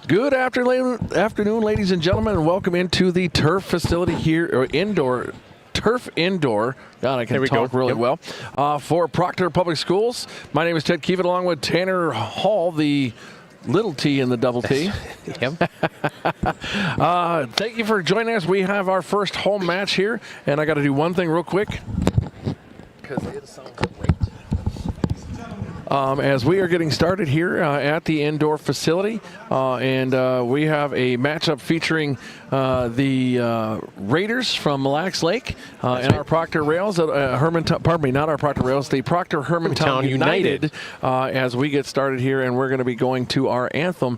Good afternoon, ladies and gentlemen, and welcome into the turf facility here, or turf indoor. God, I can talk really well. For Proctor Public Schools, my name is Ted Keevan, along with Tanner Hall, the little T in the double T. Thank you for joining us. We have our first home match here, and I got to do one thing real quick, because it sounds great. As we are getting started here at the indoor facility, and we have a matchup featuring the Raiders from Mille Lake and our Proctor Rails, not our Proctor Rails, the Proctor Hermantown United, as we get started here, and we're going to be going to our anthem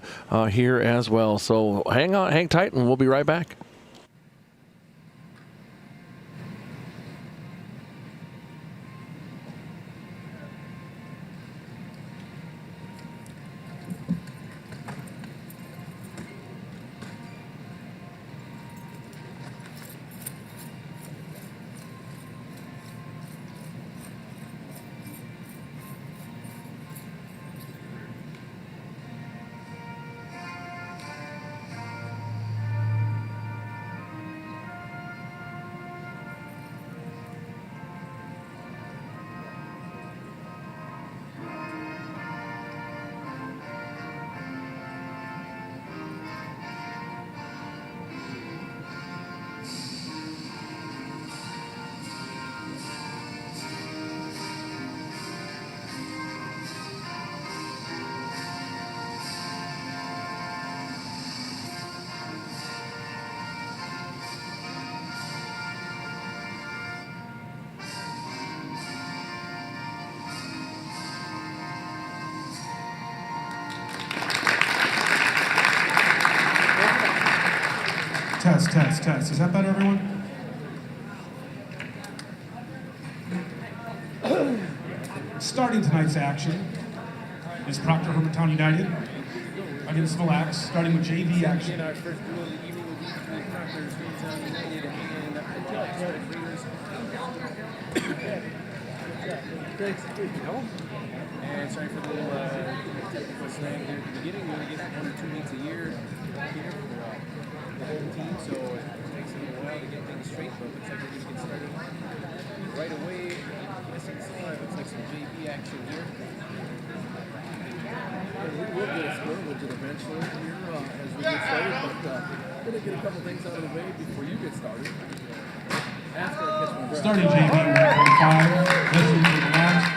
here as well. So hang tight, and we'll be right back. Test. Is that better, everyone? Starting tonight's action is Proctor Hermantown United against Mille Lake, starting with JV action. Our first duel of the evening will be between Proctor Hermantown United and And sorry for the little technical slang here at the beginning. We only get 1 or 2 meets a year here for the home team, so it takes a little while to get things straight, but it looks like we're going to get started right away. It looks like some JV action here. We will get a score, which will eventually here as we get started, but we're going to get a couple things out of the way before you get started. After I catch my breath. Starting JV 125, listening to the last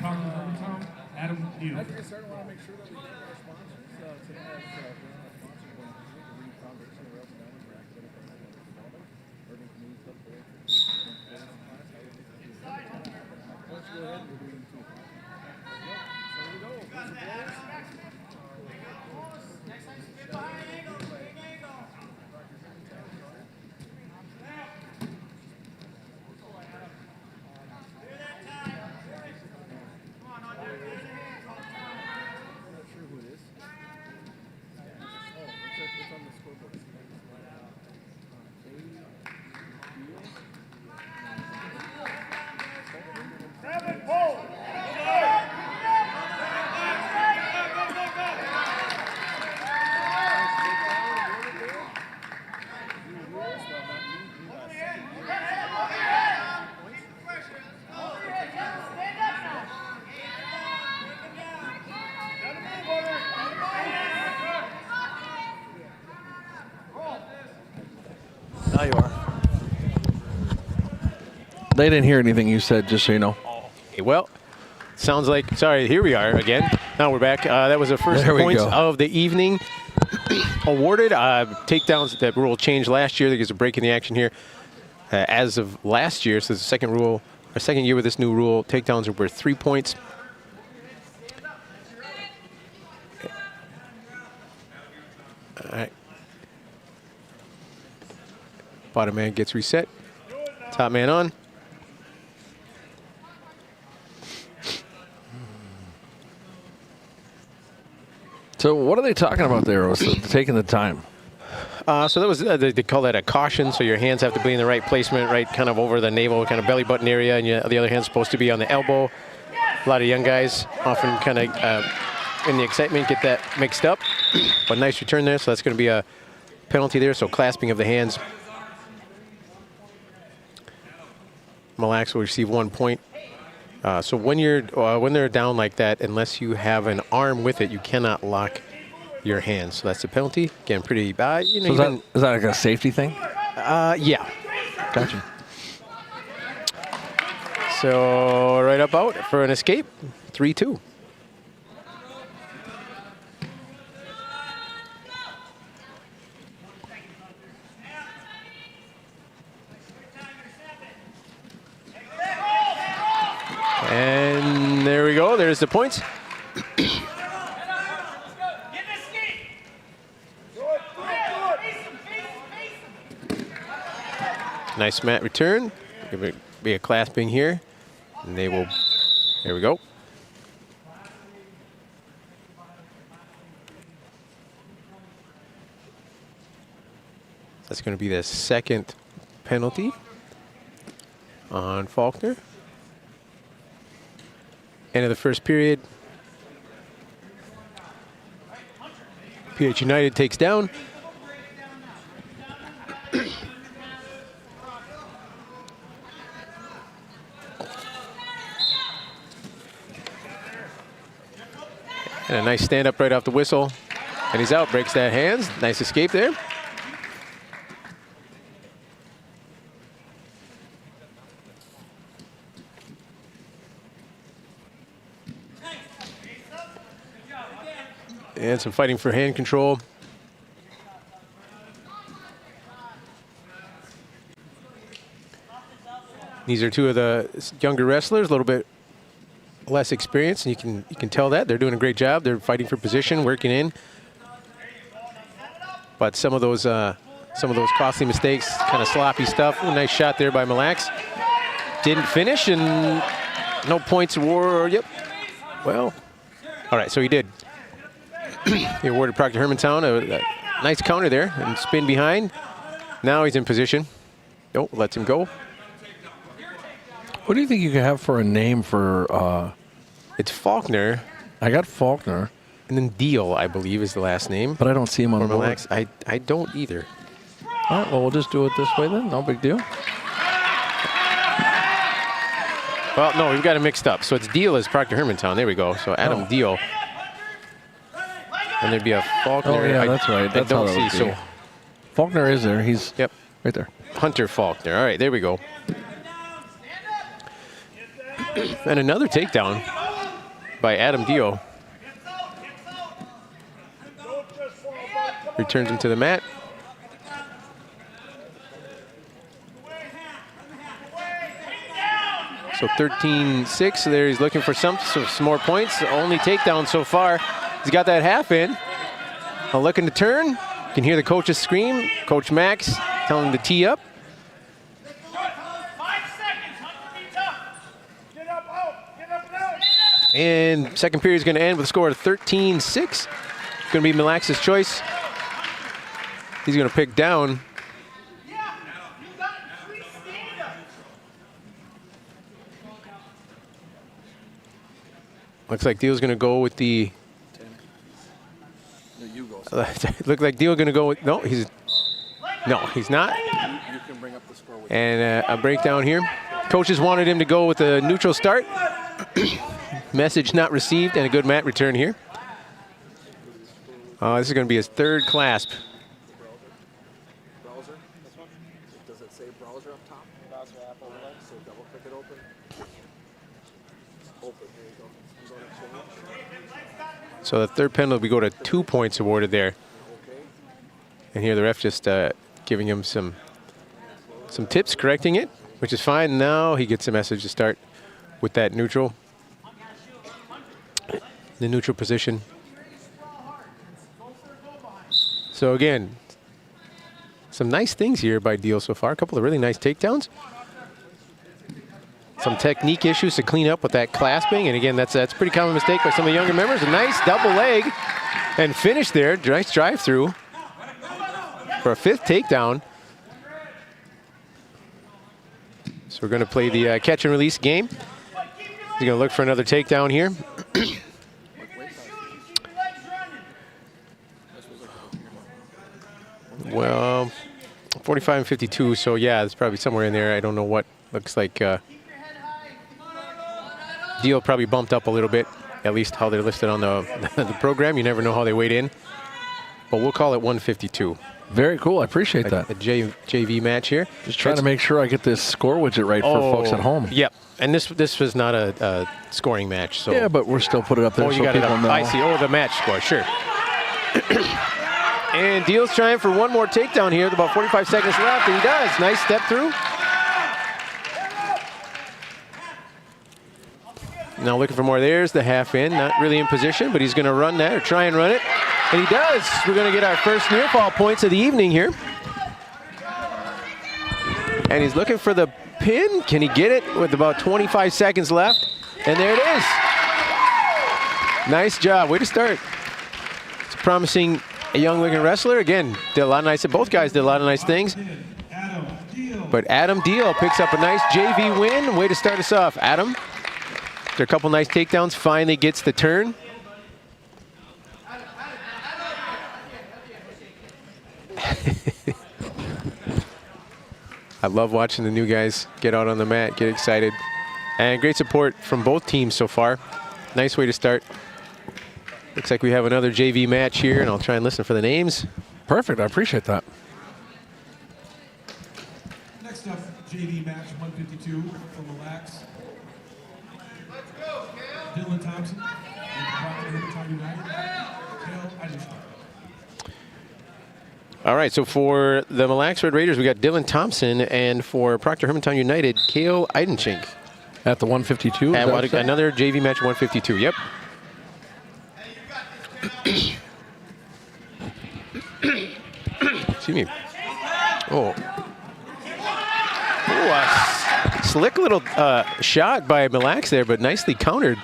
Proctor Hermantown, Adam Hughes. After we start, I want to make sure that we thank our sponsors today. As our sponsors going to the Green Foundation, the Rails Diamond, for academic and economic development, urban community club for let's go ahead and we're doing two. So here we go. First of all, Now you are. They didn't hear anything you said, just so you know. Okay, well, sounds like, sorry, here we are again. Now we're back. That was the first points of the evening awarded. Takedowns, that rule changed last year. There's a break in the action here. As of last year, so the second year with this new rule, takedowns are worth 3 points. All right. Bottom man gets reset. Top man on. So what are they talking about there? Was taking the time? So that was, they call that a caution. So your hands have to be in the right placement, right kind of over the navel, kind of belly button area, and the other hand's supposed to be on the elbow. A lot of young guys often kind of, in the excitement, get that mixed up. But nice return there, so that's going to be a penalty there, so clasping of the hands. Mille Lacs will receive 1 point. So when they're down like that, unless you have an arm with it, you cannot lock your hands. So that's the penalty. Again, pretty bad. You know, So is that like a safety thing? Yeah. Gotcha. So right up out for an escape, 3-2. And there we go. There's the points. Nice mat return. Give it be a clasping here. And they will, there we go. That's going to be the second penalty on Faulkner. End of the first period. PH United takes down. And a nice stand up right off the whistle. And he's out, breaks that hands. Nice escape there. And some fighting for hand control. These are two of the younger wrestlers, a little bit less experienced, and you can tell that they're doing a great job. They're fighting for position, working in. But some of those costly mistakes, kind of sloppy stuff. Ooh, nice shot there by Mille Lacs. Didn't finish, and no points awarded. Yep. Well, all right. So he did. He awarded Proctor Hermantown a nice counter there and spin behind. Now he's in position. Oh, lets him go. What do you think you could have for a name for? It's Faulkner. I got Faulkner. And then Deal, I believe, is the last name. But I don't see him on the Mille board. Lacs. I don't either. All right, well, we'll just do it this way then. No big deal. Well, no, we've got it mixed up. So it's Deal as Proctor Hermantown. There we go. So Adam Deal. And there'd be a Faulkner. Oh, yeah, that's right. That's I don't how that see. would be. So Faulkner is there. He's yep, right there. Hunter Faulkner. All right, there we go. And another takedown by Adam Dio. Returns him to the mat. So 13-6 there. He's looking for some more points. Only takedown so far. He's got that half in. Looking to turn. You can hear the coaches scream. Coach Max telling him to tee up. And second period is going to end with a score of 13-6. It's going to be Mille Lacs' choice. He's going to pick down. Looks like Deal's going to go with the. Looks like Deal's going to go with. No, he's not. You can bring up the score with And a breakdown here. Coaches wanted him to go with a neutral start. Message not received, and a good mat return here. This is going to be his third clasp. browser. This one? Does it say browser up top? Browser app overlay, so double click it open. Open, there you go. You go to change. So the third penalty, we go to 2 points awarded there. Okay. And here the ref just giving him some tips, correcting it, which is fine. Now he gets a message to start with that neutral. The neutral position. So again, some nice things here by Deal so far. A couple of really nice takedowns. Some technique issues to clean up with that clasping. And again, that's a pretty common mistake by some of the younger members. A nice double leg and finish there. Nice drive through for a fifth takedown. So we're going to play the catch and release game. He's going to look for another takedown here. Well, 45 and 52, so yeah, it's probably somewhere in there. I don't know what. Looks like Deal probably bumped up a little bit, at least how they're listed on the, the program. You never know how they weighed in, but we'll call it 152. Very cool. I appreciate that. A JV match here. Just trying to make sure I get this score widget right for folks at home. Yep. And this was not a scoring match. So yeah, but we're still put it up there. Oh, you so got it people up. know. I see. Oh, the match score. Sure. And Deal's trying for one more takedown here with about 45 seconds left, and he does. Nice step through. Now looking for more. There's the half in. Not really in position, but he's going to run that or try and run it. And he does. We're going to get our first near fall points of the evening here. And he's looking for the pin. Can he get it with about 25 seconds left? And there it is. Nice job. Way to start. It's promising a young-looking wrestler. Again, did a lot of nice. Both guys did a lot of nice things. But Adam Deal picks up a nice JV win. Way to start us off, Adam. After a couple nice takedowns, finally gets the turn. I love watching the new guys get out on the mat, get excited. And great support from both teams so far. Nice way to start. Looks like we have another JV match here, and I'll try and listen for the names. Perfect. I appreciate that. Next up, JV match 152 from Mille. Dylan Thompson and Proctor Hermantown United. Kale Eidenschink. All right, so for the Mille Red Raiders, we got Dylan Thompson, and for Proctor Hermantown United, Kale Eidenschink. At the 152? Another JV match 152, yep. Excuse me. Oh. Ooh, a slick little shot by Mille there, but nicely countered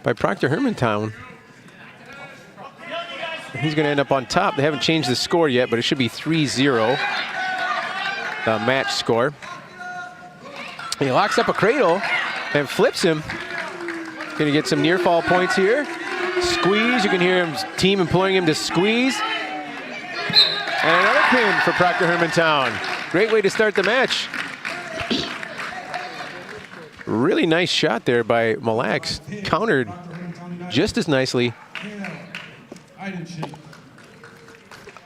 by Proctor Hermantown. He's going to end up on top. They haven't changed the score yet, but it should be 3-0, the match score. He locks up a cradle and flips him. Going to get some near fall points here. Squeeze. You can hear his team imploring him to squeeze. And another pin for Proctor Hermantown. Great way to start the match. Really nice shot there by Mille. Countered just as nicely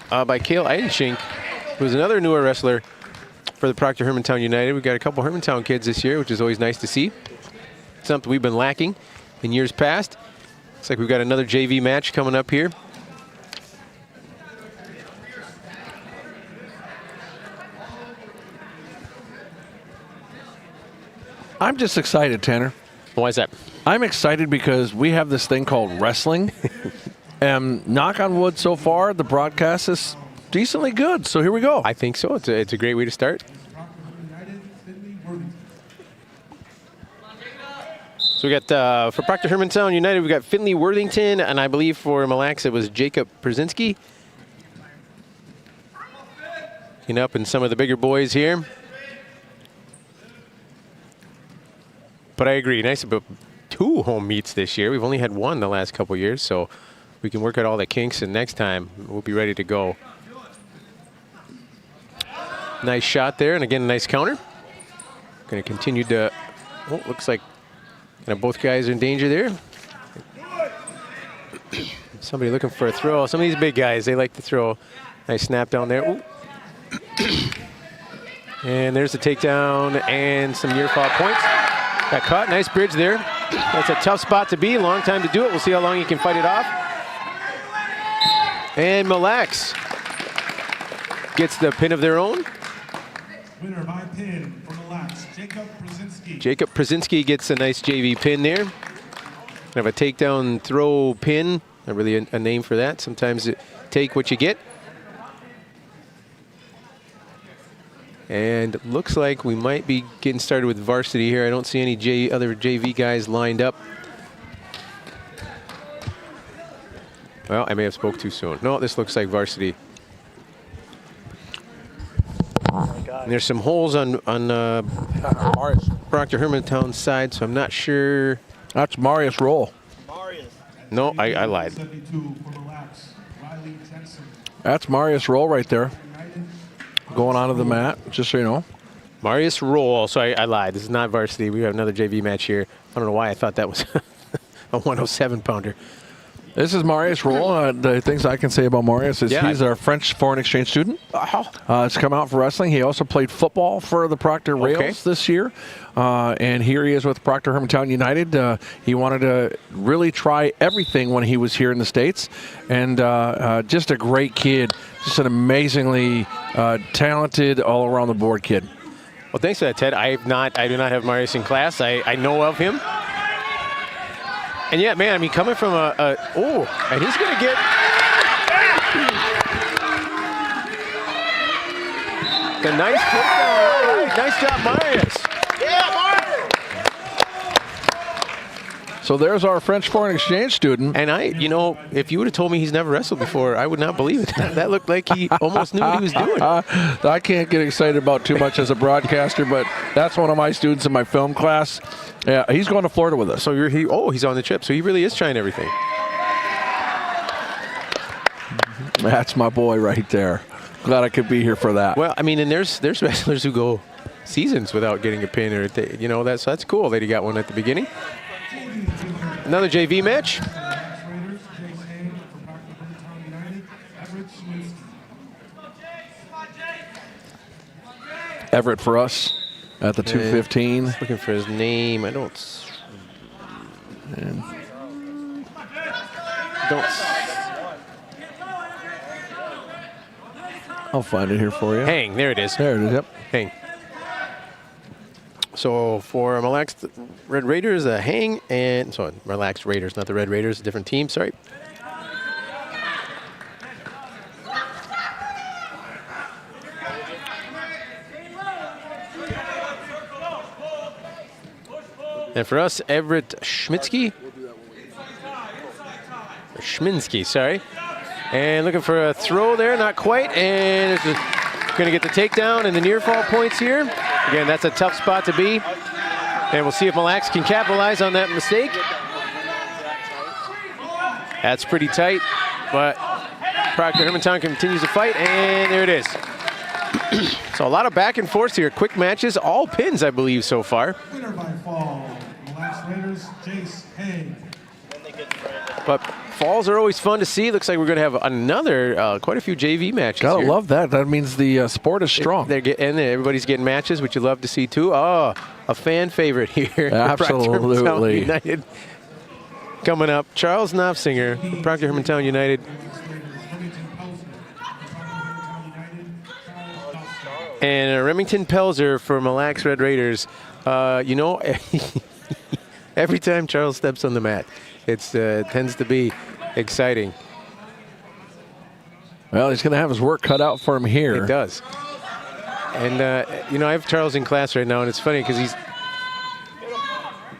by Kale Eidenschink, who's another newer wrestler for the Proctor Hermantown United. We've got a couple Hermantown kids this year, which is always nice to see. Something we've been lacking in years past. Looks like we've got another JV match coming up here. I'm just excited, Tanner. Why is that? I'm excited because we have this thing called wrestling. And knock on wood, so far, the broadcast is decently good. So here we go. I think so. It's a great way to start. So we got, for Proctor Hermantown United, we got Finley Worthington, and I believe for Mille it was Jacob Brzezinski. Looking up in some of the bigger boys here. But I agree, nice about 2 home meets this year. We've only had 1 the last couple years, so we can work out all the kinks, and next time we'll be ready to go. Nice shot there, and again, a nice counter. Going to continue to, oh, looks like both guys are in danger there. Somebody looking for a throw. Some of these big guys, they like to throw. Nice snap down there. Ooh. And there's the takedown and some near fall points. Got caught, nice bridge there. That's a tough spot to be, long time to do it. We'll see how long he can fight it off. And Mille gets the pin of their own. Winner by pin from Mille, Jacob Brzezinski. Jacob Brzezinski gets a nice JV pin there. Kind of a takedown throw pin. Not really a name for that. Sometimes take what you get. And it looks like we might be getting started with varsity here. I don't see any other JV guys lined up. Well, I may have spoke too soon. No, this looks like varsity. And there's some holes on Proctor Hermantown's side, so I'm not sure. That's Marius Roll. No, I lied. 72 for Mille, Riley That's Marius Roll right there, going onto the mat, just so you know. Marius Roll. Sorry, I lied. This is not varsity. We have another JV match here. I don't know why I thought that was a 107-pounder. This is Marius Roll. The things I can say about Marius is he's a French foreign exchange student. He's come out for wrestling. He also played football for the Proctor Rails this year. And here he is with Proctor Hermantown United. He wanted to really try everything when he was here in the States. And just a great kid. Just an amazingly talented, all-around-the-board kid. Well, thanks for that, Ted. I do not have Marius in class. I know of him. And yeah, man, I mean, coming from and he's going to get the nice takedown. All right, nice job, Marius. So there's our French foreign exchange student. And if you would have told me he's never wrestled before, I would not believe it. That looked like he almost knew what he was doing. I can't get excited about too much as a broadcaster, but that's one of my students in my film class. Yeah, he's going to Florida with us. So he's on the trip. So he really is trying everything. That's my boy right there. Glad I could be here for that. Well, I mean, and there's wrestlers who go seasons without getting a pin, or that's cool that he got one at the beginning. Another JV match. Everett for us at the 215. Looking for his name. I don't. I'll find it here for you. Hang. There it is. There it is. Yep. Hang. So for Mille Red Raiders, a hang, and so Mille Raiders, not the Red Raiders, a different team. Sorry. And for us, Everett Schminsky, sorry. And looking for a throw there, not quite. And going to get the takedown and the near fall points here. Again, that's a tough spot to be. And we'll see if Mille can capitalize on that mistake. That's pretty tight, but Proctor Hermantown continues to fight, and there it is. So a lot of back and forth here. Quick matches, all pins, I believe, so far. Winner by fall, Mille Raiders, Jace Hay. But falls are always fun to see. Looks like we're going to have another, quite a few JV matches. Gotta here. love that. That means the sport is strong. And everybody's getting matches, which you love to see too. Oh, a fan favorite here. Absolutely. United. Coming up, Charles Knopfsinger, Proctor Hermantown United. And Remington Pelzer for Mille Red Raiders. Every time Charles steps on the mat, it tends to be exciting. Well, he's going to have his work cut out for him here. He does. And, I have Charles in class right now, and it's funny because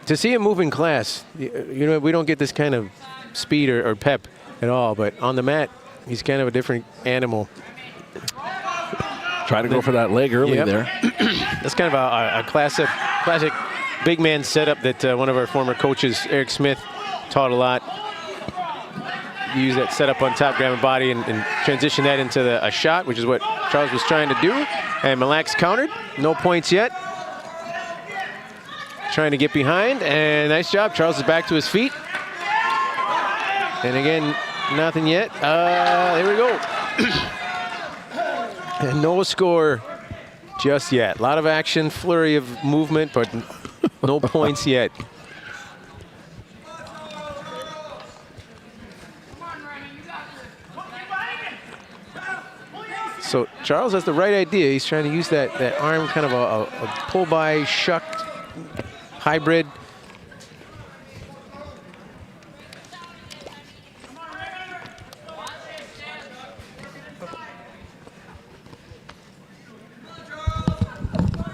to see him move in class, we don't get this kind of speed or pep at all, but on the mat, he's kind of a different animal. Trying to go for that leg early there. That's kind of a classic big man setup that one of our former coaches, Eric Smith, taught a lot. You use that setup on top, grab a body, and transition that into a shot, which is what Charles was trying to do. And Mille countered. No points yet. Trying to get behind, and nice job. Charles is back to his feet. And again, nothing yet. There we go. And no score just yet. A lot of action, flurry of movement, but no points yet. So Charles has the right idea. He's trying to use that arm, kind of a pull-by, shucked hybrid.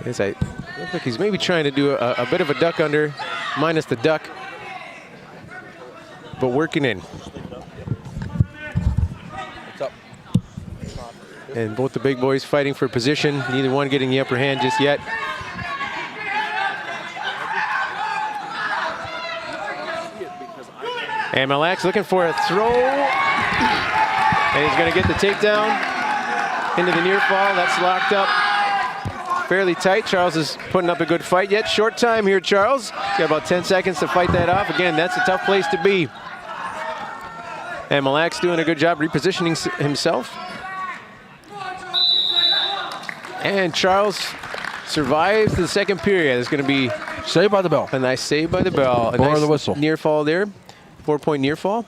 As I look like he's maybe trying to do a bit of a duck under, minus the duck, but working in. And both the big boys fighting for position, neither one getting the upper hand just yet. And Mille looking for a throw. And he's going to get the takedown into the near fall. That's locked up fairly tight. Charles is putting up a good fight yet. Short time here, Charles. He's got about 10 seconds to fight that off. Again, that's a tough place to be. And Mille doing a good job repositioning himself. And Charles survives the second period. It's going to be Saved by the bell. a nice save by the bell. A Or nice the whistle. near fall there. 4-point near fall.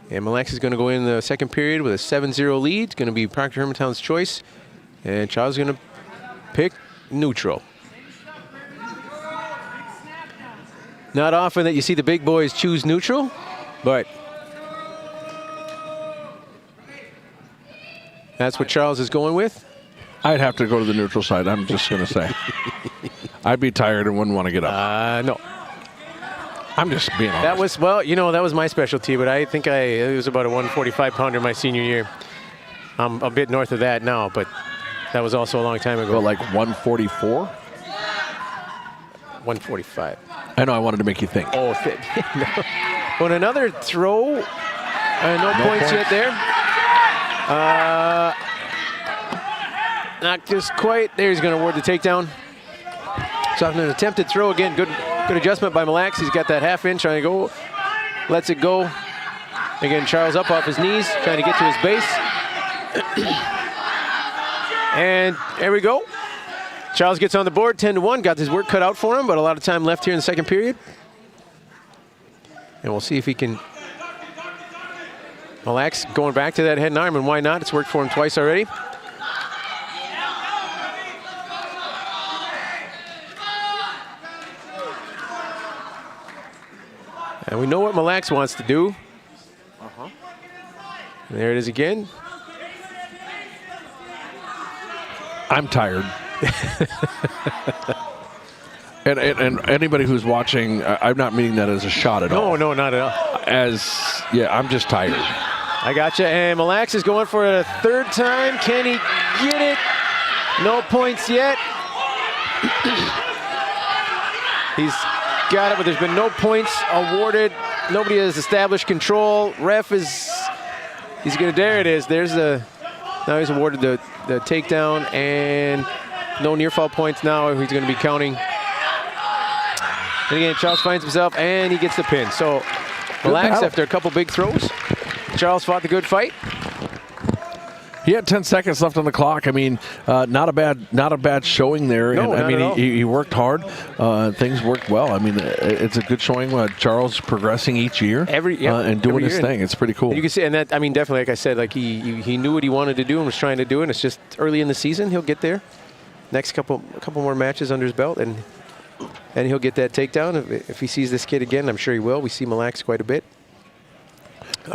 And Mille is going to go in the second period with a 7-0 lead. It's going to be Proctor Hermantown's choice. And Charles is going to pick neutral. Not often that you see the big boys choose neutral, but that's what Charles is going with. I'd have to go to the neutral side. I'm just going to say. I'd be tired and wouldn't want to get up. No. I'm just being honest. That was, well, you know, that was my specialty, but I think it was about a 145 pounder my senior year. I'm a bit north of that now, but that was also a long time ago. But like 144? 145. I know, I wanted to make you think. Oh, no. But another throw. No points yet there. Not just quite. There, he's going to award the takedown. So after an attempted throw again, good adjustment by Mille. He's got that half inch, trying to go. Lets it go. Again, Charles up off his knees, trying to get to his base. And there we go. Charles gets on the board, 10-1. Got his work cut out for him, but a lot of time left here in the second period. And we'll see if he can. Mille going back to that head and arm, and why not? It's worked for him twice already. And we know what Mille wants to do. There it is again. I'm tired. and anybody who's watching, I'm not meaning that as a shot at all. No, not at all. I'm just tired. I gotcha. And Mille is going for a third time. Can he get it? No points yet. He's got it, but there's been no points awarded. Nobody has established control. Ref is, he's going to, there it is. There's the, now he's awarded the takedown and no near fall points now. He's going to be counting. And again, Charles finds himself and he gets the pin. So Mille after a couple big throws. Charles fought the good fight. He had 10 seconds left on the clock. I mean, not a bad showing there. No, and, I not mean, at all. he worked hard. Things worked well. I mean, it's a good showing. Charles progressing each year and doing his thing. It's pretty cool. And you can see, and that, I mean, definitely, like I said, like he knew what he wanted to do and was trying to do it. And it's just early in the season. He'll get there. Next couple more matches under his belt, and he'll get that takedown. If he sees this kid again, I'm sure he will. We see Mille quite a bit.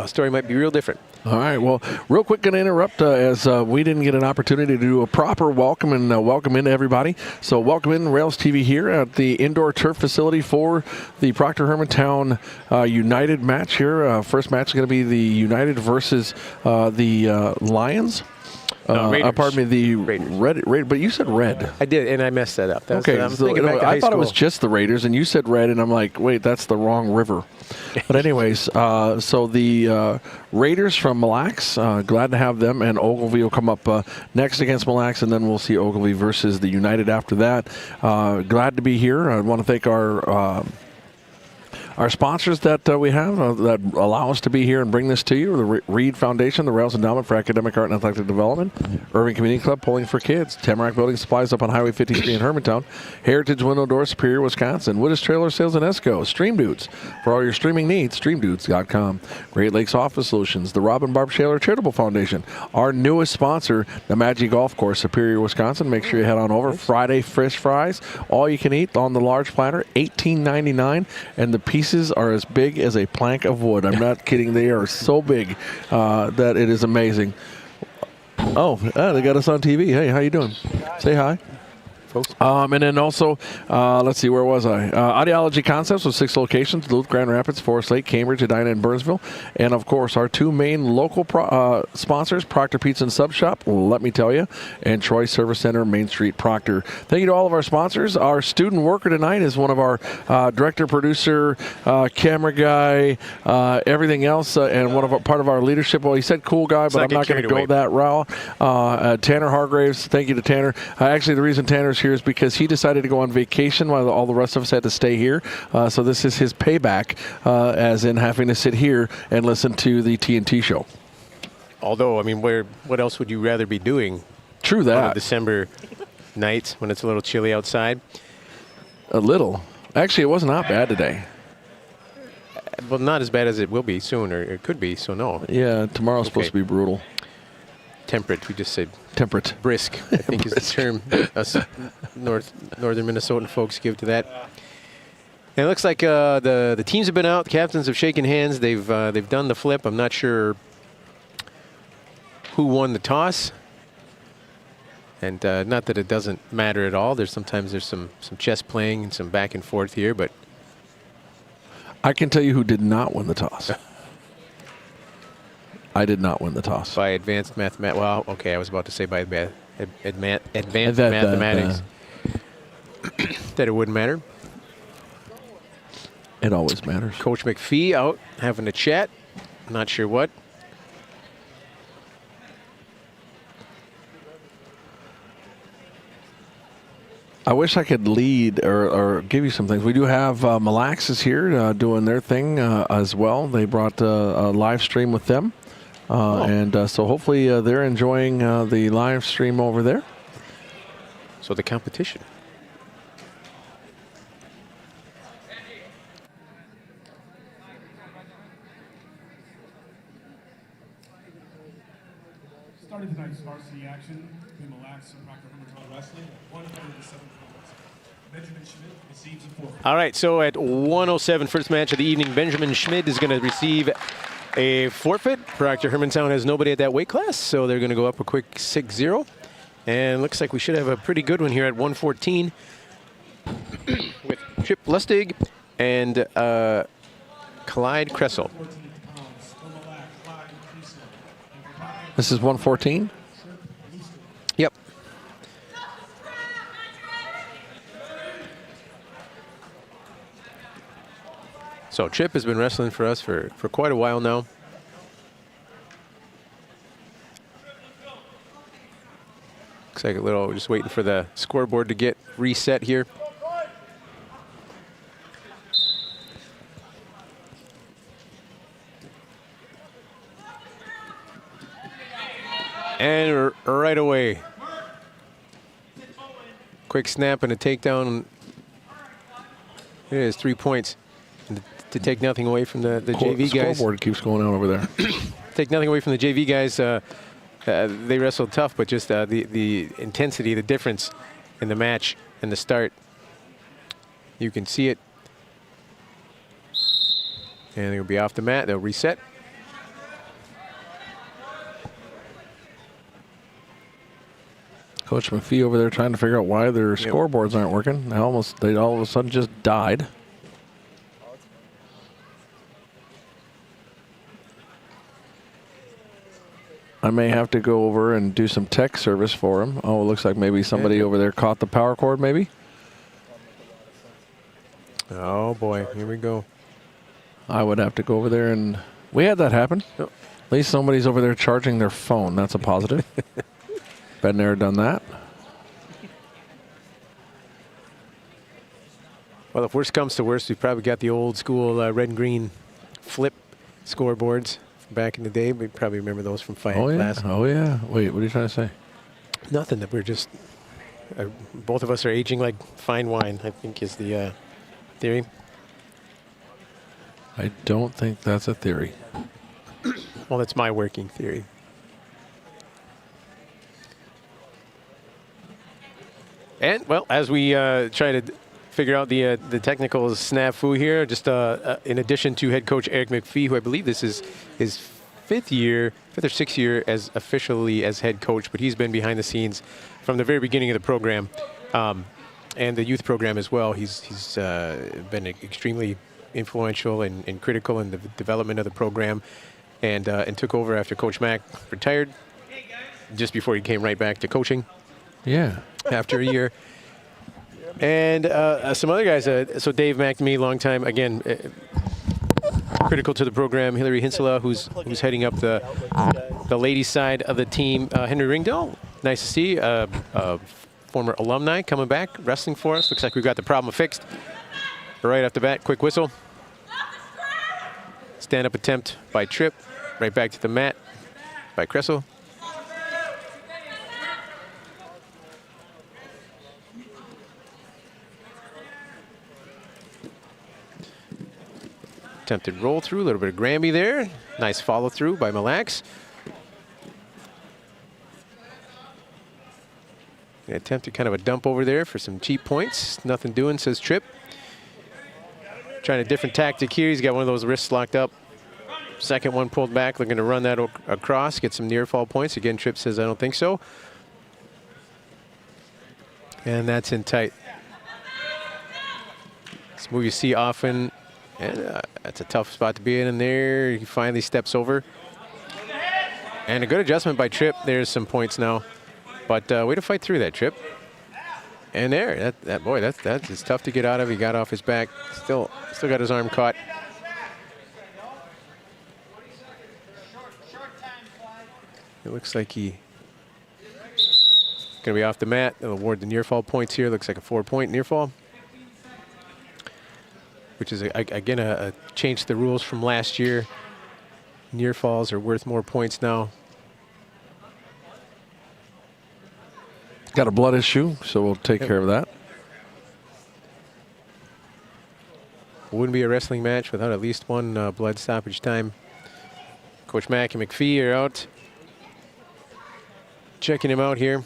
Story might be real different. All right, well, real quick, going to interrupt as we didn't get an opportunity to do a proper welcome and welcome in to everybody. So welcome in Rails TV here at the indoor turf facility for the Proctor Hermantown United match here. First match is going to be the United versus the Lions. Pardon me, the Raiders. But you said red. I did, and I messed that up. Okay, I thought it was just the Raiders, and you said red, and I'm like, wait, that's the wrong river. But anyways, so the Raiders from Mille, glad to have them, and Oglivie will come up next against Mille, and then we'll see Oglivie versus the United after that. Glad to be here. I want to thank our sponsors that we have that allow us to be here and bring this to you: the Reed Foundation, the Rails Endowment for Academic Art and Athletic Development, Irving Community Club, Pulling for Kids, Tamarack Building Supplies up on Highway 53 in Hermantown, Heritage Window Doors, Superior, Wisconsin, Woodis Trailer Sales and Esco, Stream Dudes for all your streaming needs, streamdudes.com, Great Lakes Office Solutions, the Rob and Barb Shaler Charitable Foundation, our newest sponsor, the Magic Golf Course, Superior, Wisconsin. Make sure you head on over. Friday fish fries, all you can eat on the large platter, $18.99, and the pieces are as big as a plank of wood. I'm not kidding. They are so big that it is amazing. Oh, they got us on TV. Hey, how you doing? Say hi. folks. And then also, let's see, where was I? Audiology Concepts with 6 locations: Duluth, Grand Rapids, Forest Lake, Cambridge, Edina, and Burnsville. And of course, our 2 main local sponsors: Proctor Pizza and Sub Shop, let me tell you, and Troy Service Center, Main Street, Proctor. Thank you to all of our sponsors. Our student worker tonight is one of our director, producer, camera guy, everything else, and part of our leadership. Well, he said cool guy, but I'm not going to go that route. Tanner Hargraves, thank you to Tanner. Actually, the reason Tanner's here is because he decided to go on vacation while all the rest of us had to stay here. So this is his payback, as in having to sit here and listen to the TNT show. Although, I mean, what else would you rather be doing? True that. On a December night when it's a little chilly outside. A little. Actually, it was not bad today. Well, not as bad as it will be soon, or it could be, so no. Yeah, tomorrow's supposed to be brutal. Temperate, we just said. Temperate. Brisk, I think is the term us northern Minnesotan folks give to that. And it looks like the teams have been out. The captains have shaken hands. They've done the flip. I'm not sure who won the toss. And not that it doesn't matter at all. Sometimes there's some chess playing and some back and forth here, but I can tell you who did not win the toss. I did not win the toss. By advanced mathematics. Well, okay, I was about to say by advanced mathematics. That it wouldn't matter. It always matters. Coach McPhee out having a chat. Not sure what. I wish I could lead or give you some things. We do have Mille is here doing their thing as well. They brought a live stream with them. And so hopefully they're enjoying the live stream over there. So the competition. Starting tonight's varsity action between Mille and Proctor Wrestling at 107 pounds. Benjamin Schmidt receives a forfeit. All right, so at 107, first match of the evening, Benjamin Schmidt is going to receive a forfeit. Proctor Hermantown has nobody at that weight class, so they're going to go up a quick 6-0. And looks like we should have a pretty good one here at 114 with Chip Lustig and Clyde Kressel. This is 114? Yep. So Chip has been wrestling for us for quite a while now. Looks like a little, just waiting for the scoreboard to get reset here. And right away, quick snap and a takedown. It is 3 points to take nothing away from the JV guys. Scoreboard keeps going on over there. Take nothing away from the JV guys. They wrestled tough, but just the intensity, the difference in the match and the start, you can see it. And they'll be off the mat. They'll reset. Coach McPhee over there trying to figure out why their scoreboards aren't working. They all of a sudden just died. I may have to go over and do some tech service for him. Oh, it looks like maybe somebody over there caught the power cord, maybe. Oh boy, here we go. I would have to go over there, and we had that happen. Yep. At least somebody's over there charging their phone. That's a positive. Been there, done that. Well, if worst comes to worst, we've probably got the old school red and green flip scoreboards from back in the day. We probably remember those from fight class. Oh yeah. Wait, what are you trying to say? Nothing. That we're just both of us are aging like fine wine, I think is the theory. I don't think that's a theory. Well, that's my working theory. And, well, as we try to figure out the technical snafu here, just in addition to head coach Eric McPhee, who I believe this is his fifth or sixth year as officially as head coach, but he's been behind the scenes from the very beginning of the program. and the youth program as well. He's been extremely influential and critical in the development of the program, and took over after Coach Mack retired, just before he came right back to coaching. Yeah. After a year. And some other guys. So Dave McNamee, long time, again, critical to the program. Hillary Hinsela, who's heading up the ladies' side of the team. Henry Ringdell, nice to see. Former alumni coming back, wrestling for us. Looks like we've got the problem fixed. Right off the bat, quick whistle. Stand-up attempt by Tripp. Right back to the mat by Kressel. Attempted roll through, a little bit of Granby there. Nice follow through by Mille Lacs. Attempted kind of a dump over there for some cheap points. Nothing doing, says Tripp. Trying a different tactic here. He's got one of those wrists locked up. Second one pulled back, looking to run that across, get some near fall points. Again, Tripp says, I don't think so. And that's in tight. This move you see often. And that's a tough spot to be in there. He finally steps over. And a good adjustment by Tripp. There's some points now. But way to fight through that, Tripp. And there, boy, that's tough to get out of. He got off his back. Still got his arm caught. It looks like he's going to be off the mat. They'll award the near fall points here. Looks like a 4-point near fall, which is, again, a change to the rules from last year. Near falls are worth more points now. Got a blood issue, so we'll take care of that. Wouldn't be a wrestling match without at least one blood stoppage time. Coach Mack and McPhee are out. Checking him out here.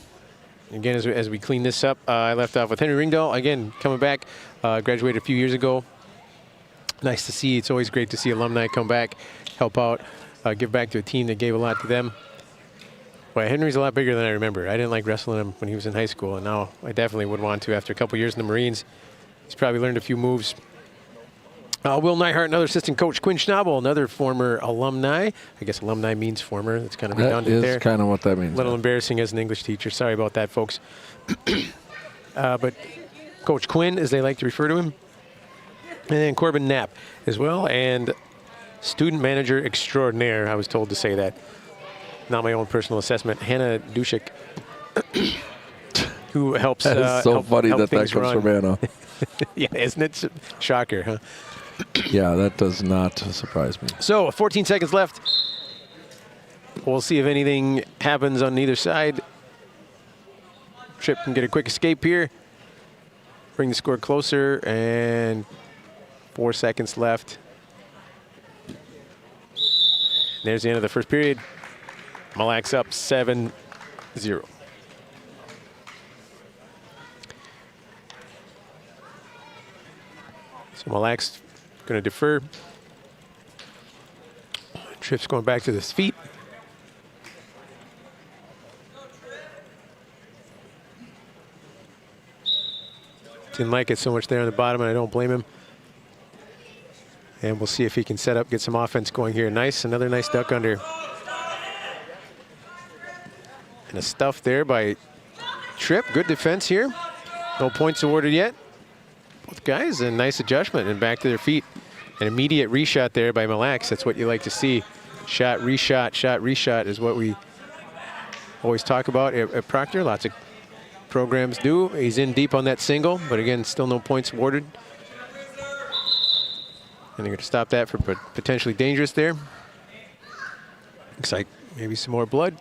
Again, as we clean this up, I left off with Henry Ringdahl. Again, coming back, graduated a few years ago. Nice to see. It's always great to see alumni come back, help out, give back to a team that gave a lot to them. Boy, Henry's a lot bigger than I remember. I didn't like wrestling him when he was in high school, and now I definitely would want to after a couple years in the Marines. He's probably learned a few moves. Will Neihart, another assistant coach. Quinn Schnabel, another former alumni. I guess alumni means former. That's kind of redundant there. That is kind of what that means. A little embarrassing as an English teacher. Sorry about that, folks. But Coach Quinn, as they like to refer to him. And then Corbin Knapp as well. And student manager extraordinaire, I was told to say that. Not my own personal assessment. Hannah Dushik, who helps. That is so funny that comes run. from Anna. Yeah, isn't it? Shocker, huh? Yeah, that does not surprise me. So 14 seconds left. We'll see if anything happens on either side. Tripp can get a quick escape here. Bring the score closer, and 4 seconds left. There's the end of the first period. Mille Lacs up 7-0. So Mille Lacs going to defer. Tripp's going back to his feet. Didn't like it so much there on the bottom, and I don't blame him. And we'll see if he can set up, get some offense going here. Nice, another nice duck under. And a stuff there by Tripp. Good defense here. No points awarded yet. Both guys, a nice adjustment and back to their feet. An immediate reshot there by Mille Lacs. That's what you like to see. Shot, reshot is what we always talk about at Proctor. Lots of programs do. He's in deep on that single, but again, still no points awarded. And they're going to stop that for potentially dangerous there. Looks like maybe some more blood.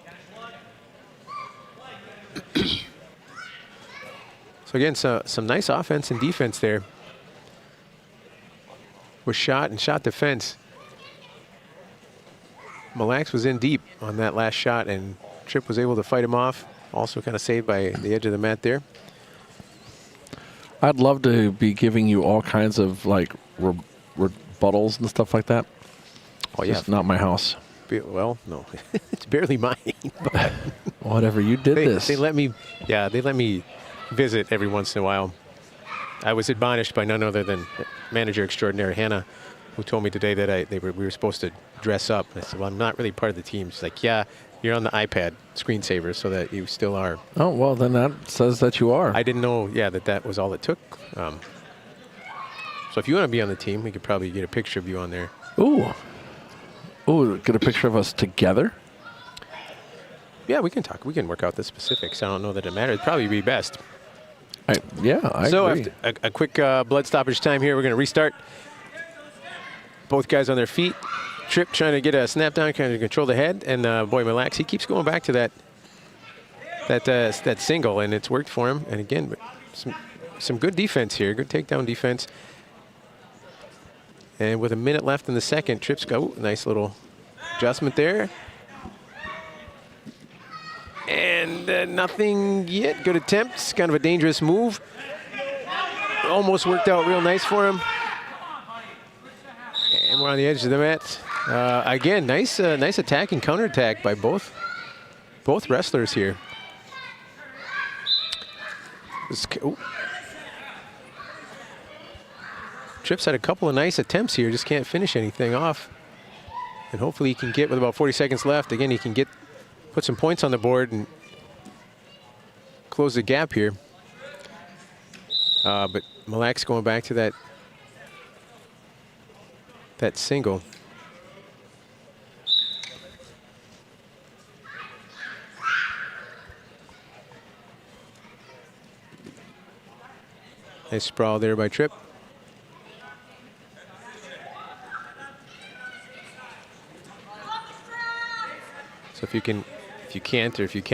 So again, some nice offense and defense there. With shot and shot defense. Mille Lacs was in deep on that last shot, and Tripp was able to fight him off. Also kind of saved by the edge of the mat there. I'd love to be giving you all kinds of like rebuttals and stuff like that. Oh yeah, it's not my house. Well, no, it's barely mine. But whatever, you did this. They let me. Yeah, they let me visit every once in a while. I was admonished by none other than manager extraordinaire Hannah, who told me today that we were supposed to dress up. I said, well, I'm not really part of the team. She's like, yeah, you're on the iPad screensaver, so that you still are. Oh, well, then that says that you are. I didn't know, that was all it took. So if you want to be on the team, we could probably get a picture of you on there. Ooh. Ooh, get a picture of us together? Yeah, we can talk. We can work out the specifics. I don't know that it matters. It'd probably be best. I So agree. after a quick blood stoppage time here, we're going to restart. Both guys on their feet. Tripp trying to get a snap down, trying to control the head. And boy, Mille, he keeps going back to that single, and it's worked for him. And again, some good defense here, good takedown defense. And with a minute left in the second, Tripp's got a nice little adjustment there. And nothing yet. Good attempts. Kind of a dangerous move. Almost worked out real nice for him. And we're on the edge of the mat. Again, nice attack and counterattack by both wrestlers here. Tripp's had a couple of nice attempts here, just can't finish anything off. And hopefully he can get, with about 40 seconds left, again, he can put some points on the board and close the gap here. But Mille's going back to that single. Nice sprawl there by Tripp. So if you can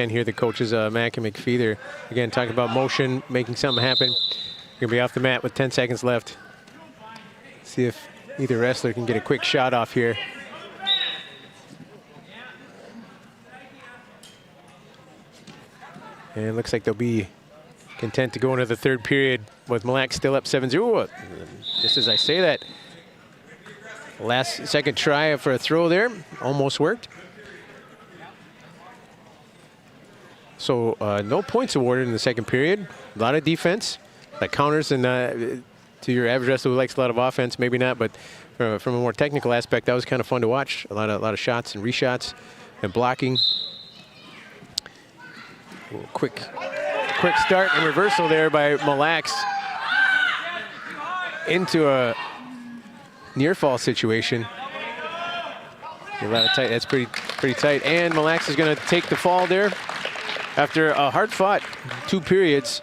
hear the coaches, Mac and McPhee, they're again talking about motion, making something happen. You're gonna be off the mat with 10 seconds left. See if either wrestler can get a quick shot off here. And it looks like they'll be content to go into the third period with Mille still up 7-0. Just as I say that, second try for a throw there, almost worked. So no points awarded in the second period. A lot of defense, like counters, and to your average wrestler who likes a lot of offense, maybe not, but from a more technical aspect, that was kind of fun to watch. A lot of shots and reshots and blocking. Quick start and reversal there by Mille into a near fall situation. A lot of tight. That's pretty tight. And Mille is going to take the fall there. After a hard-fought 2 periods.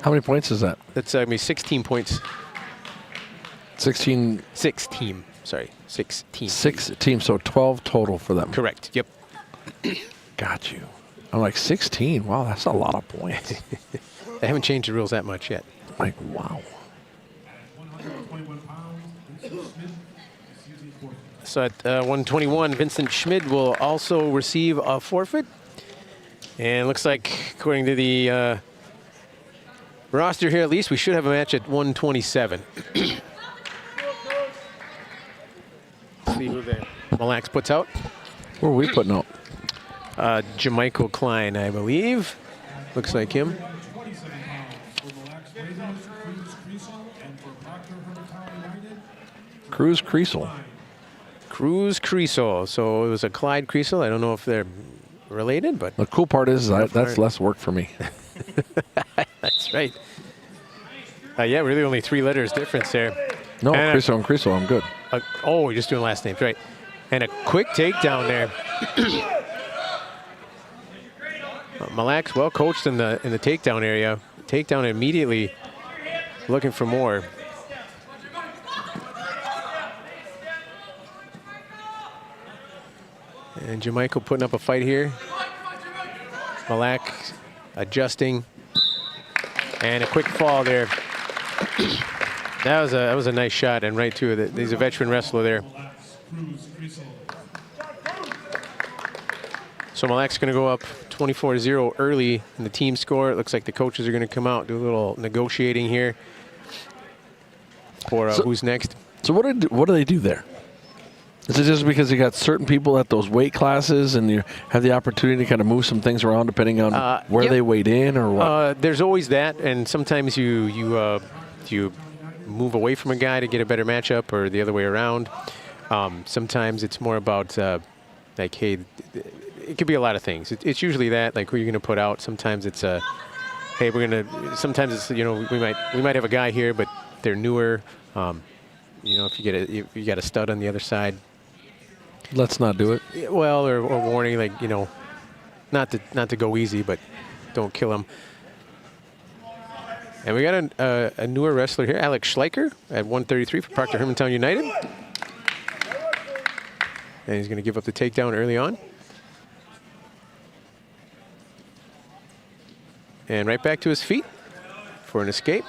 How many points is that? That's going to be 16 points. 16. 6 team. Sorry, 16. 6 teams, so 12 total for them. Correct. Yep. Got you. I'm like 16. Wow, that's a lot of points. They haven't changed the rules that much yet. Like, wow. So at 121, Vincent Schmid will also receive a forfeit. And looks like, according to the roster here, at least, we should have a match at 127. See who the Mille puts out. What are we putting out? Jamichael Klein, I believe. Looks like him. Cruz Creasel. Cruz Creasel. So it was a Clyde Creasel. I don't know if they're related, but The cool part is that's less work for me. that's right. Yeah, really only 3 letters difference there. No, Creasel and Creasel, I'm good. Oh, you're just doing last names, right. And a quick takedown there. Mille well coached in the takedown area. Takedown immediately, looking for more. And Jamichael putting up a fight here. Mille adjusting. And a quick fall there. That was a nice shot, and right to it. He's a veteran wrestler there. So Mille's going to go up 24-0 early in the team score. It looks like the coaches are going to come out, do a little negotiating here for who's next. So what do they do there? Is it just because you got certain people at those weight classes and you have the opportunity to kind of move some things around depending on where yep. they weighed in or what? There's always that, and sometimes you move away from a guy to get a better matchup, or the other way around. Sometimes it's more about like, hey, it could be a lot of things. It's usually that, like, who you're going to put out. Sometimes it's hey, we're gonna. Sometimes it's, you know, we might have a guy here, but they're newer. You know, if you got a stud on the other side. Let's not do it. Well, or warning, like, you know, not to go easy, but don't kill him. And we got a newer wrestler here, Alex Schleicher, at 133 for Proctor Hermantown United. And he's going to give up the takedown early on. And right back to his feet for an escape.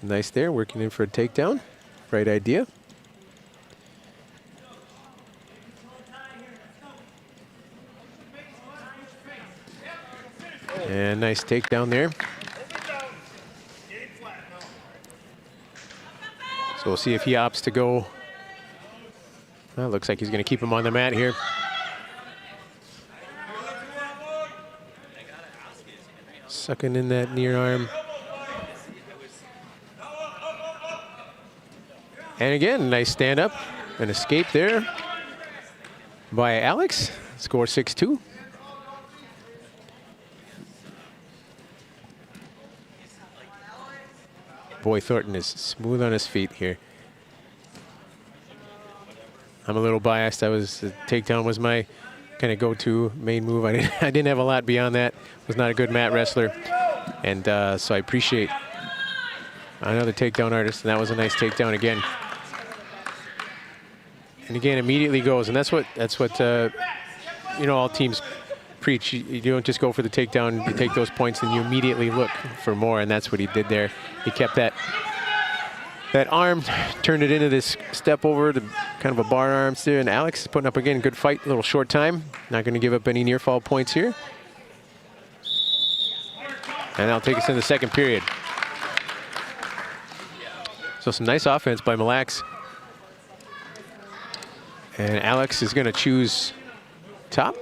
Nice there, working in for a takedown. Right idea. And nice takedown there. So we'll see if he opts to go. Well, looks like he's going to keep him on the mat here. Sucking in that near arm. And again, nice stand up, an escape there by Alex. Score 6-2. Boy, Thornton is smooth on his feet here. I'm a little biased. The takedown was my kind of go-to main move. I didn't have a lot beyond that. Was not a good mat wrestler, and so I appreciate another takedown artist, and that was a nice takedown again. And again, immediately goes, and that's what you know, all teams preach. You don't just go for the takedown. You take those points, and you immediately look for more, and that's what he did there. He kept that arm, turned it into this step over, the kind of a bar arm there. And Alex is putting up again, good fight, a little short time. Not going to give up any near fall points here. And that'll take us in the second period. So some nice offense by Mille. And Alex is going to choose top.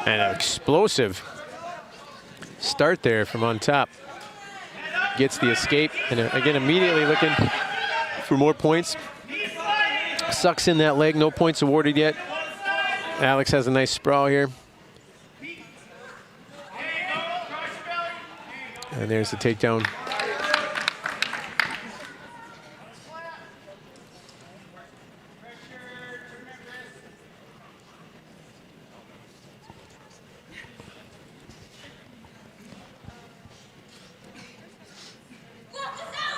And an explosive start there from on top. Gets the escape, and again, immediately looking for more points. Sucks in that leg, no points awarded yet. Alex has a nice sprawl here. And there's the takedown.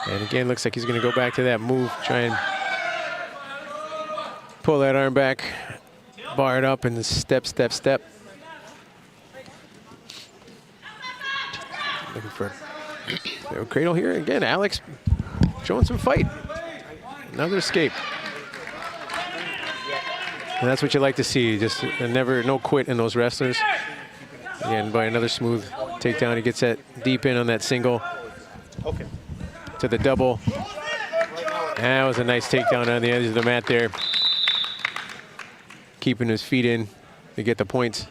And again, looks like he's going to go back to that move, try and pull that arm back, bar it up, and step, step, step. Looking for a cradle here. Again, Alex showing some fight. Another escape. And that's what you like to see, just no quit in those wrestlers. Again, by another smooth takedown, he gets that deep in on that single. Okay. To the double. And that was a nice takedown on the edge of the mat there. Keeping his feet in to get the points.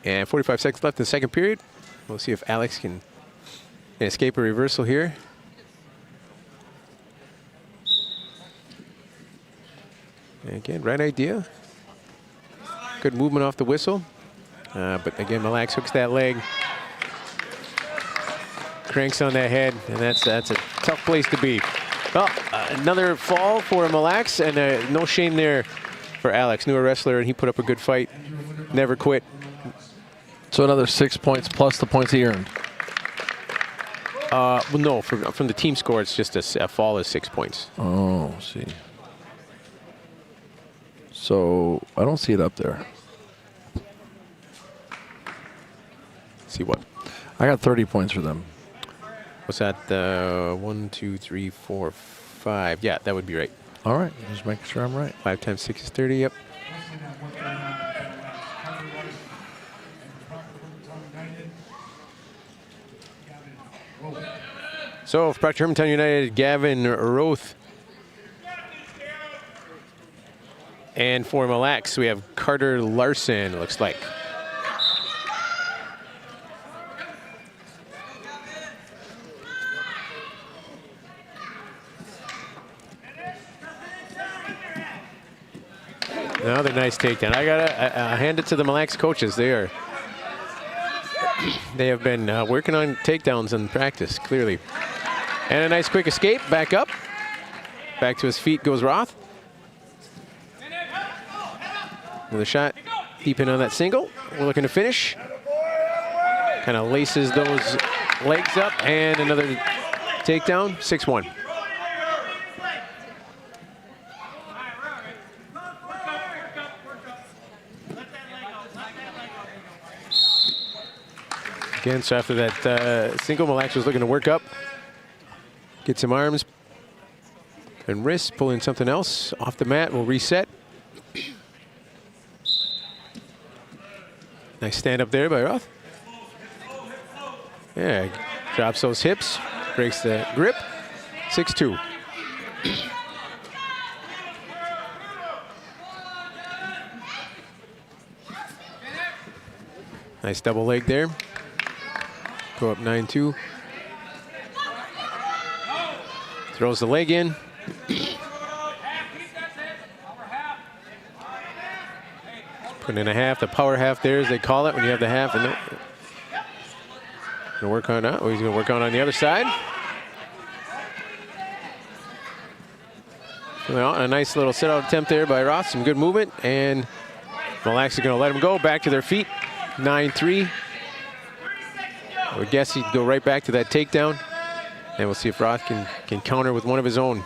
And 45 seconds left in the second period. We'll see if Alex can escape a reversal here. And again, right idea. Good movement off the whistle. But again, Mille hooks that leg. Cranks on that head, and that's a tough place to be. Well, another fall for Mille, and no shame there for Alex. Newer wrestler, and he put up a good fight. Never quit. So another 6 points plus the points he earned. Well, no, from the team score, it's just a fall is 6 points. Oh, see. So I don't see it up there. See what? I got 30 points for them. What's that? 1, 2, 3, 4, 5. Yeah, that would be right. All right, just making sure I'm right. 5 times 6 is 30. Yep. So, for Proctor Hermantown United, Gavin Roth. And for Mille Lacs, we have Carter Larson, it looks like. Another nice takedown. I gotta hand it to the Mille Lacs coaches. They have been working on takedowns in practice, clearly. And a nice quick escape, back up. Back to his feet goes Roth. Another shot, deep in on that single. We're looking to finish. Kind of laces those legs up, and another takedown, 6-1. Again, so after that single, Mille Lacs was looking to work up, get some arms and wrists, pulling something else off the mat. We'll reset. Nice stand up there by Roth. Yeah, drops those hips, breaks the grip. 6-2. Nice double leg there. Go up 9-2. Throws the leg in. Put in a half, the power half there, as they call it, when you have the half. And gonna work on that. Oh, he's gonna work on the other side. Well, a nice little sit-out attempt there by Roth. Some good movement, and Mille Lacs are gonna let him go back to their feet. 9-3. I would guess he'd go right back to that takedown, and we'll see if Roth can counter with one of his own.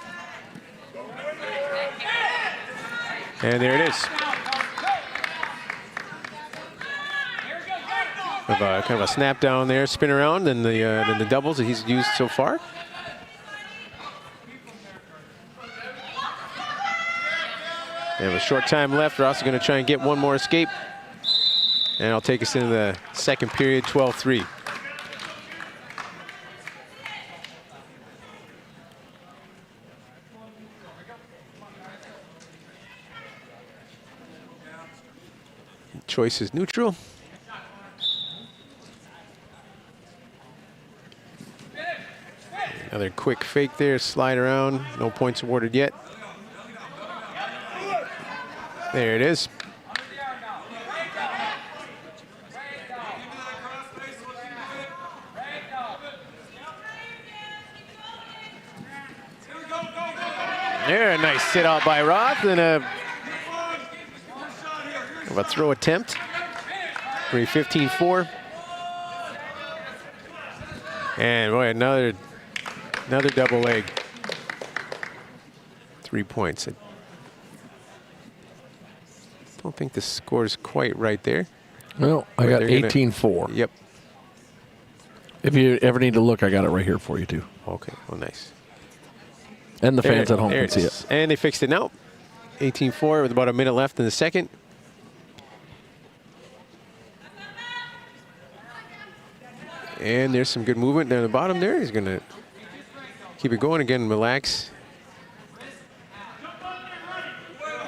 And there it is. Kind of a snap down there, spin around, and the doubles that he's used so far. They have a short time left. Ross is going to try and get one more escape. And I'll take us into the second period, 12-3. Choice is neutral. Another quick fake there, slide around. No points awarded yet. There it is. There, a nice sit out by Roth, and a throw attempt. 15-4. And boy, another double leg. 3 points. I don't think the score is quite right there. Well, I got 18-4. Yep. If you ever need to look, I got it right here for you, too. Okay, well, nice. And the fans at home can see it. And they fixed it now. 18-4 with about a minute left in the second. And there's some good movement down the bottom there. He's going to keep it going again, Mille Lacs.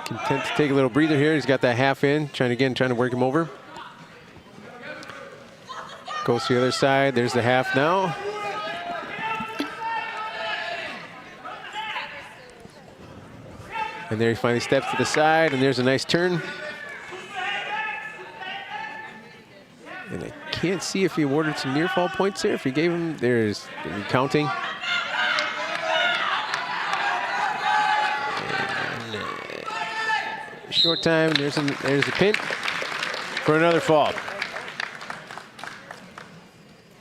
Content to take a little breather here. He's got that half in, trying to work him over. Goes to the other side. There's the half now. And there he finally steps to the side, and there's a nice turn. And I can't see if he awarded some near fall points there. If he gave him, there's counting. And, short time, there's the pin for another fall.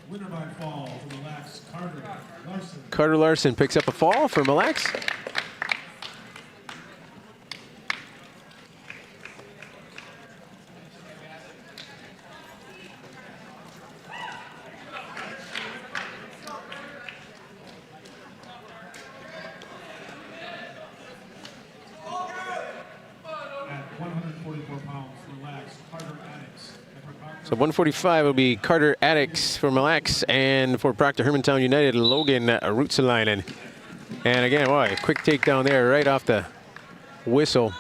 Winner by fall for Mille Lacs, Carter Larson. Carter Larson picks up a fall for Mille Lacs. So 145 will be Carter Addicks for Mille Lacs, and for Proctor Hermantown United, Logan Ruotsalainen. And again, boy, a quick takedown there right off the whistle.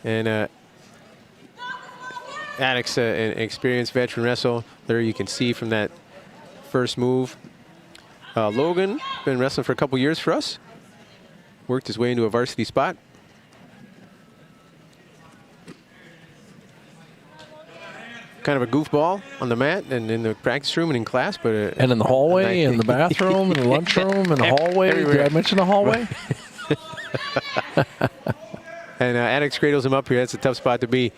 And Addicks, an experienced veteran wrestler. There you can see from that first move. Logan, been wrestling for a couple years for us. Worked his way into a varsity spot. Kind of a goofball on the mat and in the practice room and in class, but and in the hallway, in the bathroom, in the lunchroom, in the hallway. Everywhere. Did I mention the hallway? And Addicks cradles him up here. That's a tough spot to be.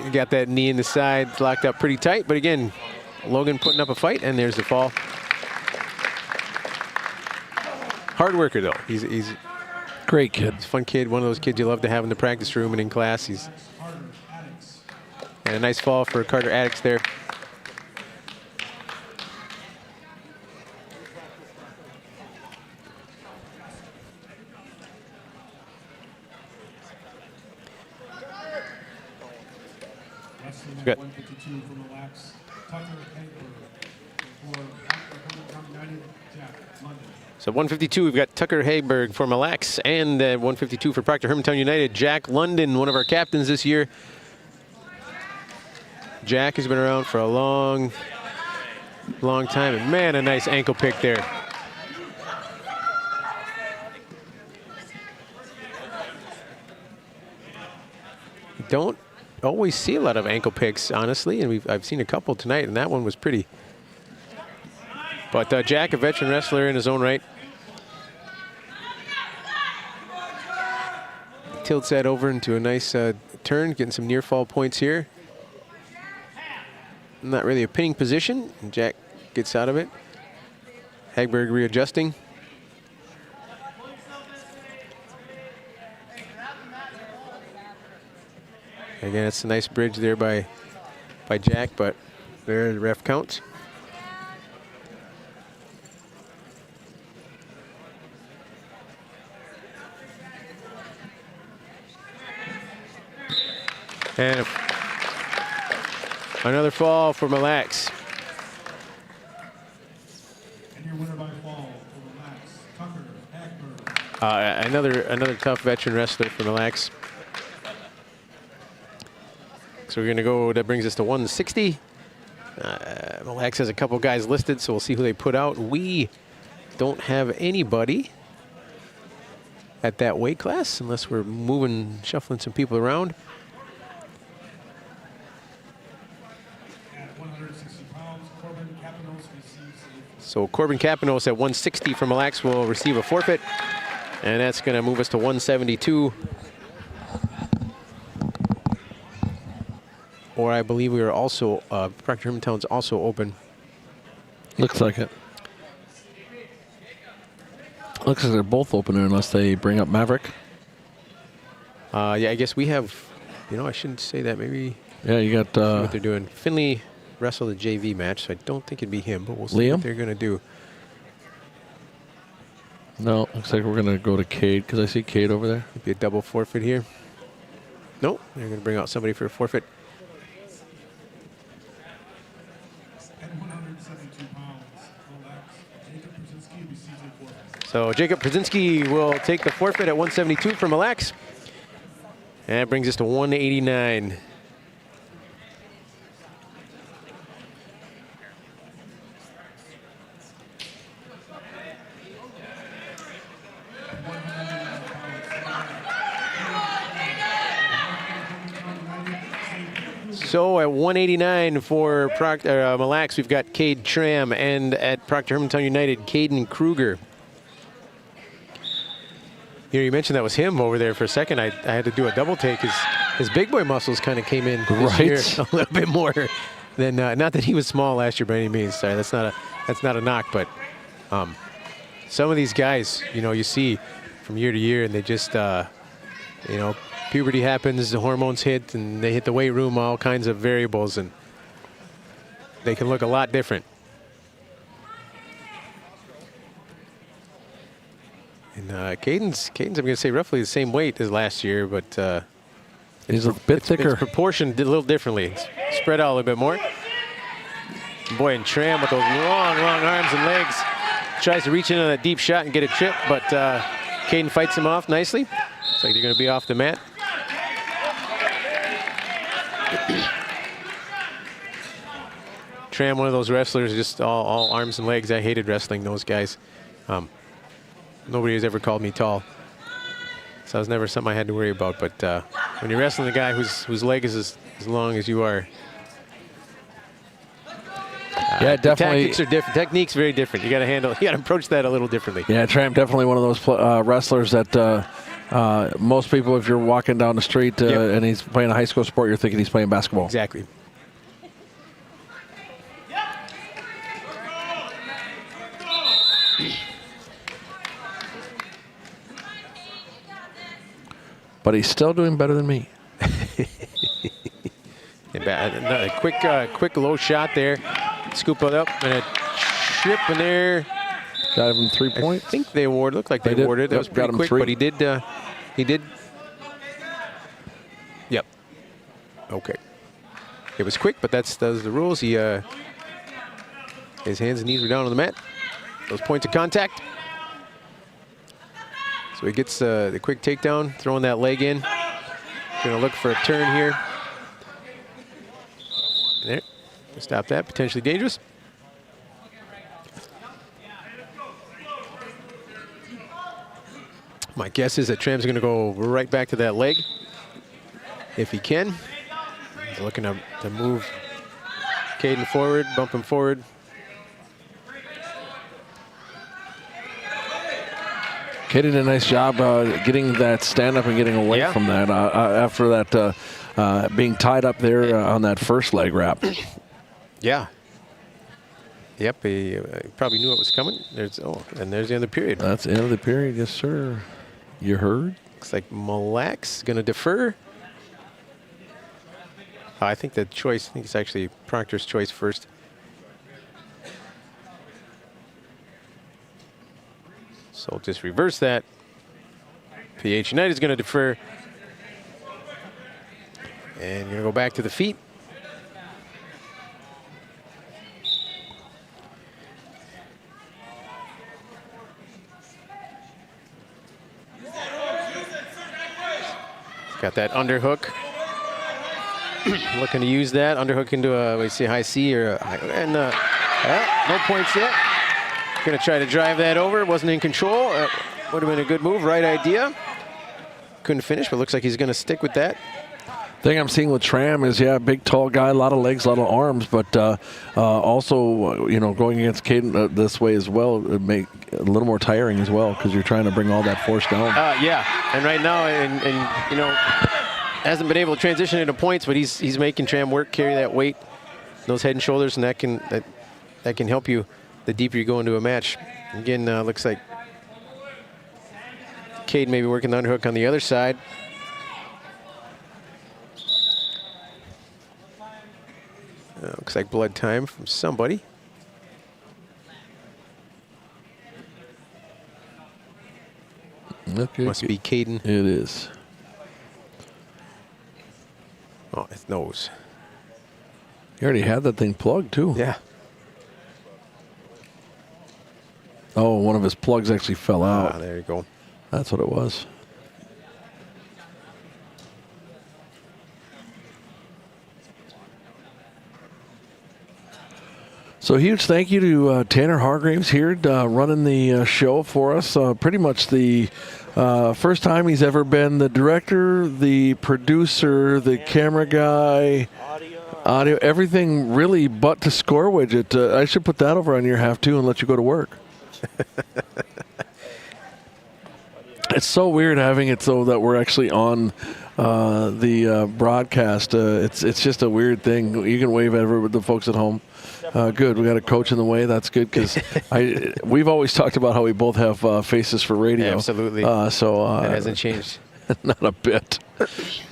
You got that knee in the side, locked up pretty tight. But again, Logan putting up a fight, and there's the fall. Hard worker, though. He's great kid. He's a fun kid. One of those kids you love to have in the practice room and in class. And a nice fall for Carter Addicks there. Got 152 from Mille Lacs. Tucker Hagberg for Proctor United, Jack London. So 152, we've got Tucker Hagberg for Mille Lacs, and 152 for Proctor Hermantown United, Jack London, one of our captains this year. Jack has been around for a long time, and man, a nice ankle pick there. Don't always see a lot of ankle picks, honestly, and I've seen a couple tonight, and that one was pretty. But Jack, a veteran wrestler in his own right. Tilts that over into a nice turn, getting some near fall points here. Not really a pinning position, and Jack gets out of it. Hagberg readjusting. Again, it's a nice bridge there by Jack, but there the ref counts. And another fall for Mille Lacs. And your winner by fall for Mille Lacs, Tucker Hagberg. Another tough veteran wrestler for Mille Lacs. So we're going to go, that brings us to 160. Mille Lacs has a couple guys listed, so we'll see who they put out. We don't have anybody at that weight class unless we're shuffling some people around. At 160 pounds, Corbin Capinos receives So Corbin Capinos at 160 from Mille Lacs will receive a forfeit, and that's going to move us to 172. Or I believe we are also, Proctor Hermantown's also open. Looks like it. Looks like they're both open unless they bring up Maverick. Yeah, I guess we have, I shouldn't say that. Maybe Yeah, you got what they're doing. Finley wrestled a JV match, so I don't think it'd be him, but we'll see Liam? what they're going to do. No, looks like we're going to go to Cade because I see Cade over there. It'd be a double forfeit here. Nope, they're going to bring out somebody for a forfeit. at 172 pounds, Mille Lacs, Jacob Brzezinski receives a forfeit. So Jacob Brzezinski will take the forfeit at 172 from Mille Lacs. And that brings us to 189. So at 189 for Mille Lacs, we've got Cade Tram, and at Proctor Hermantown United, Caden Kruger. You mentioned that was him over there for a second. I had to do a double take. His big boy muscles kind of came in this year a little bit more than not that he was small last year by any means. Sorry, that's not a knock, but some of these guys, you see from year to year, and they just puberty happens, the hormones hit, and they hit the weight room, all kinds of variables, and they can look a lot different. And Caden's I'm going to say roughly the same weight as last year, but He's a bit thicker. It's proportioned a little differently. It's spread out a little bit more. Boy, and Tram with those long arms and legs. Tries to reach in on a deep shot and get a chip, but Caden fights him off nicely. Looks like they're going to be off the mat. Tram, one of those wrestlers, just all arms and legs. I hated wrestling those guys. Nobody has ever called me tall. So it was never something I had to worry about. But when you're wrestling a guy whose leg is as long as you are, yeah, definitely. Tactics are different. Technique's very different. You got to approach that a little differently. Yeah, Tram definitely one of those wrestlers that most people, if you're walking down the street and he's playing a high school sport, you're thinking he's playing basketball. Exactly. But he's still doing better than me. A quick low shot there. Scoop it up and a chip in there. Got him 3 points. I think they awarded. Looked like they awarded. That was pretty quick, but he did. Yep. Okay. It was quick, but those are the rules. His hands and knees were down on the mat. Those points of contact. So he gets the quick takedown, throwing that leg in. Going to look for a turn here. There. Stop that. Potentially dangerous. My guess is that Tram's going to go right back to that leg if he can. He's looking to move Caden forward, bump him forward. Kay did a nice job getting that stand up and getting away from that after that being tied up there on that first leg wrap. Yeah. Yep, he probably knew it was coming. There's the end of the period. That's the end of the period, yes, sir. You heard? Looks like Mille going to defer. I think it's actually Proctor's choice first. So just reverse that. PH United is going to defer. And you're going to go back to the feet. Got that underhook. Looking to use that underhook into a high C or no points yet. Going to try to drive that over. Wasn't in control. Would have been a good move. Right idea. Couldn't finish, but looks like he's going to stick with that. Thing I'm seeing with Tram is, big, tall guy, a lot of legs, a lot of arms, but also, going against Caden this way as well, it make a little more tiring as well because you're trying to bring all that force down. And right now, hasn't been able to transition into points, but he's making Tram work, carry that weight, those head and shoulders, and that can help you the deeper you go into a match. Again, looks like Cade maybe working the underhook on the other side. Looks like blood time from somebody. Okay, must be Caden. It is. Oh, his nose. You already had that thing plugged, too. Yeah. Oh, one of his plugs actually fell out. There you go. That's what it was. So huge thank you to Tanner Hargraves here running the show for us. Pretty much the first time he's ever been the director, the producer, the camera guy, audio, everything really but the score widget. I should put that over on your half too and let you go to work. It's so weird having it so that we're actually on the broadcast. It's just a weird thing. You can wave at the folks at home. Good. We got a coach in the way. That's good because we've always talked about how we both have faces for radio. Absolutely. So that hasn't changed. Not a bit.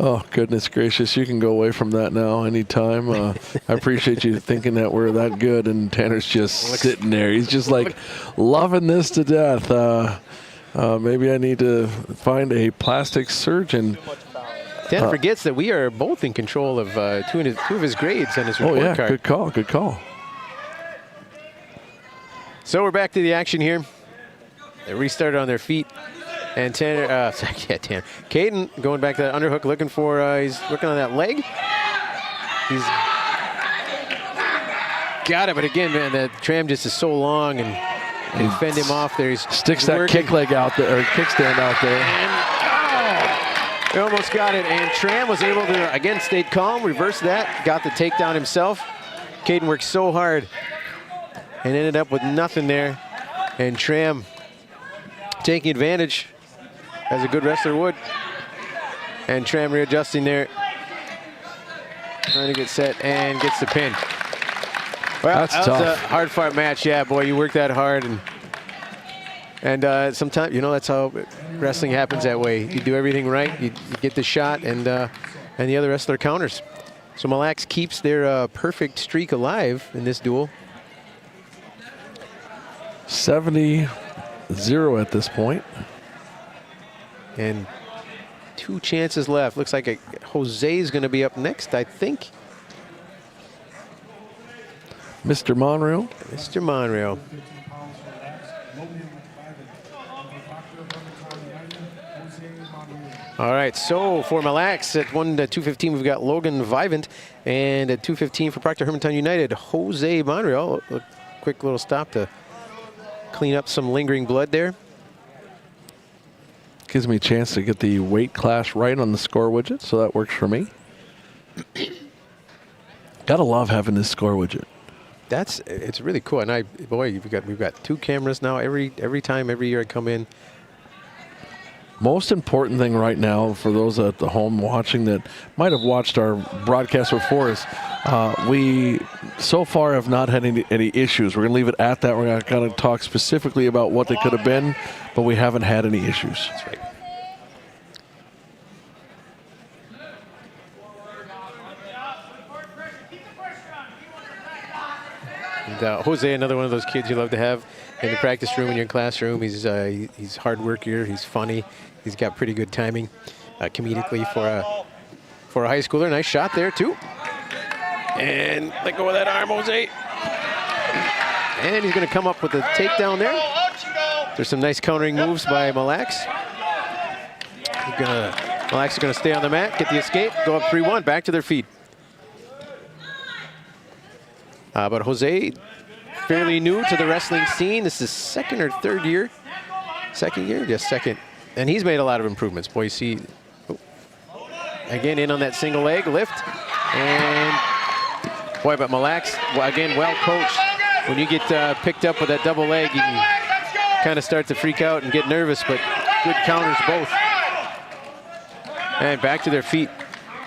Oh, goodness gracious. You can go away from that now anytime. I appreciate you thinking that we're that good, and Tanner's just sitting there. He's just like loving this to death. Maybe I need to find a plastic surgeon. Dan forgets that we are both in control of two of his grades on his report Oh, yeah, card. good call, good call. So we're back to the action here. They restarted on their feet. And Tanner, Caden going back to that underhook, looking for, he's working on that leg. He's got it, but again, man, that tram just is so long and can fend him off there. He's Sticks that working. kick leg out there, or kickstand out there. He almost got it, and Tram was able to, again, stayed calm, reversed that, got the takedown himself. Caden worked so hard and ended up with nothing there. And Tram taking advantage, as a good wrestler would. And Tram readjusting there. Trying to get set and gets the pin. Well, That's that tough. was a hard-fought match. Yeah, boy, you work that hard. And sometimes, you know, that's how wrestling happens that way. You do everything right, you get the shot, and the other wrestler counters. So Mille keeps their perfect streak alive in this duel. 70-0 at this point. And 2 chances left. Looks like Jose is going to be up next, I think. Mr. Monreal. Mr. Monreal. 15 pounds for Lax. Logan Vivant. For Proctor, Jose Monreal. All right, so for Mille at 215, we've got Logan Vivant, and at 215 for Proctor Hermantown United, Jose Monreal. A quick little stop to clean up some lingering blood there. Gives me a chance to get the weight class right on the score widget, so that works for me. Gotta love having this score widget. It's really cool, and we've got 2 cameras now. Every year I come in. Most important thing right now for those at the home watching that might have watched our broadcast before is we so far have not had any issues. We're going to leave it at that. We're not going to talk specifically about what they could have been, but we haven't had any issues. That's right. And, Jose, another one of those kids you love to have in the practice room, in your classroom. He's hard worker. He's funny. He's got pretty good timing, comedically for a high schooler. Nice shot there too. And let go of that arm, Jose. And he's going to come up with a takedown there. There's some nice countering moves by Mille. Mille is going to stay on the mat, get the escape, go up 3-1, back to their feet. But Jose, fairly new to the wrestling scene. This is second or third year? Second year? Yes, second. And he's made a lot of improvements. Boy, you see, again, in on that single leg lift. And, boy, but Mille, again, well coached. When you get picked up with that double leg, you can kind of start to freak out and get nervous, but good counters both. And back to their feet.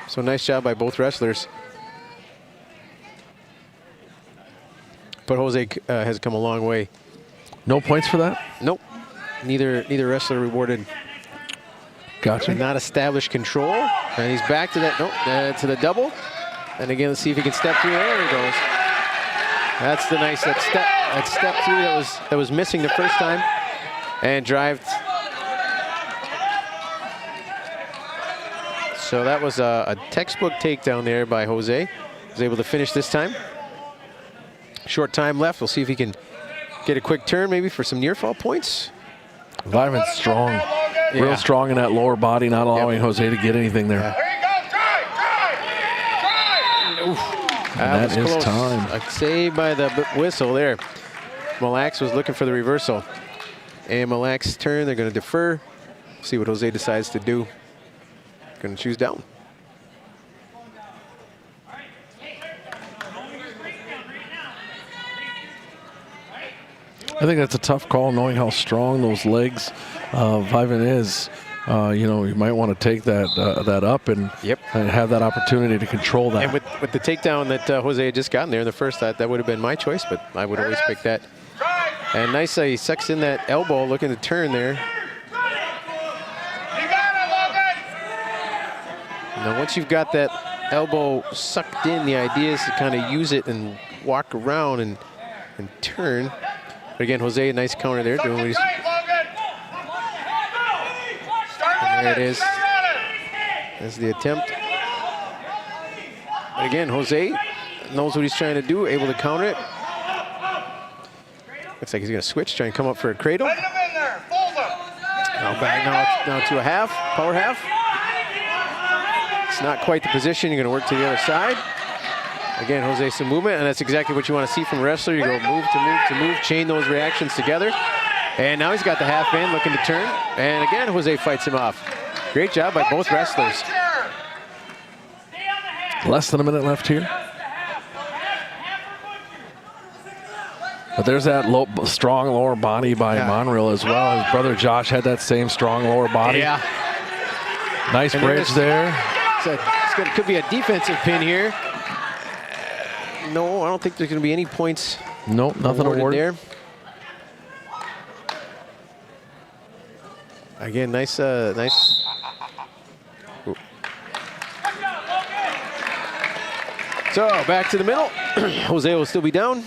So nice job by both wrestlers. But Jose has come a long way. No points for that? Nope. Neither wrestler rewarded. Gotcha. Not established control. And he's back to that, nope, to the double. And again, let's see if he can step through. There he goes. That's the nice, that step through that was missing the first time. And drive. So that was a textbook takedown there by Jose. Was able to finish this time. Short time left. We'll see if he can get a quick turn maybe for some near fall points. Vivant's strong. Real strong in that lower body, not allowing Jose to get anything there. And that is close. time. A save by the whistle there. Mille was looking for the reversal. And Mille's turn, they're going to defer. See what Jose decides to do. Going to choose down. I think that's a tough call, knowing how strong those legs Vivant is. You know, you might want to take that up and have that opportunity to control that. And with the takedown that Jose had just gotten there in the first, that would have been my choice, but I would always pick that. And nice, he sucks in that elbow, looking to turn there. Now, once you've got that elbow sucked in, the idea is to kind of use it and walk around and turn. But again, Jose, a nice counter there. Doing what he's, and there it is. as the attempt. But again, Jose knows what he's trying to do, able to counter it. Looks like he's going to switch, try and come up for a cradle. Now back now to a half, power half. It's not quite the position. You're going to work to the other side. Again, Jose, some movement, and that's exactly what you want to see from a wrestler. You go move to move to move, chain those reactions together. And now he's got the half in, looking to turn. And again, Jose fights him off. Great job by both wrestlers. Less than a minute left here. But there's that strong lower body by Monreal as well. His brother Josh had that same strong lower body. Yeah. Nice bridge there. Could be a defensive pin here. No, I don't think there's going to be any points. Nope, nothing awarded there. Again, nice. Ooh. So back to the middle. Jose will still be down.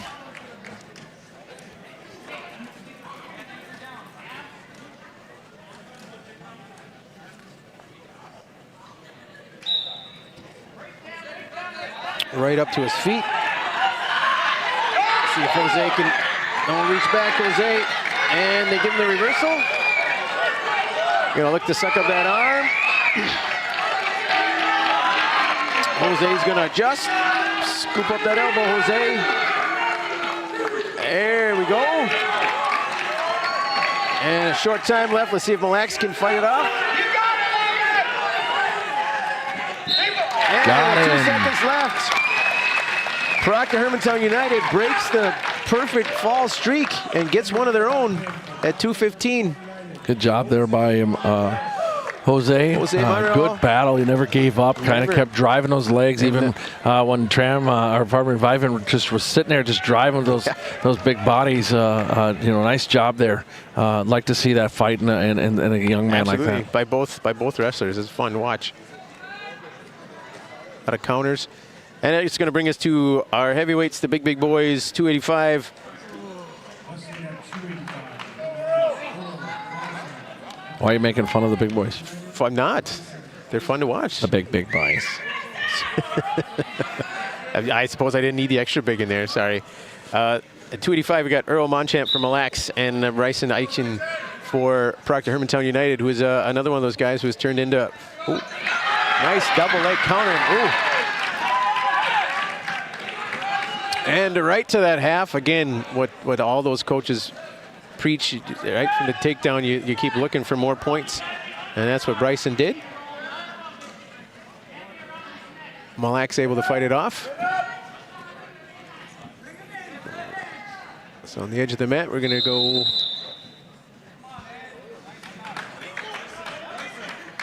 Right up to his feet. See if Jose can. Don't reach back, Jose. And they give him the reversal. Gonna look to suck up that arm. Jose's gonna adjust. Scoop up that elbow, Jose. There we go. And a short time left. Let's see if Mille can fight it off. And Got 2 him. seconds left. Proctor Hermantown United breaks the perfect fall streak and gets one of their own at 2:15. Good job there by him, Jose. Monreal. Good battle. He never gave up. Kind of kept driving those legs, even when Viven just was sitting there, just driving those big bodies. Nice job there. Like to see that fight in a young man like that. By both wrestlers. It's fun to watch. A lot of counters. And it's going to bring us to our heavyweights, the big boys, 285. Why are you making fun of the big boys? I'm not. They're fun to watch. The big boys. I suppose I didn't need the extra big in there. Sorry. At 285, we got Earl Monchamp from Mille and Bryson Eichen for Proctor Hermantown United, who is another one of those guys who has turned into. Ooh, nice double leg counter. Ooh. And right to that half, again, what all those coaches preach, right from the takedown, you keep looking for more points, and that's what Bryson did. Malak's able to fight it off. So on the edge of the mat, we're going to go.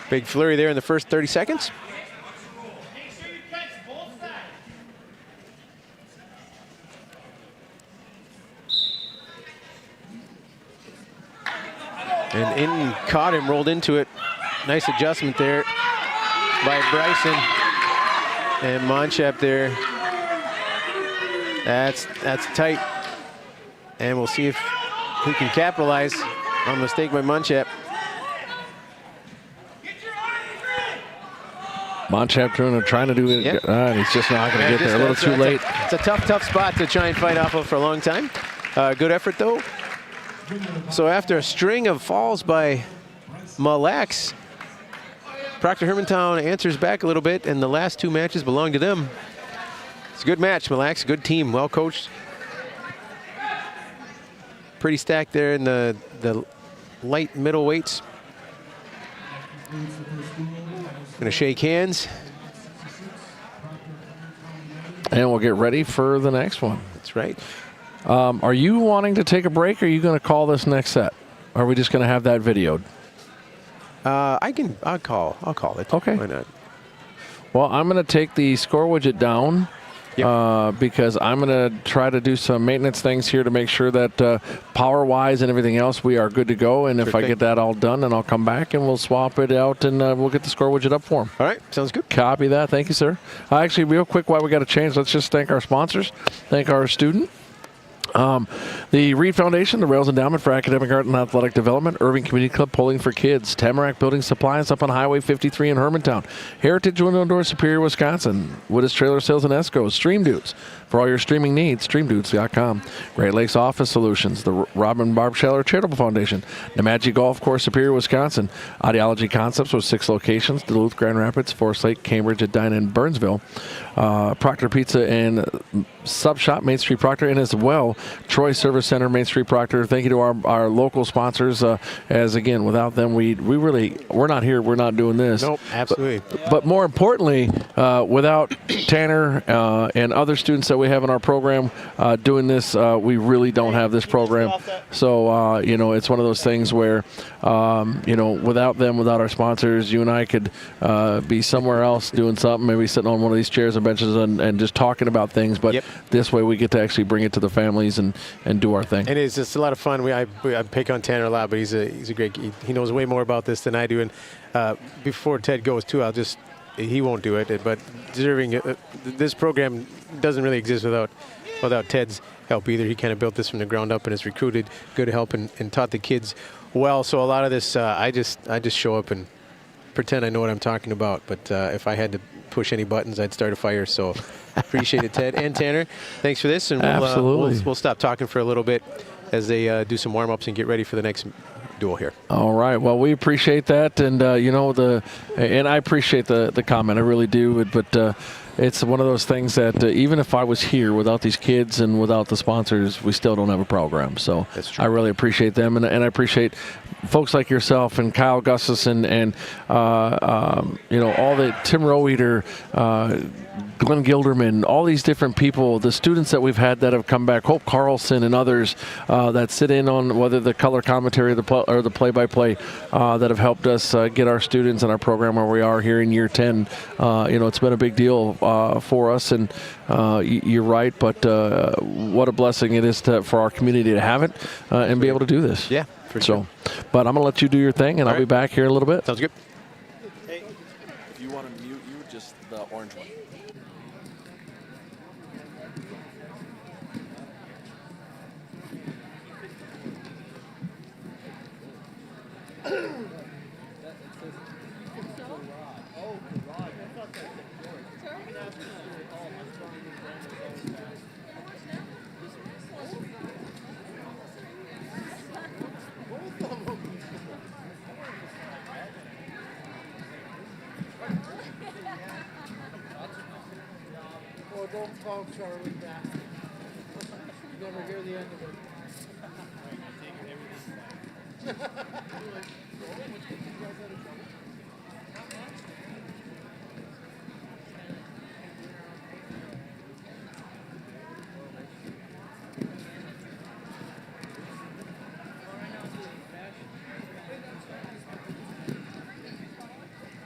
Big flurry there in the first 30 seconds. And in caught him, rolled into it. Nice adjustment there by Bryson. And Monchamp there. That's tight. And we'll see if he can capitalize on the mistake by Monchamp. Monchamp trying to do it, Yep. and he's just not going to get there. A little too late. It's a tough spot to try and fight off of for a long time. Good effort, though. So after a string of falls by Mille, Proctor Hermantown answers back a little bit, and the last two matches belong to them. It's a good match, Mille, good team, well coached. Pretty stacked there in the light middleweights. Gonna shake hands. And we'll get ready for the next one. That's right. Are you wanting to take a break, or are you going to call this next set? Or are we just going to have that videoed? I'll call it. Okay. Why not? Well, I'm going to take the score widget down because I'm going to try to do some maintenance things here to make sure that power-wise and everything else, we are good to go. And if I get that all done, then I'll come back and we'll swap it out and we'll get the score widget up for him. All right. Sounds good. Copy that. Thank you, sir. Actually, real quick, while we got to change, let's just thank our sponsors. Thank our student. The Reed Foundation, the Rails Endowment for Academic Art and Athletic Development, Irving Community Club Polling for Kids, Tamarack Building Supplies up on Highway 53 in Hermantown, Heritage Window and Door, Superior, Wisconsin, Woodis Trailer Sales and Esco, Stream Dudes. For all your streaming needs, streamdudes.com. Great Lakes Office Solutions, the Robin Barb Scheller Charitable Foundation, Nemadji Golf Course, Superior, Wisconsin, Ideology Concepts with 6 locations, Duluth, Grand Rapids, Forest Lake, Cambridge, Edina, and Burnsville, Proctor Pizza and Sub Shop, Main Street Proctor, and as well, Troy Service Center, Main Street Proctor. Thank you to our local sponsors, as again, without them, we're not here, we're not doing this. Nope, absolutely. But more importantly, without Tanner and other students that we have in our program doing this, we really don't have this program. So, it's one of those things where, without them, without our sponsors, you and I could be somewhere else doing something, maybe sitting on one of these chairs and benches and just talking about things. But this way we get to actually bring it to the families and do our thing. It is just a lot of fun. I pick on Tanner a lot, but he's a great, he knows way more about this than I do. And before Ted goes too, he won't do it, but deserving, this program doesn't really exist without Ted's help either. He kind of built this from the ground up and has recruited good help and taught the kids well. So a lot of this, I just show up and pretend I know what I'm talking about. But if I had to push any buttons, I'd start a fire. So appreciate it, Ted and Tanner. Thanks for this, and we'll stop talking for a little bit as they do some warm-ups and get ready for the next duel here. All right. Well, we appreciate that, and and I appreciate the comment. I really do. But it's one of those things that even if I was here without these kids and without the sponsors, we still don't have a program. So that's true. I really appreciate them, and I appreciate folks like yourself and Kyle Gustus and all the Tim Roweeder, Glenn Gilderman, all these different people, the students that we've had that have come back, Hope Carlson and others that sit in on whether the color commentary or the play-by-play that have helped us get our students and our program where we are here in year 10. It's been a big deal for us, and you're right, but what a blessing it is for our community to have it and be able to do this. Yeah, for sure. But I'm going to let you do your thing, and I'll be back here in a little bit. Sounds good. Hey, if you want to mute you, just the orange one. Don't call Charlie back. You never hear the end of it.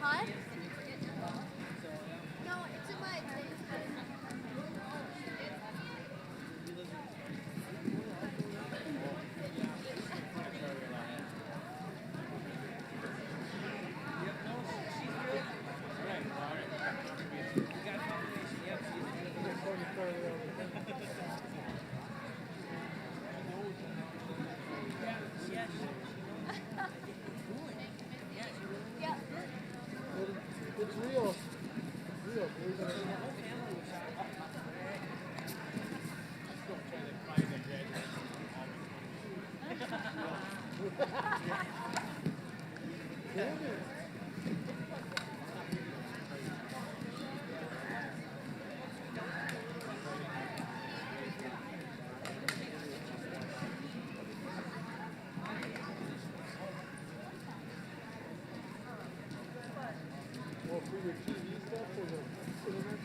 Hot? No, it's in my It's real. It's real. Believe it or not. Well, for your TV stuff or the internet?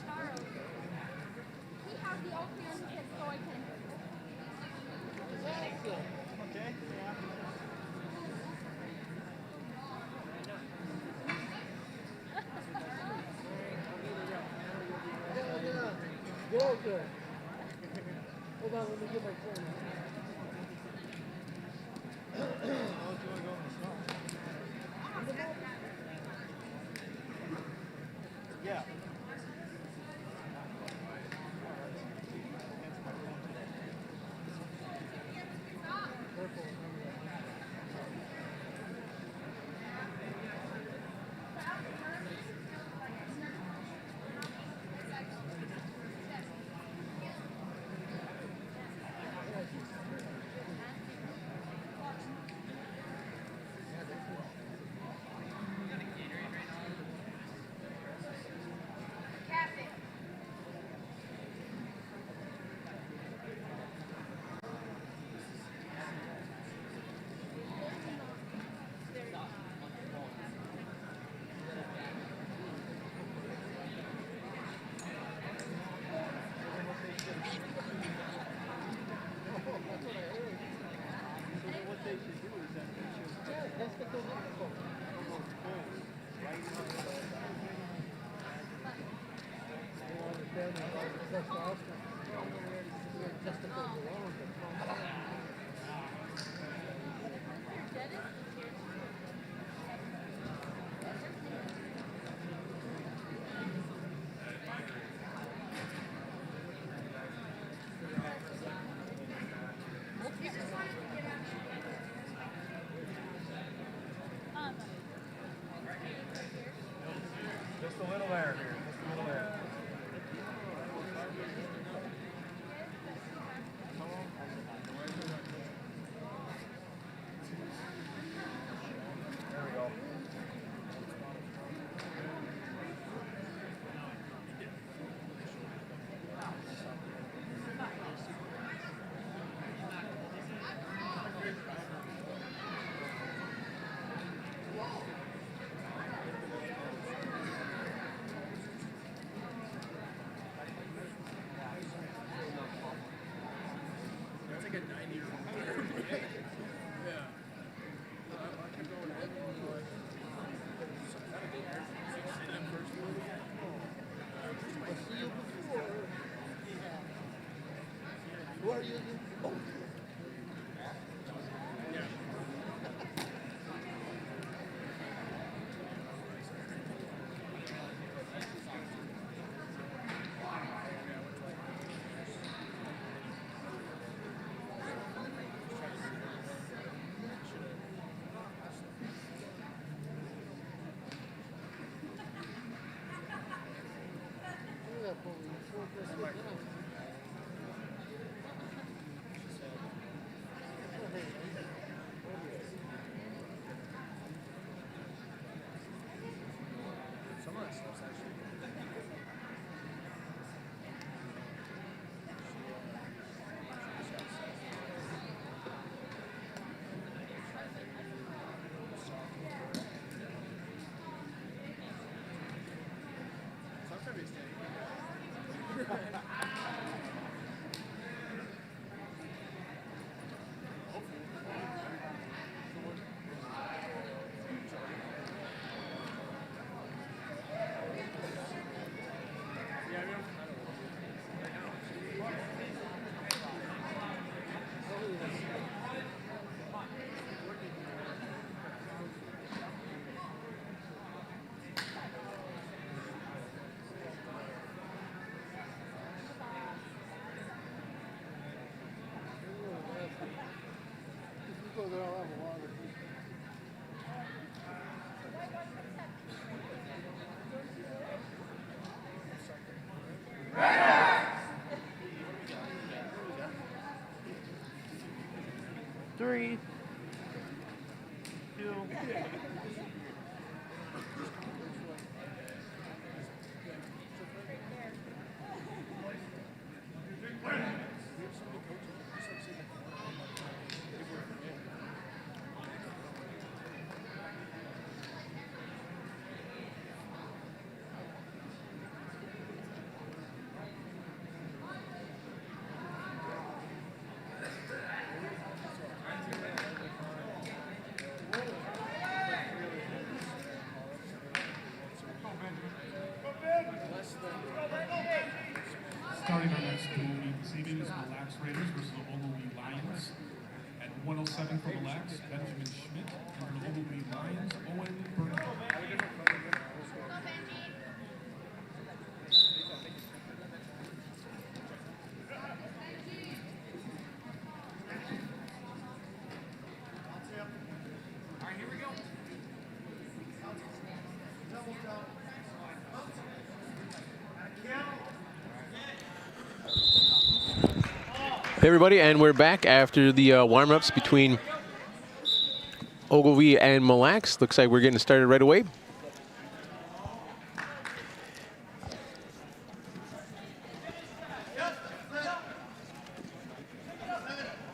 Charles. He has the Oglivie on his so I can. Go good. Hold on, let me get my phone. 3, 2. Starting our next duel meet this evening is Mille Raiders versus the Oglivie Lions. At 107 for Mille, Benjamin Schmidt, and for the Oglivie Lions, Owen Burnett. Hey everybody, and we're back after the warm-ups between Oglivie and Mille. Looks like we're getting started right away.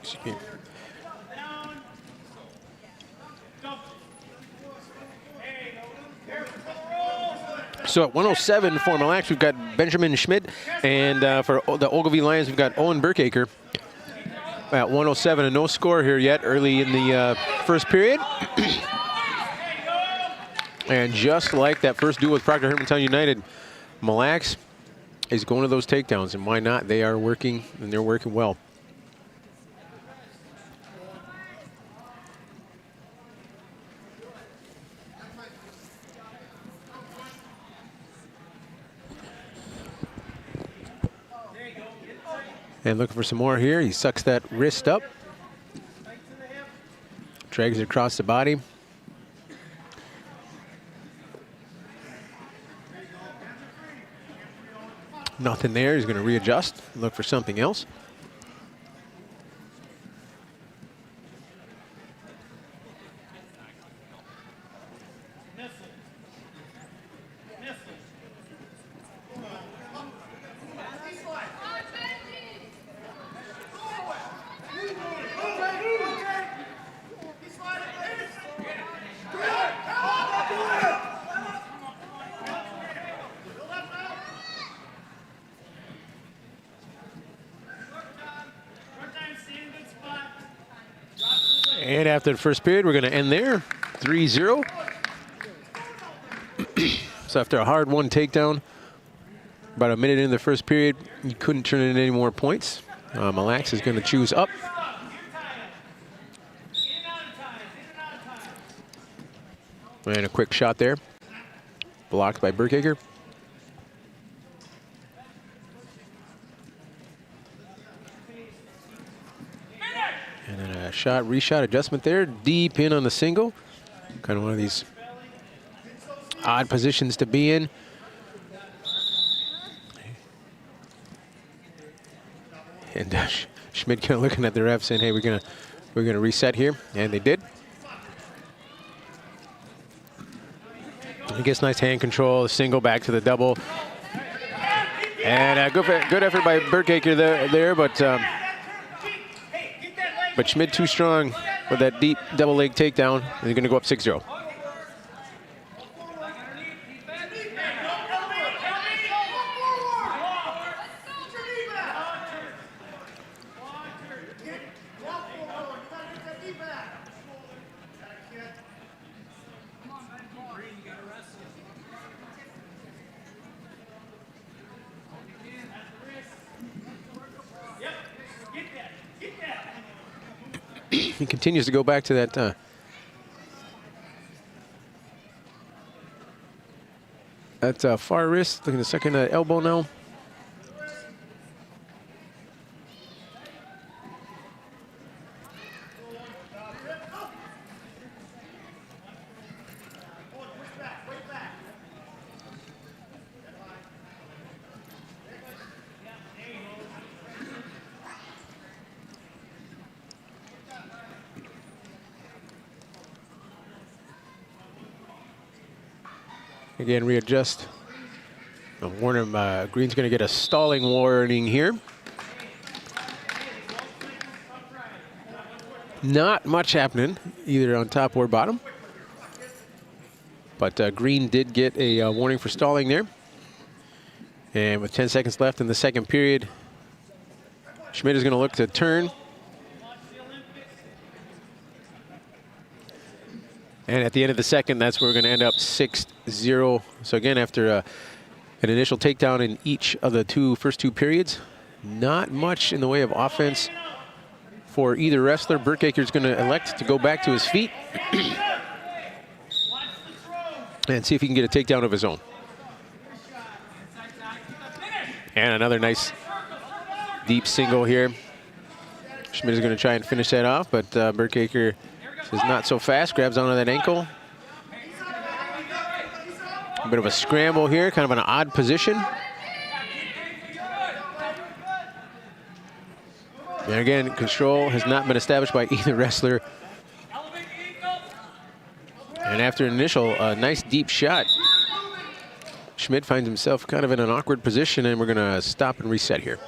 Excuse me. So at 107 for Mille, we've got Benjamin Schmidt, and for the Oglivie Lions, we've got Owen Burkaker. At 107, and no score here yet early in the first period. And just like that first duel with Proctor Hermantown United, Mille is going to those takedowns, and why not? They are working, and they're working well. And looking for some more here. He sucks that wrist up. Drags it across the body. Nothing there. He's going to readjust, look for something else. And after the first period, we're going to end there, 3-0. So after a hard-won takedown, about a minute into the first period, you couldn't turn in any more points. Mille Lacs is going to choose up. And a quick shot there. Blocked by Burkhager. And then a shot, reshot adjustment there. Deep in on the single. Kind of one of these odd positions to be in. And Schmidt kind of looking at the ref saying, hey, we're gonna reset here. And they did. He gets nice hand control, single back to the double. And good effort by Burkhager there, but Schmidt too strong with that deep double leg takedown. And he's going to go up 6-0. He continues to go back to that far wrist. Looking at the second elbow now. Again, readjust. Warner Green's going to get a stalling warning here. Not much happening, either on top or bottom. But Green did get a warning for stalling there. And with 10 seconds left in the second period, Schmidt is going to look to turn. And at the end of the second, that's where we're going to end up 6-0. So again, after an initial takedown in each of the first two periods, not much in the way of offense for either wrestler. Burkhager is going to elect to go back to his feet and see if he can get a takedown of his own. And another nice deep single here. Schmidt is going to try and finish that off, but Burkhager is not so fast, grabs onto that ankle. A bit of a scramble here, kind of an odd position. And again, control has not been established by either wrestler. And after an initial nice deep shot, Schmidt finds himself kind of in an awkward position, and we're going to stop and reset here.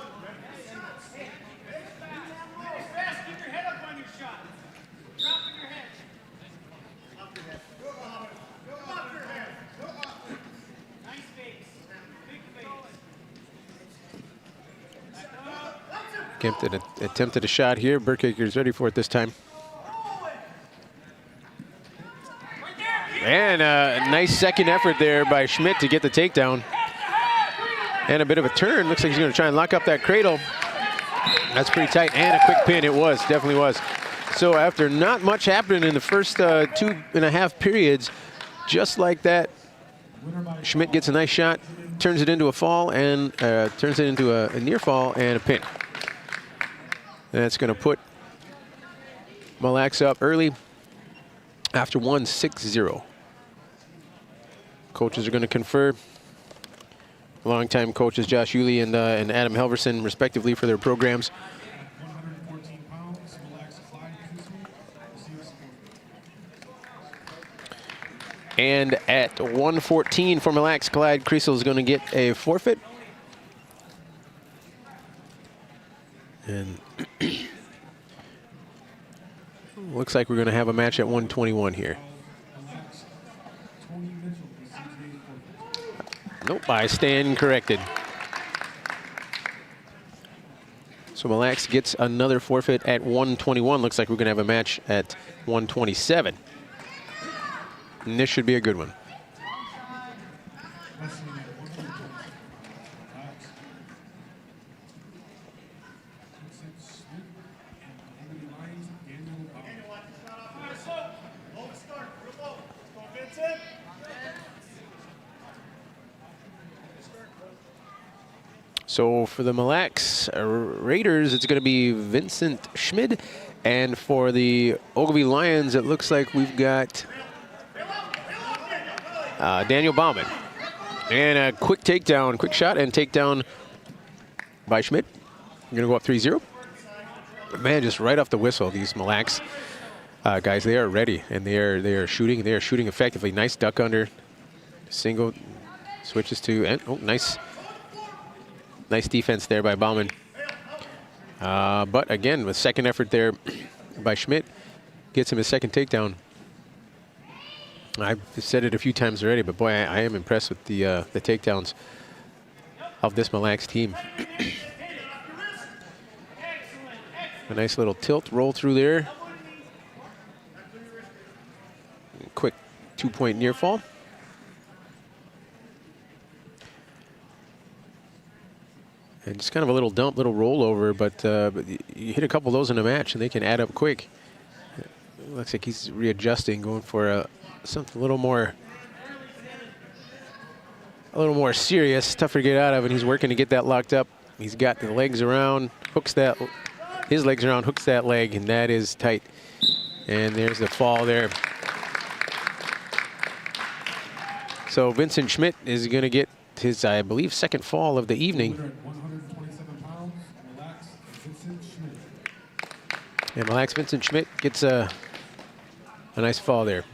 Attempted a shot here. Burkhager's ready for it this time. And a nice second effort there by Schmidt to get the takedown. And a bit of a turn. Looks like he's going to try and lock up that cradle. That's pretty tight. And a quick pin. It was. Definitely was. So after not much happening in the first 2.5 periods, just like that, Schmidt gets a nice shot, turns it into a fall, and turns it into a near fall and a pin. That's going to put Mille Lacs up early after 6-0. Coaches are going to confer. Longtime coaches Josh Yulee and Adam Helverson, respectively, for their programs. 114 pounds, Mille Lacs Clyde Cruiser. And at 114 for Mille Lacs, Clyde Creasel is going to get a forfeit. And looks like we're going to have a match at 121 here. Nope, I stand corrected. So Mille Lacs gets another forfeit at 121. Looks like we're going to have a match at 127. And this should be a good one. So for the Mille Lacs Raiders, it's going to be Vincent Schmid. And for the Oglivie Lions, it looks like we've got Daniel Baumann. And a quick takedown, quick shot and takedown by Schmid. We're going to go up 3-0. Man, just right off the whistle, these Mille Lacs guys, they are ready and they are shooting. They are shooting effectively. Nice duck under, single, switches to, and oh, nice defense there by Baumann. But again, with second effort there by Schmidt, gets him his second takedown. I've said it a few times already, but boy, I am impressed with the takedowns of this Mille Lacs team. A nice little tilt roll through there. Quick 2-point near fall. And just kind of a little dump, little rollover, but you hit a couple of those in a match and they can add up quick. Looks like he's readjusting, going for something a little more serious, tougher to get out of, and he's working to get that locked up. He's got the legs around, his legs around, hooks that leg, and that is tight. And there's the fall there. So Vincent Schmidt is going to get his, I believe, second fall of the evening. 127 pounds, Mille Lacs, Vincent Schmidt. And Mille Lacs Vincent Schmidt gets a nice fall there.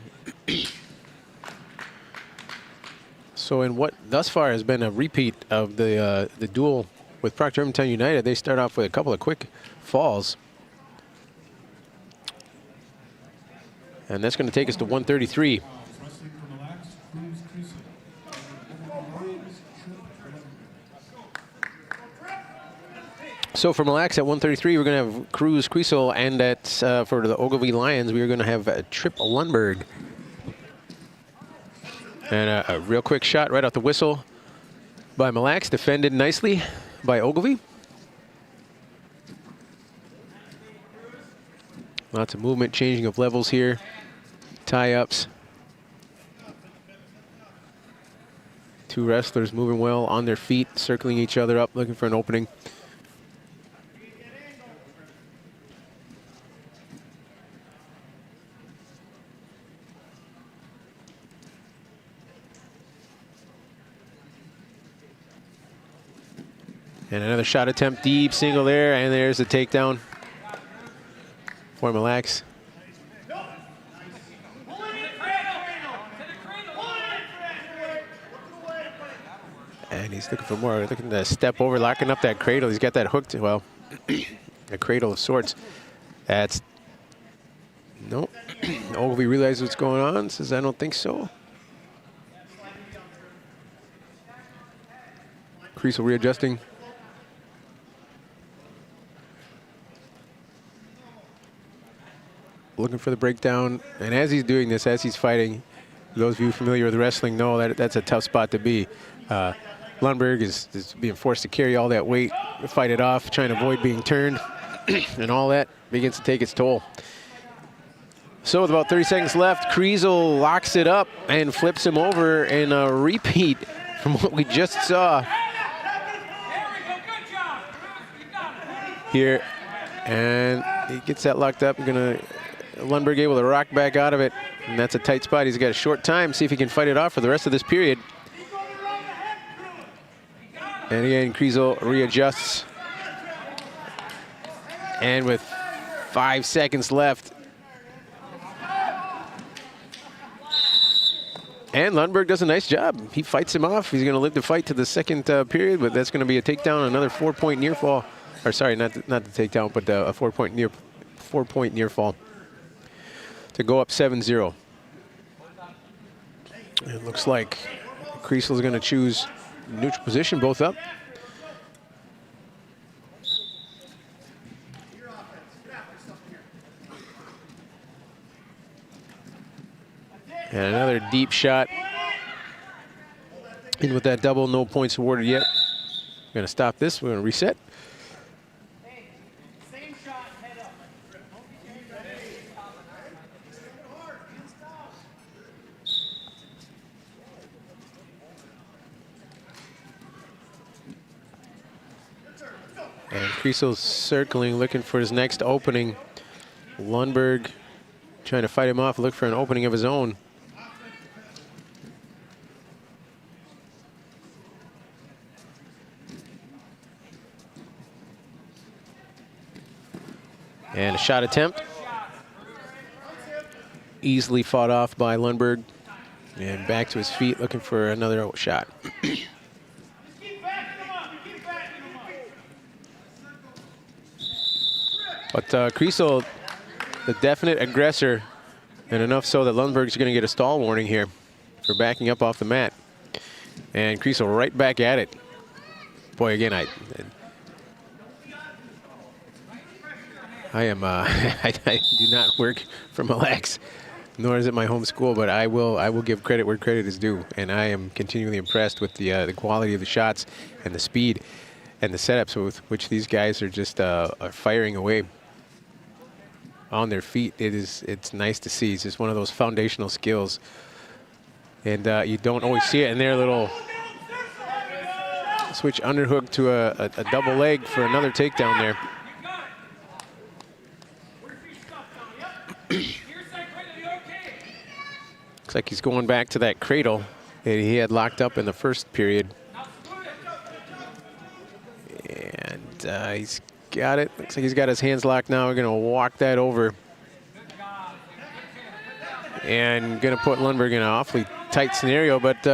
So in what thus far has been a repeat of the duel with Proctor United, they start off with a couple of quick falls. And that's going to take us to 133. Wrestling for Mille Lacs, Cruz Creasel. So for Mille Lacs at 133, we're going to have Cruz Creasel, and at for the Oglivie Lions, we are going to have Trip Lundberg. And a real quick shot right out the whistle by Mille Lacs, defended nicely by Oglivie. Lots of movement, changing of levels here, tie-ups. Two wrestlers moving well on their feet, circling each other up, looking for an opening. And another shot attempt, deep single there, and there's the takedown for Mille Lacs. And he's looking for more, looking to step over, locking up that cradle. He's got that hooked, well, a cradle of sorts. That's, nope. Oglivie realizes what's going on, says, I don't think so. Creasel readjusting. Looking for the breakdown, and as he's doing this, as he's fighting, those of you familiar with wrestling know that that's a tough spot to be. Lundberg is being forced to carry all that weight, fight it off, trying to avoid being turned, and all that begins to take its toll. So with about 30 seconds left, Creasel locks it up and flips him over in a repeat from what we just saw here. And he gets that locked up. Lundberg able to rock back out of it, and that's a tight spot. He's got a short time, see if he can fight it off for the rest of this period. And again, Creasel readjusts. And with 5 seconds left, and Lundberg does a nice job. He fights him off. He's going to live to fight to the second period, but that's going to be a takedown, another 4-point near fall. Or sorry, not the takedown, but a 4-point near fall to go up 7-0. It looks like Creasel is going to choose neutral position, both up. And another deep shot. In with that double, no points awarded yet. We're going to stop this. We're going to reset. Creasel circling, looking for his next opening. Lundberg trying to fight him off, look for an opening of his own. And a shot attempt. Easily fought off by Lundberg. And back to his feet, looking for another shot. But Creasel, the definite aggressor, and enough so that Lundberg's going to get a stall warning here for backing up off the mat. And Creasel right back at it. Boy, again, I am I do not work for Mille, nor is it my home school, but I will give credit where credit is due, and I am continually impressed with the quality of the shots and the speed and the setups with which these guys are just are firing away on their feet. It's nice to see. It's just one of those foundational skills, and you don't always see it in their little switch underhook to a double leg for another takedown there. Looks like he's going back to that cradle that he had locked up in the first period. And he's got it. Looks like he's got his hands locked now. We're going to walk that over. And going to put Lundberg in an awfully tight scenario, but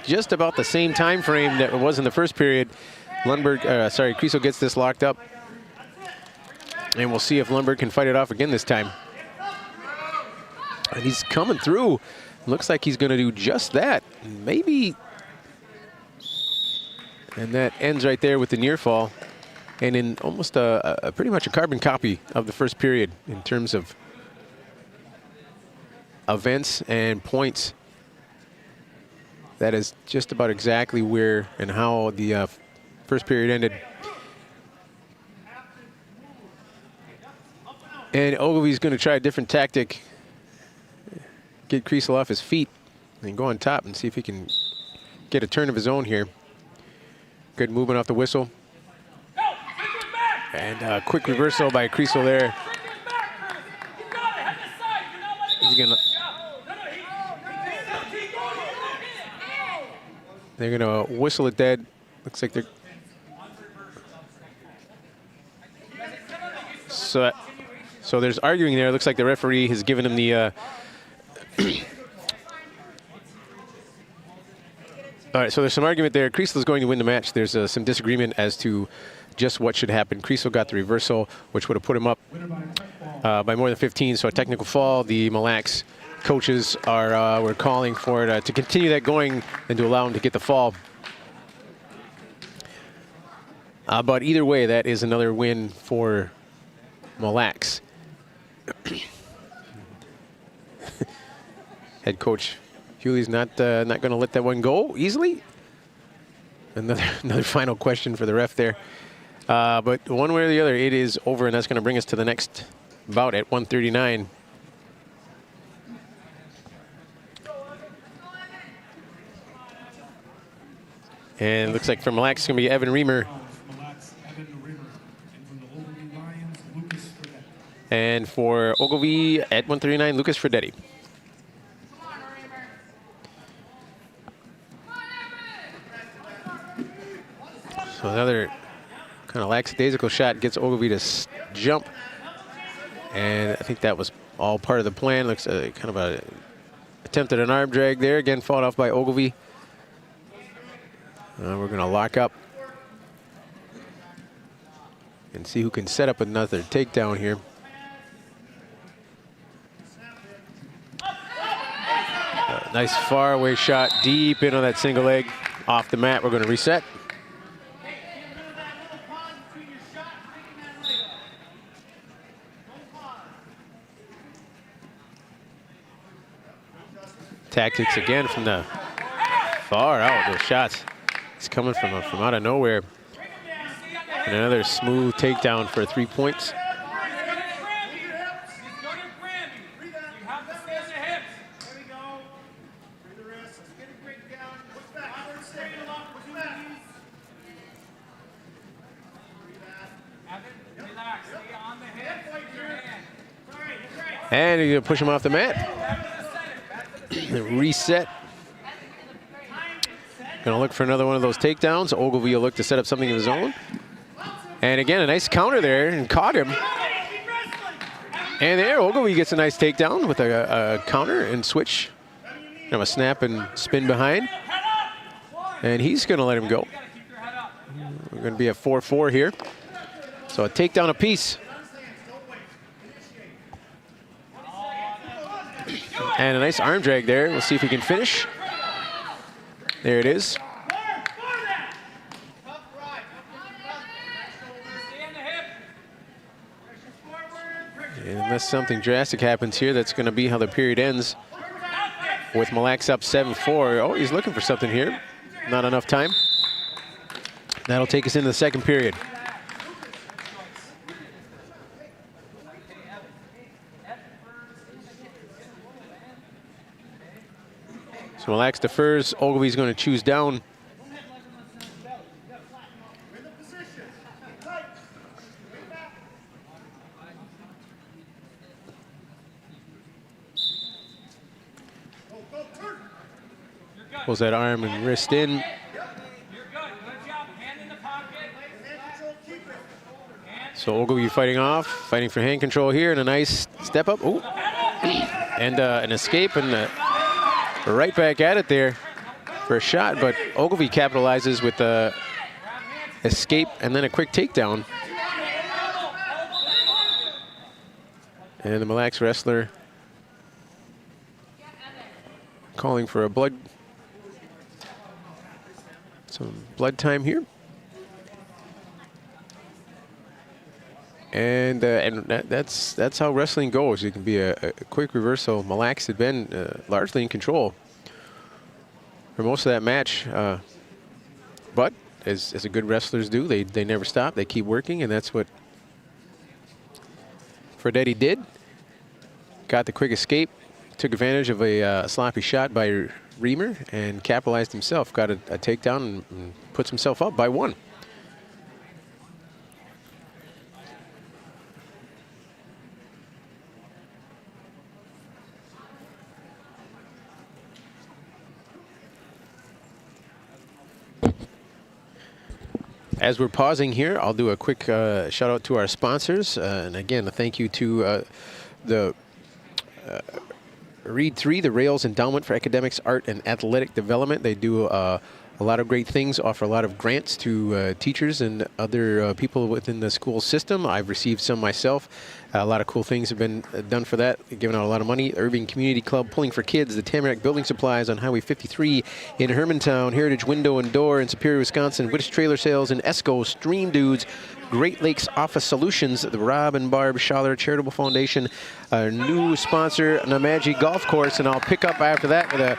just about the same time frame that it was in the first period. Creasel gets this locked up. And we'll see if Lundberg can fight it off again this time. And he's coming through. Looks like he's going to do just that. Maybe. And that ends right there with the near fall. And in almost a pretty much a carbon copy of the first period in terms of events and points. That is just about exactly where and how the first period ended. And Oglivie's going to try a different tactic. Get Creasel off his feet and go on top and see if he can get a turn of his own here. Good movement off the whistle. And a quick reversal by Creasel there. They're going to whistle it dead. Looks like they're... So there's arguing there. Looks like the referee has given him the... All right, so there's some argument there. Creasel is going to win the match. There's some disagreement as to just what should happen. Creasel got the reversal, which would have put him up by more than 15, so a technical fall. The Mille coaches were calling for it to continue that going and to allow him to get the fall. But either way, that is another win for Mille. Head coach Hewley's not going to let that one go easily. Another final question for the ref there. But one way or the other, it is over, and that's going to bring us to the next bout at 139. And it looks like for Mille, it's going to be Evan Reamer. And for Oglivie at 139, Lucas Fredetti. So another kind of lackadaisical shot gets Oglivie to jump. And I think that was all part of the plan. Looks kind of a attempt at an arm drag there. Again, fought off by Oglivie. We're going to lock up and see who can set up another takedown here. Nice far away shot deep in on that single leg. Off the mat, we're going to reset. Tactics again from the far out. Those shots. He's coming from out of nowhere. And another smooth takedown for 3 points. And he's going to push him off the mat. Reset. Going to look for another one of those takedowns. Oglivie will look to set up something of his own. And again, a nice counter there and caught him. And there, Oglivie gets a nice takedown with a counter and switch. A snap and spin behind. And he's going to let him go. We're going to be at 4-4 here. So a takedown apiece. And a nice arm drag there. We'll see if he can finish. There it is. And unless something drastic happens here, that's going to be how the period ends. With Mille up 7-4. Oh, he's looking for something here. Not enough time. That'll take us into the second period. So Mille defers. Oglivie's going to choose down. Pulls that arm and wrist in. So Oglivie fighting off, fighting for hand control here, and a nice step up. Ooh. And an escape, and right back at it there for a shot, but Oglivie capitalizes with a escape and then a quick takedown. And the Mille wrestler calling for some blood time here. And that's how wrestling goes. It can be a quick reversal. Mille had been largely in control for most of that match. But as the good wrestlers do, they never stop. They keep working, and that's what Ferdetti did. Got the quick escape, took advantage of a sloppy shot by Reamer, and capitalized himself. Got a takedown and puts himself up by 1. As we're pausing here, I'll do a quick shout out to our sponsors. And again, a thank you to the Read 3, the Rails Endowment for Academics, Art, and Athletic Development. They do a lot of great things, offer a lot of grants to teachers and other people within the school system. I've received some myself. A lot of cool things have been done for that, giving out a lot of money. Irving Community Club, Pulling for Kids, the Tamarack Building Supplies on Highway 53 in Hermantown, Heritage Window and Door in Superior, Wisconsin, Wittes Trailer Sales in Esco, Stream Dudes, Great Lakes Office Solutions, the Rob and Barb Schaller Charitable Foundation, our new sponsor, Namaji Golf Course, and I'll pick up after that with a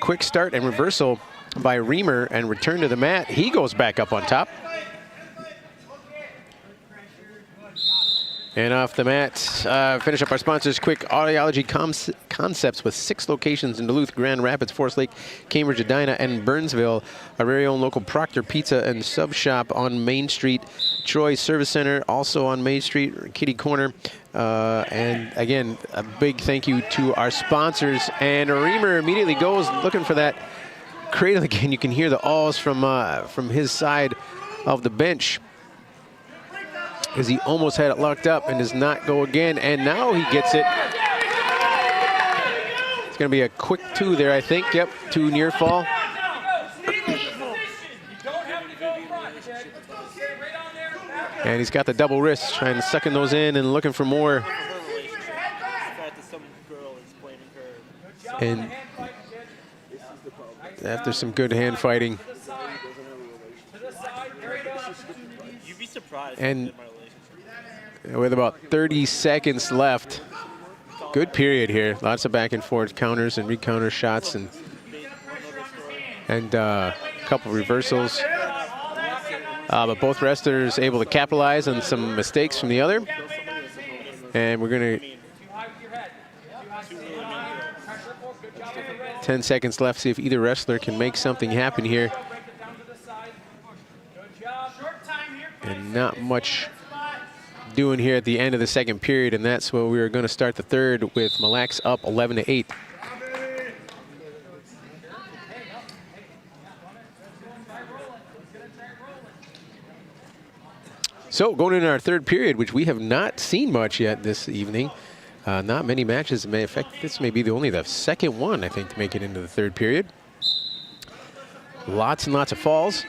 quick start and reversal by Reamer and return to the mat. He goes back up on top. And off the mat, finish up our sponsors. Quick Audiology Concepts with 6 locations in Duluth, Grand Rapids, Forest Lake, Cambridge, Edina, and Burnsville. Our very own local Proctor Pizza and Sub Shop on Main Street. Troy Service Center also on Main Street, Kitty Corner. And again, a big thank you to our sponsors. And Reamer immediately goes looking for that cradle again. You can hear the awls from his side of the bench, because he almost had it locked up and does not go again. And now he gets it. It's going to be a quick 2 there, I think. Yep, 2 near fall. And he's got the double wrist, trying to sucking those in and looking for more. And after some good hand fighting. And with about 30 seconds left, good period here. Lots of back and forth counters and recounter shots, and a couple reversals. But both wrestlers able to capitalize on some mistakes from the other. And we're going to 10 seconds left. See if either wrestler can make something happen here. And not much doing here at the end of the second period, and that's where we are going to start the third with Mille Lacs up 11-8. So going into our third period, which we have not seen much yet this evening. Not many matches. In fact, this may be only the second one, I think, to make it into the third period. Lots and lots of falls,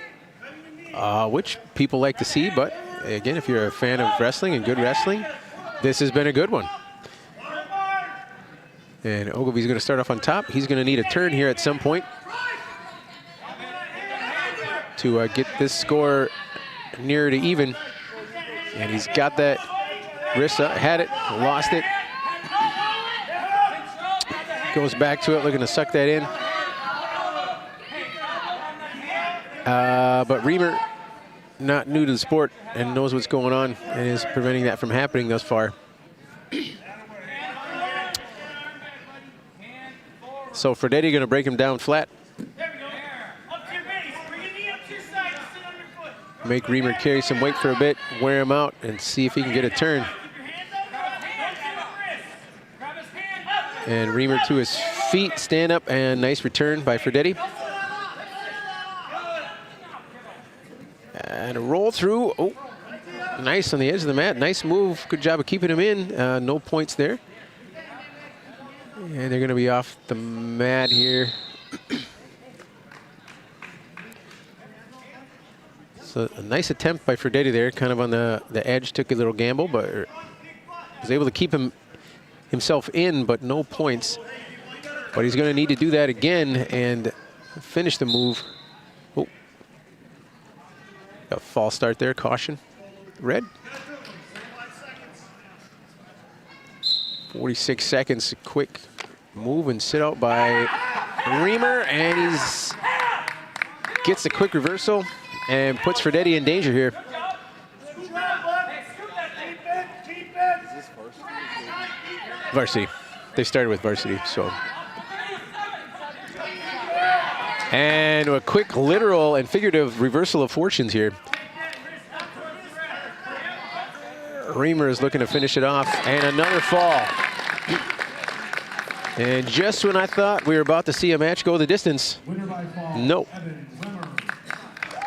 which people like to see. But again, if you're a fan of wrestling and good wrestling, this has been a good one. And Oglivie's going to start off on top. He's going to need a turn here at some point to get this score nearer to even. And he's got that wrist up, had it, lost it. Goes back to it, looking to suck that in. But Reamer, not new to the sport and knows what's going on and is preventing that from happening thus far. So Ferdetti going to break him down flat. Make Reamer carry some weight for a bit, wear him out, and see if he can get a turn. And Reamer to his feet, stand up, and nice return by Ferdetti. And a roll through. Oh, nice on the edge of the mat. Nice move. Good job of keeping him in. No points there. And they're going to be off the mat here. So a nice attempt by Ferdetti there, kind of on the edge, took a little gamble, but was able to keep himself in, but no points. But he's going to need to do that again and finish the move. Oh, a false start there, caution. Red. 46 seconds, quick move and sit out by Reamer, and he's gets a quick reversal and puts Ferdetti in danger here. Varsity. They started with varsity, so. And a quick literal and figurative reversal of fortunes here. Reamer is looking to finish it off, and another fall. And just when I thought we were about to see a match go the distance, nope.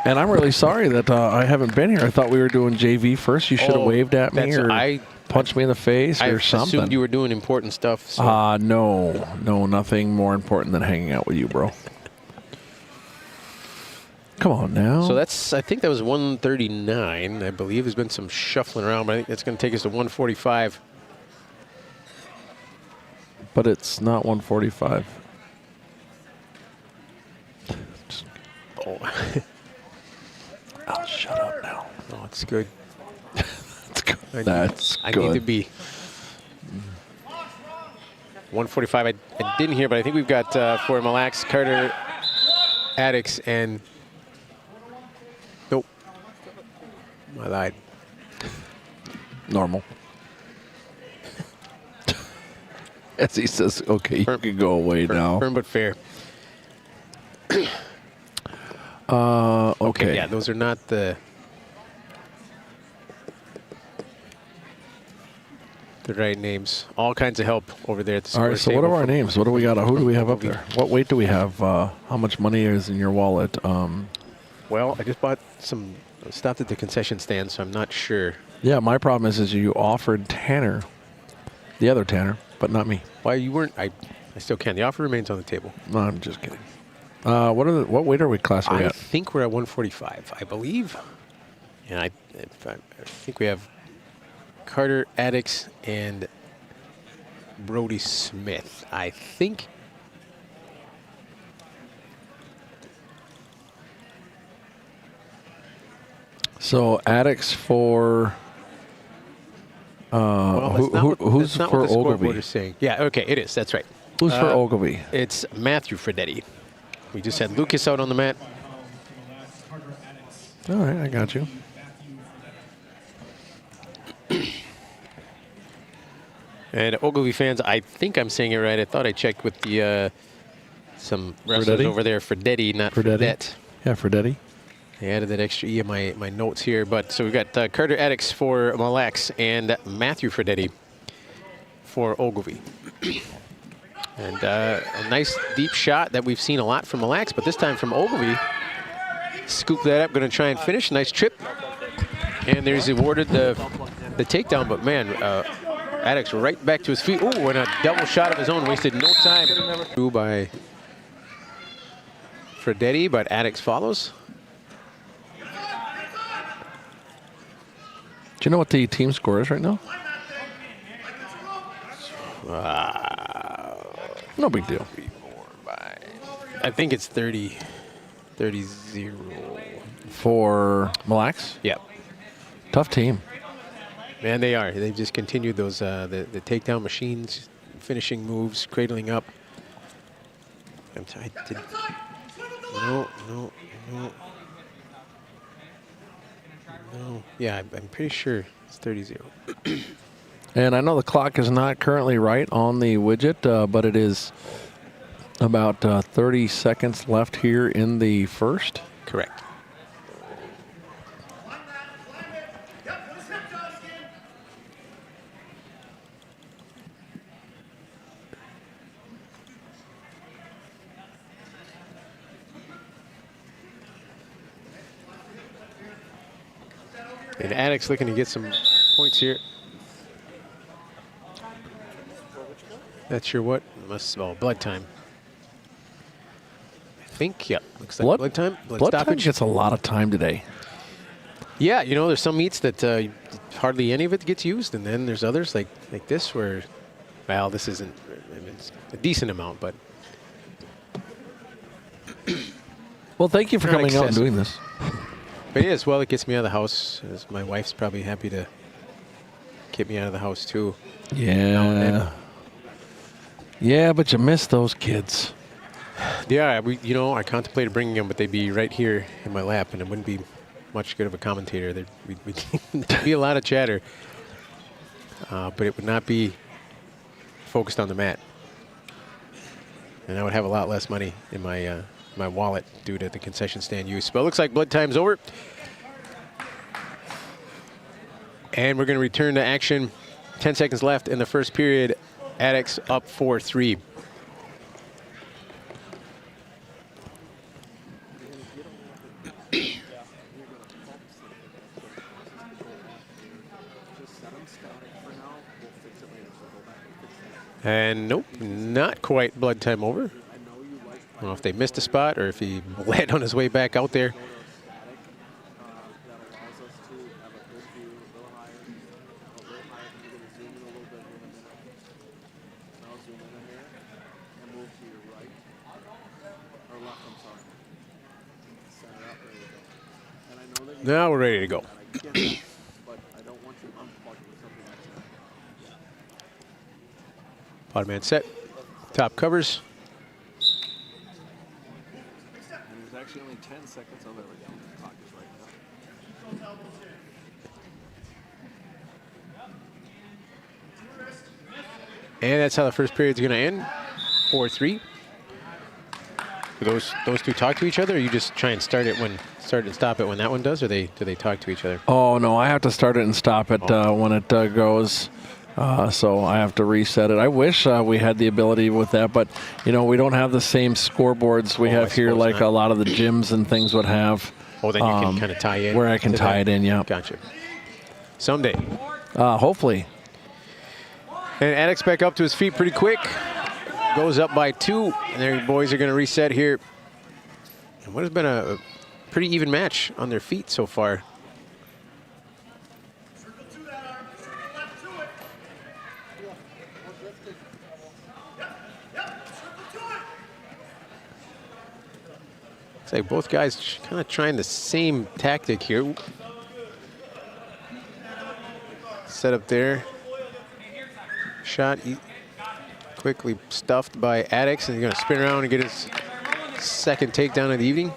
And I'm really sorry that I haven't been here. I thought we were doing JV first. You should have waved at me or punched me in the face or something. I assumed you were doing important stuff. So. No, nothing more important than hanging out with you, bro. Come on now. So I think that was 139, I believe. There's been some shuffling around, but I think that's going to take us to 145. But it's not 145. Oh. Oh, shut up now. Oh, it's good. That's good. I need to be 145. I didn't hear, but I think we've got for Mille Lacs, Carter, Addicts, and nope. I lied. Normal. As he says, okay, you can go away now. Firm but fair. Okay. Yeah, those are not the right names. All kinds of help over there at the All right, so what are our names? What do we got? Who do we have up there? What weight do we have? How much money is in your wallet? Well, I just bought stopped at the concession stand, so I'm not sure. Yeah, my problem is you offered Tanner, the other Tanner, but not me. Why you weren't? I still can. The offer remains on the table. No, I'm just kidding. What weight are we class are we I at? think we're at 145, I believe. And I think we have Carter, Addicts, and Brody Smith. I think. So Addicts for who's not for what the scoreboard Oglivie? is saying. Yeah, okay, it is. That's right. Who's for Oglivie? It's Matthew Ferdetti. We just had Lucas out on the mat. All right, I got you. And Oglivie fans, I think I'm saying it right. I thought I checked with the some wrestlers Ferdetti? over there. Ferdetti, not Ferdetti? Fredette. Yeah, Ferdetti. I added that extra E in my notes here. But so we've got Carter Addix for Mille Lacs and Matthew Fradetti for Oglivie. And a nice deep shot that we've seen a lot from Mille Lacs, but this time from Oglivie. Scoop that up, going to try and finish. Nice trip. And there's awarded the takedown, but man, Addix right back to his feet. Ooh, and a double shot of his own. Wasted no time. Through by Fradetti, but Addix follows. Do you know what the team score is right now? No big deal. I think it's 30-0. For Mille Lacs? Yep. Tough team. Man, they are. They've just continued those the takedown machines, finishing moves, cradling up. No. Yeah, I'm pretty sure it's 30-0. And I know the clock is not currently right on the widget, but it is about 30 seconds left here in the first. Correct. And Addix looking to get some points here. That's your what? Blood time. I think, yeah. Looks like blood time. Blood time gets a lot of time today. Yeah, you know, there's some meats that hardly any of it gets used, and then there's others like this where, well, this isn't, I mean, it's a decent amount, but. Well, thank you for Not coming out and excessive. doing this. But it is, well, it gets me out of the house. As my wife's probably happy to get me out of the house, too. Yeah. Yeah, but you miss those kids. Yeah, I contemplated bringing them, but they'd be right here in my lap, and it wouldn't be much good of a commentator. There'd be a lot of chatter, but it would not be focused on the mat. And I would have a lot less money in my my wallet due to the concession stand use. But it looks like blood time's over. And we're going to return to action. 10 seconds left in the first period. Addix up 4-3. And nope, not quite blood time over. I don't know if they missed a spot or if he bled on his way back out there. Now we're ready to go. Bottom man set. Top covers. There's actually only 10 seconds. Oh, there we go. The clock is right now. And that's how the first period's going to end. 4-3. Do those two talk to each other, or you just try and start and stop it when that one does, or do they talk to each other? Oh, no, I have to start it and stop it when it goes. So I have to reset it. I wish we had the ability with that, but, you know, we don't have the same scoreboards we have here like a lot of the gyms and things would have. Oh, then you can kind of tie in. Where I can tie it in, yeah. Gotcha. Someday. Hopefully. And Addix back up to his feet pretty quick. Goes up by 2. And their boys are going to reset here. And what has been a pretty even match on their feet so far. Looks like both guys kind of trying the same tactic here. Set up there. Shot quickly stuffed by Addix, and he's going to spin around and get his second takedown of the evening.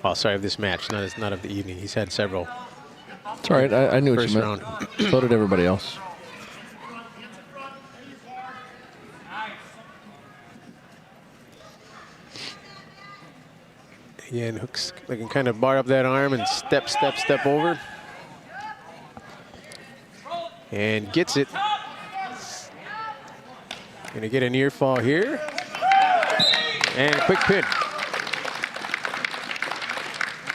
Oh, sorry, of this match, not of the evening. He's had several. It's all right. I knew what you meant. Round. So did everybody else. Again, hooks, they can kind of bar up that arm and step over. And gets it. Gonna get a near fall here. And a quick pin.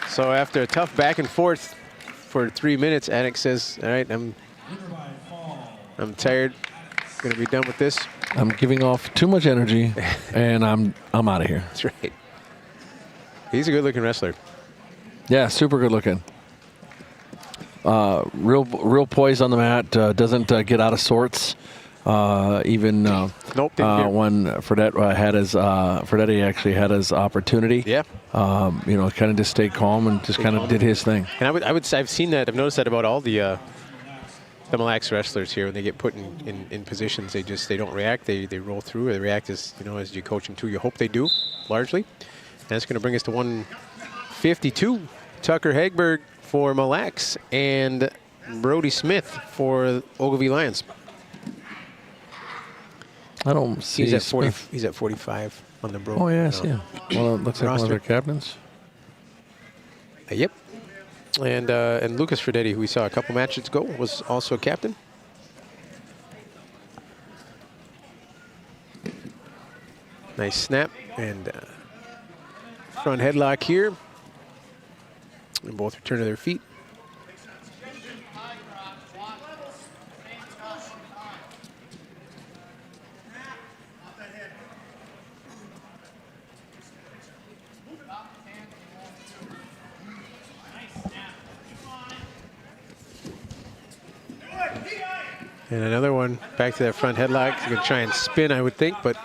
So after a tough back and forth for 3 minutes, Attic says, all right, I'm tired. Gonna be done with this. I'm giving off too much energy, and I'm out of here. That's right. He's a good-looking wrestler. Yeah, super good looking. Real poise on the mat. Doesn't get out of sorts. Even Nope. when Fredette had his Fredette actually had his opportunity. Yeah. You know, kind of just stayed calm and just kind of did his thing. And I would say I've seen that. I've noticed that about all the Mille Lacs wrestlers here. When they get put in positions, they don't react. They roll through. Or they react as you coach them to. You hope they do, largely. And that's going to bring us to 152. Tucker Hagberg for Mille Lacs and Brody Smith for Oglivie Lions. I don't see. He's at 40. He's at 45 on the bro. Oh yeah, I see him. Well, it looks like one of their captains. Yep. And Lucas Fredette, who we saw a couple matches ago, was also a captain. Nice snap and front headlock here. And both return to their feet. And another one back to that front headlock. He's going to try and spin, I would think, but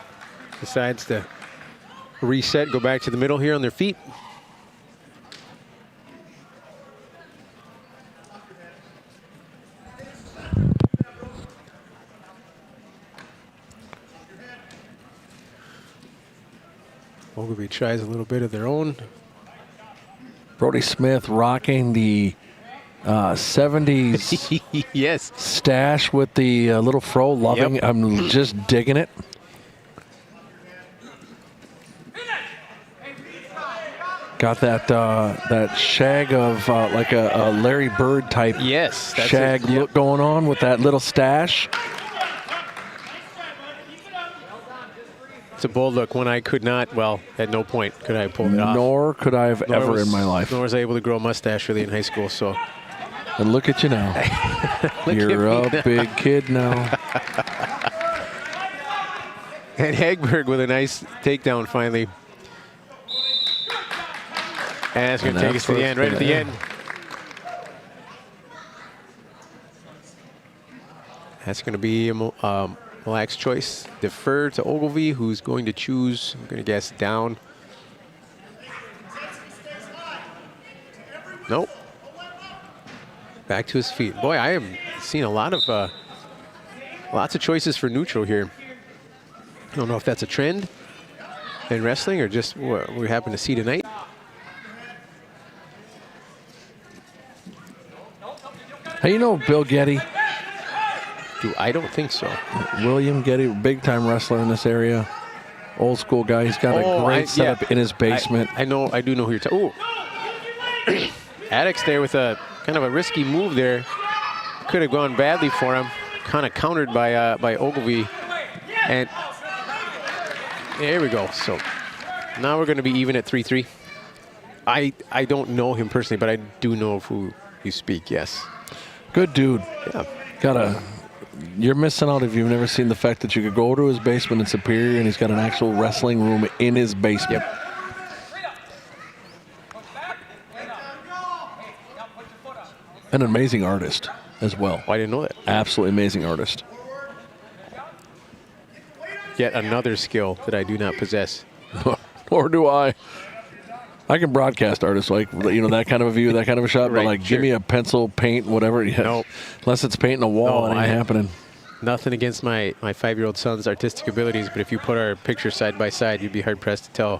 decides to reset, go back to the middle here on their feet. Oglivie tries a little bit of their own. Brody Smith rocking the 70s yes. stash with the little fro. Loving. Yep. I'm just digging it. Got that shag of like a Larry Bird type Yes, that's shag it. Yep. look going on with that little stash. It's a bold look. One I could not, well, at no point could I have pulled it off. Nor could I have Nor ever was- in my life. Nor was I able to grow a mustache really in high school, so. And look at you now. You're at me a big kid now. And Hagberg with a nice takedown finally. And that's going to take us to the end, right at the end. That's going to be a Mille Lacs choice. Defer to Oglivie, who's going to choose, I'm going to guess, down. Nope. Back to his feet. Boy, I am seeing a lot of, lots of choices for neutral here. I don't know if that's a trend in wrestling or just what we happen to see tonight. Hey, you know Bill Getty? I don't think so. William Getty, big time wrestler in this area. Old school guy. He's got a great setup in his basement. I know. I do know who you're talking. Ooh. Addicts there with a kind of a risky move there. Could have gone badly for him. Kind of countered by Oglivie. And there we go. So now we're going to be even at 3-3. I don't know him personally, but I do know of who you speak. Yes. Good dude. Yeah. You're missing out if you've never seen the fact that you could go to his basement in Superior and he's got an actual wrestling room in his basement. Yep. An amazing artist as well. Oh, I didn't know that. Absolutely amazing artist. Yet another skill that I do not possess. Or do I. I can broadcast artists, like, you know, that kind of a view, that kind of a shot, Right, but like, sure. give me a pencil, paint, whatever. Yeah. Nope. Unless it's painting a wall, No, it ain't happening. Nothing against my 5-year-old son's artistic abilities, but if you put our pictures side by side, you'd be hard pressed to tell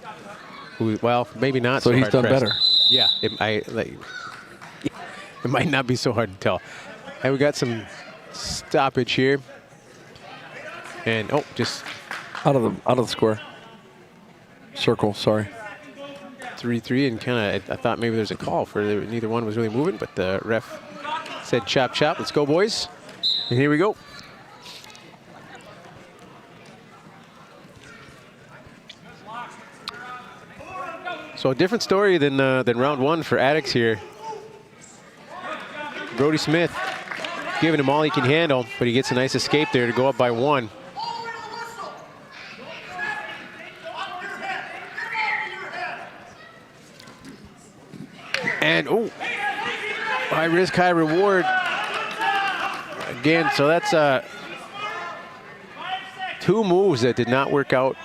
who. Well, maybe not. So he's hard done pressed. better. Yeah, it might not be so hard to tell. And we got some stoppage here, and just Out of the square. Circle, sorry. 3-3, and kind of I thought maybe there's a call for neither one was really moving, but the ref said chop chop. Let's go, boys. And here we go. So a different story than round one for Addicts here. Brody Smith giving him all he can handle, but he gets a nice escape there to go up by 1. And oh, high risk, high reward. Again, so that's 2 moves that did not work out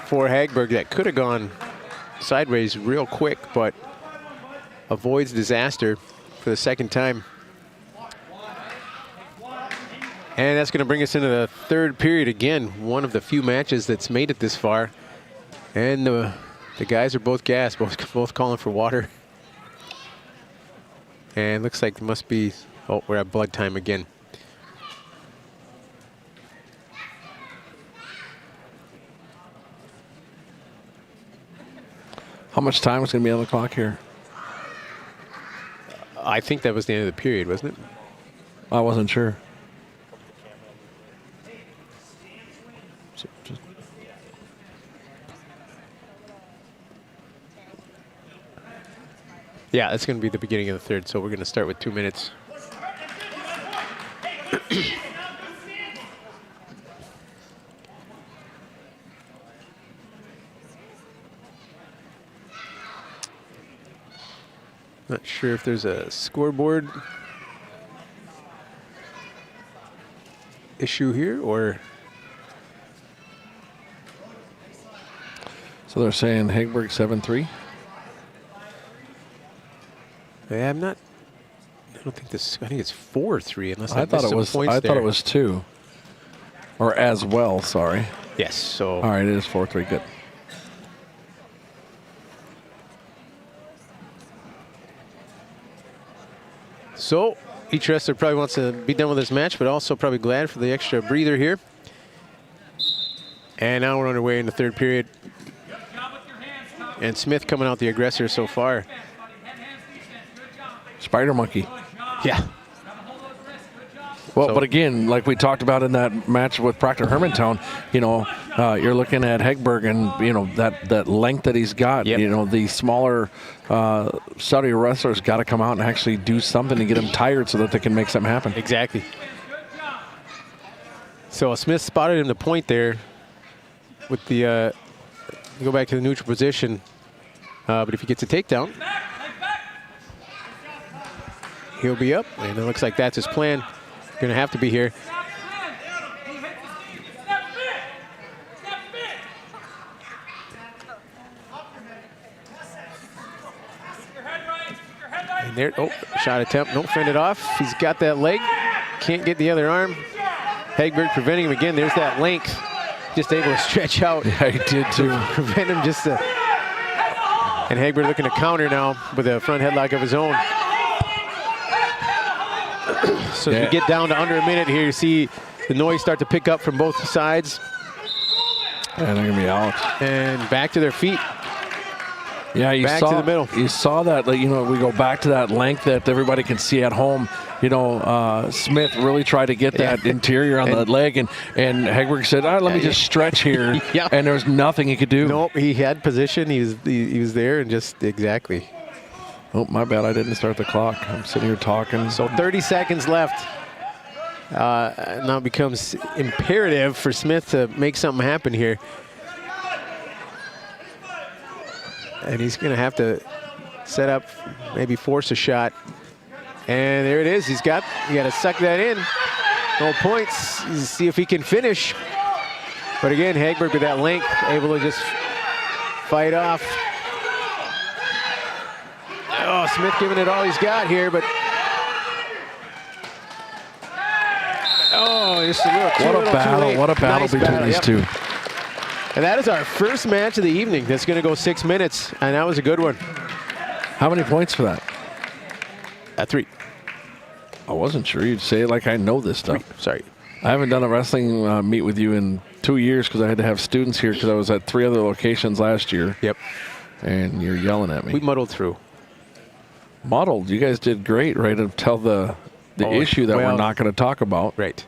for Hagberg that could have gone sideways real quick, but avoids disaster for the second time. And that's going to bring us into the third period again, one of the few matches that's made it this far. And the guys are both gassed, both calling for water. And looks like there must be, oh, we're at blood time again. How much time is going to be on the clock here? I think that was the end of the period, wasn't it? I wasn't sure. Yeah, that's going to be the beginning of the third, so we're going to start with 2 minutes. Not sure if there's a scoreboard issue here or... So they're saying Hagberg 7-3? Yeah, I'm not... I don't think this... I think it's 4-3 unless I thought it was. I thought it was 2. Or as well, sorry. Yes, so... All right, it is 4-3, good. So, each wrestler probably wants to be done with this match, but also probably glad for the extra breather here. And now we're underway in the third period. And Smith coming out the aggressor so far. Spider Monkey. Yeah. Well, So- but again, like we talked about in that match with Proctor Hermantown, you know, you're looking at Hagberg and, you know, that length that he's got. Yep. You know, the smaller Saudi wrestlers got to come out and actually do something to get them tired so that they can make something happen. Exactly. So Smith spotted him the point there with the, go back to the neutral position. But if he gets a takedown, he'll be up. And it looks like that's his plan. Going to have to be here. And there, oh, shot attempt, don't fend it off. He's got that leg, can't get the other arm. Hagberg preventing him again. There's that length, just able to stretch out. Yeah, he did too. Prevent him just to. And Hagberg looking to counter now with a front headlock of his own. So as we get down to under a minute here, you see the noise start to pick up from both sides. And they're going to be out. And back to their feet. Yeah, you Back saw, to the middle. You saw that, like, you know, we go back to that length that everybody can see at home. You know, Smith really tried to get that interior on the leg, and Hagberg said, let me just stretch here. Yeah. And there was nothing he could do. Nope, he had position. He was there and just exactly. Oh, my bad. I didn't start the clock. I'm sitting here talking. So 30 seconds left. Now it becomes imperative for Smith to make something happen here. And he's going to have to set up, maybe force a shot. And there it is. You got to suck that in. No points. See if he can finish. But again, Hagberg with that length, able to just fight off. Oh, Smith giving it all he's got here, but oh, just a little What a battle. What a battle between these two. And that is our first match of the evening. That's going to go 6 minutes, and that was a good one. How many points for that? 3. I wasn't sure. You'd say it like I know this stuff. 3. Sorry. I haven't done a wrestling meet with you in 2 years because I had to have students here because I was at 3 other locations last year. Yep. And you're yelling at me. We muddled through. Muddled. You guys did great right until the issue that we're not going to talk about. Right.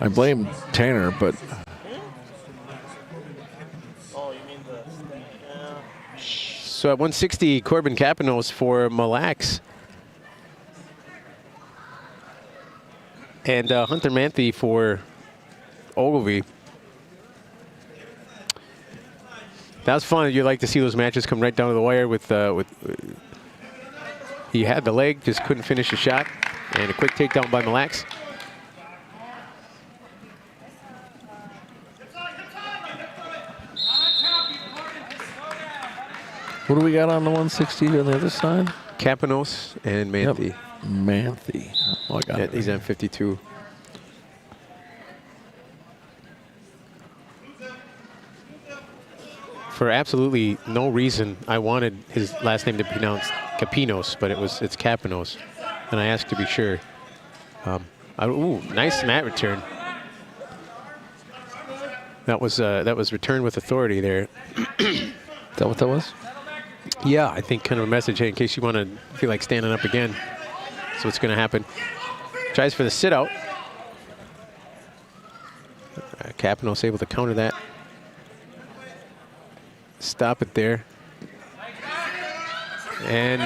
I blame Tanner, but So at 160, Corbin Capanos for Mille Lacs. And Hunter Manthe for Oglivie. That was fun. You like to see those matches come right down to the wire with he had the leg, just couldn't finish the shot. And a quick takedown by Mille Lacs. what do we got on the 160 on the other side? Capanos and Manthe. Yep. Manthe. Oh, I got Yeah, it. he's on 52. For absolutely no reason, I wanted his last name to be pronounced Capinos, but it's Capanos, and I asked to be sure. Ooh, nice mat return. That was returned with authority there. Is that what that was? Yeah, I think kind of a message, hey, in case you want to feel like standing up again. So what's going to happen? Tries for the sit out. Capanos able to counter that. Stop it there. And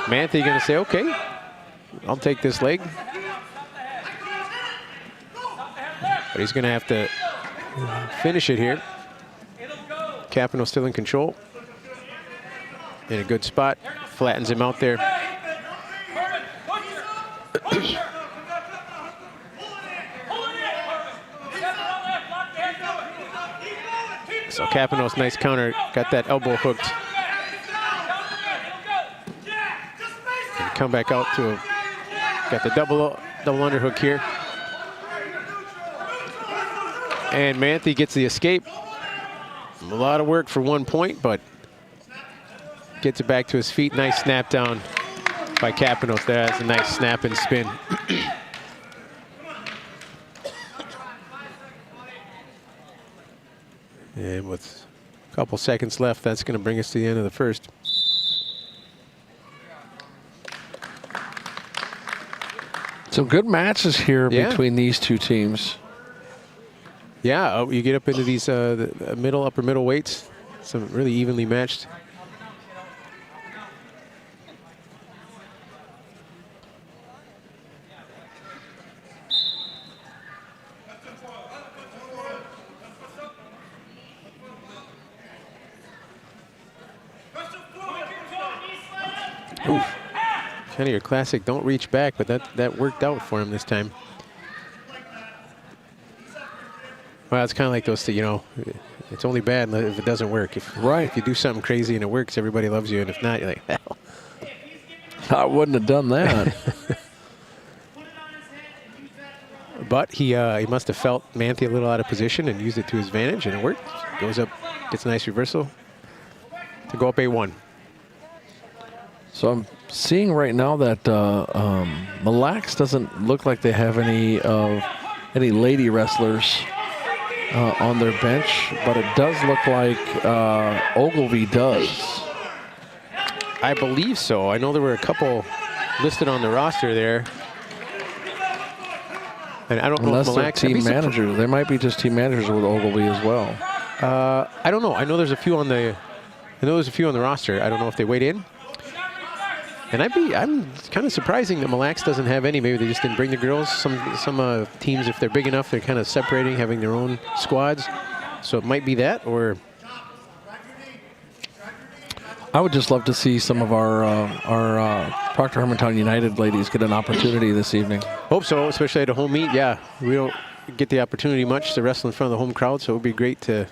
Manthe going to say, okay, I'll take this leg. But he's going to have to finish it here. Capanos still in control. In a good spot. Flattens him out there. So Capanos, nice counter, got that elbow hooked. And come back out to got the double underhook here. And Manthe gets the escape. A lot of work for 1 point, but gets it back to his feet. Nice snap down by Capanos there. That's a nice snap and spin. And with a couple seconds left, that's going to bring us to the end of the first. Some good matches here between these two teams. Yeah, you get up into these the upper middle weights. Some really evenly matched. Kind of your classic, don't reach back, but that worked out for him this time. Well, it's kind of like those, you know, it's only bad if it doesn't work. If you do something crazy and it works, everybody loves you, and if not, you're like, hell. I wouldn't have done that. But he must have felt Manthe a little out of position and used it to his advantage, and it worked. Goes up, gets a nice reversal to go up 8-1. So I'm seeing right now that Mille Lacs doesn't look like they have any lady wrestlers on their bench, but it does look like Oglivie does. I believe so. I know there were a couple listed on the roster there. And I don't know if Mille Lacs team managers. They might be just team managers with Oglivie as well. I don't know. I know there's a few on the roster. I don't know if they weighed in. And I'm kind of surprising that Mille Lacs doesn't have any. Maybe they just didn't bring the girls. Some teams, if they're big enough, they're kind of separating, having their own squads. So it might be that, or I would just love to see some of our Proctor Hermantown United ladies get an opportunity this evening. Hope so, especially at a home meet. Yeah, we don't get the opportunity much to wrestle in front of the home crowd, so it would be great to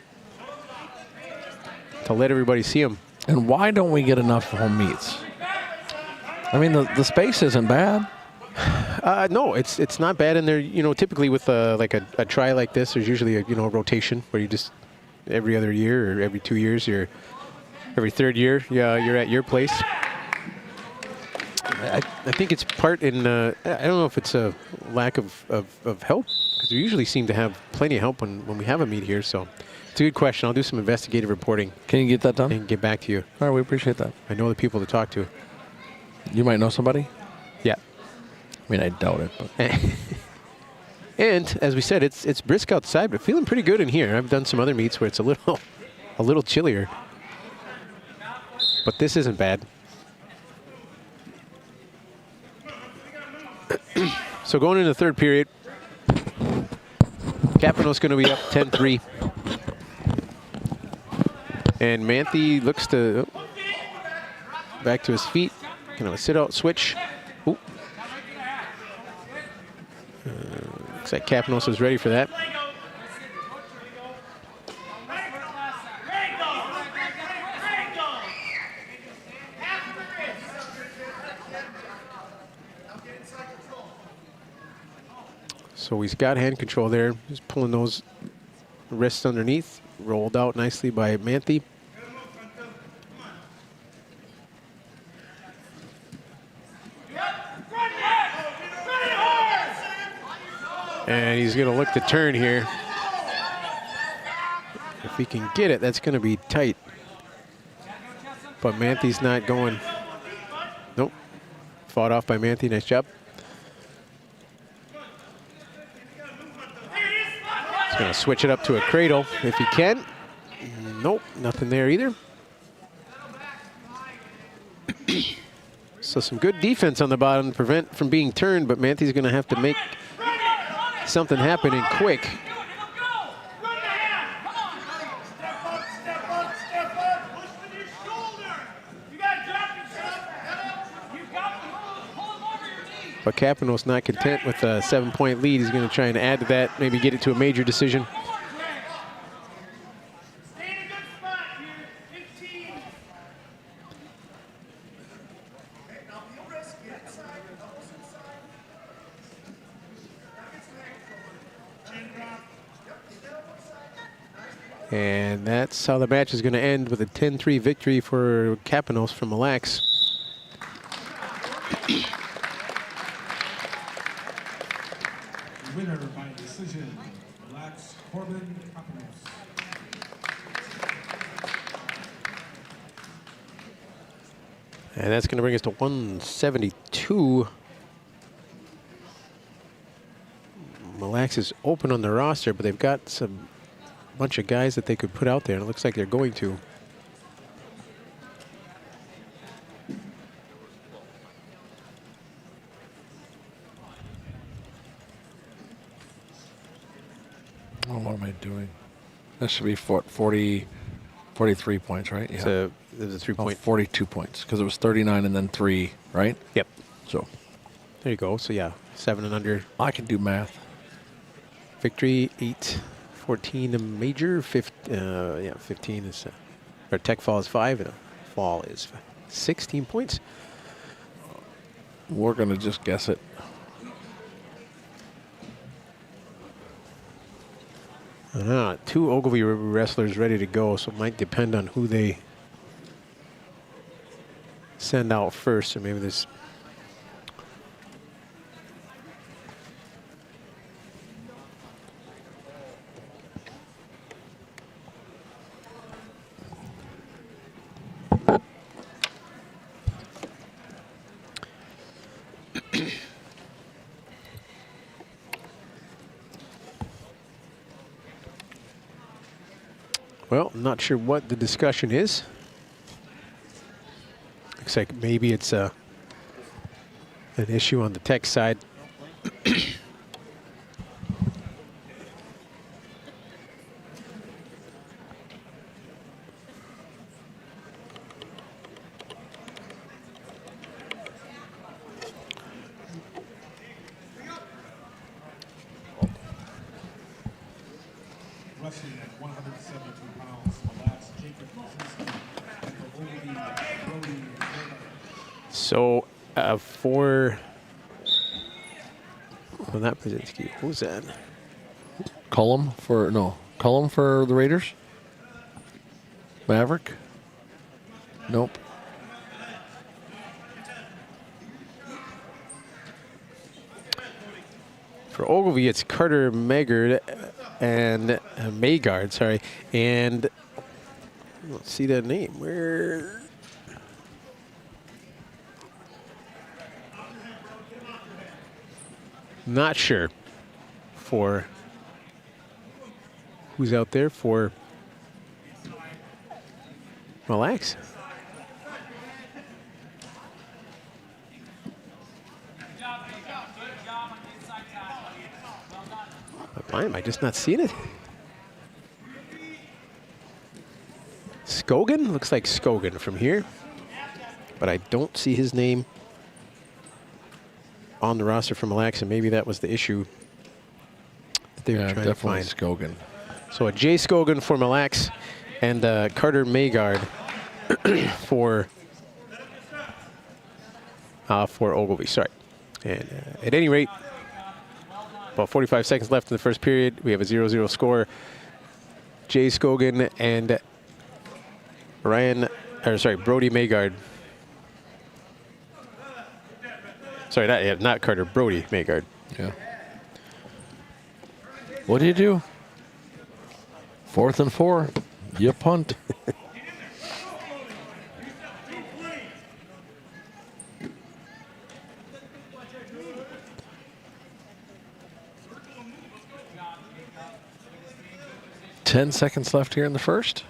let everybody see them. And why don't we get enough home meets? I mean, the space isn't bad. No, it's not bad in there. You know, typically with like a try like this, there's usually a rotation where you just every other year or every 2 years, every third year, you're at your place. I think it's part in, I don't know if it's a lack of help, because we usually seem to have plenty of help when we have a meet here. So it's a good question. I'll do some investigative reporting. Can you get that done? And get back to you. All right, we appreciate that. I know the people to talk to. You might know somebody? Yeah. I mean, I doubt it, but. And as we said, it's brisk outside, but feeling pretty good in here. I've done some other meets where it's a little chillier, but this isn't bad. So going into the third period, Capano's going to be up 10-3. And Manthe looks to back to his feet. Kind of a sit-out switch. Ooh. Looks like Kapanos is ready for that. So he's got hand control there. Just pulling those wrists underneath. Rolled out nicely by Manthe. And he's going to look to turn here. If he can get it, that's going to be tight. But Manthe's not going. Nope. Fought off by Manthe. Nice job. He's going to switch it up to a cradle if he can. Nope, nothing there either. So some good defense on the bottom to prevent from being turned, but Manthe's going to have to make something happen and quick. But Kapanos not content with a 7-point lead. He's going to try and add to that, maybe get it to a major decision. And that's how the match is going to end, with a 10-3 victory for Kapanos from Mille Lacs. Winner by decision, Mille Lacs Corbin Kapanos. And that's going to bring us to 172. Mille Lacs is open on the roster, but they've got some bunch of guys that they could put out there, and it looks like they're going to. Oh, what am I doing? That should be 43 points, right? Yeah. There's a 3-point. 42 points, because it was 39 and then 3, right? Yep. So There you go. So yeah, 7 and under. I can do math. Victory, 8-14 a major. 15 is, or tech fall is 5, and a fall is 16 points. We're going to just guess it. Two Oglivie wrestlers ready to go, so it might depend on who they send out first. Or maybe this. Well, I'm not sure what the discussion is. Looks like maybe it's an issue on the tech side. Wrestling at 172 pounds, Mille Lacs Jacob Krasinski and the Oglivie Brody. So for not Brzezinski, who's that? Cullum for the Raiders? Maverick? Nope. For Oglivie, it's Carter Maggard and Maygard, sorry. And let's see that name. Where? Not sure for who's out there for Mille Lacs. Why am I just not seeing it? Scogan? Looks like Scogan from here. But I don't see his name on the roster for Mille Lacs, and maybe that was the issue that they were trying to find. Scogan. So a Jay Scogan for Mille Lacs and Carter Maygard for Oglivie. Sorry. And at any rate, about 45 seconds left in the first period. We have a 0-0 score. Jay Scogan and Brody Maygard. Sorry, not Carter, Brody Maygard. Yeah. What do you do? 4th and 4. You punt. Ten seconds left here in the first.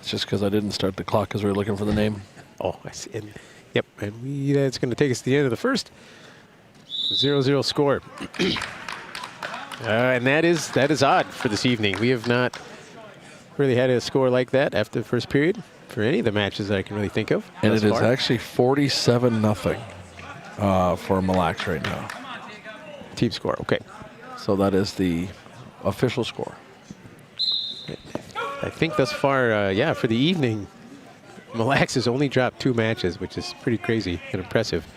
It's just because I didn't start the clock because we were looking for the name. Oh, I see. And, yep, and that's going to take us to the end of the first. 0-0 score. And that is odd for this evening. We have not really had a score like that after the first period for any of the matches that I can really think of. And it is actually 47-0 for Mille Lacs right now. Team score, okay. So that is the official score. I think thus far, yeah, for the evening, Mille Lacs has only dropped 2 matches, which is pretty crazy and impressive.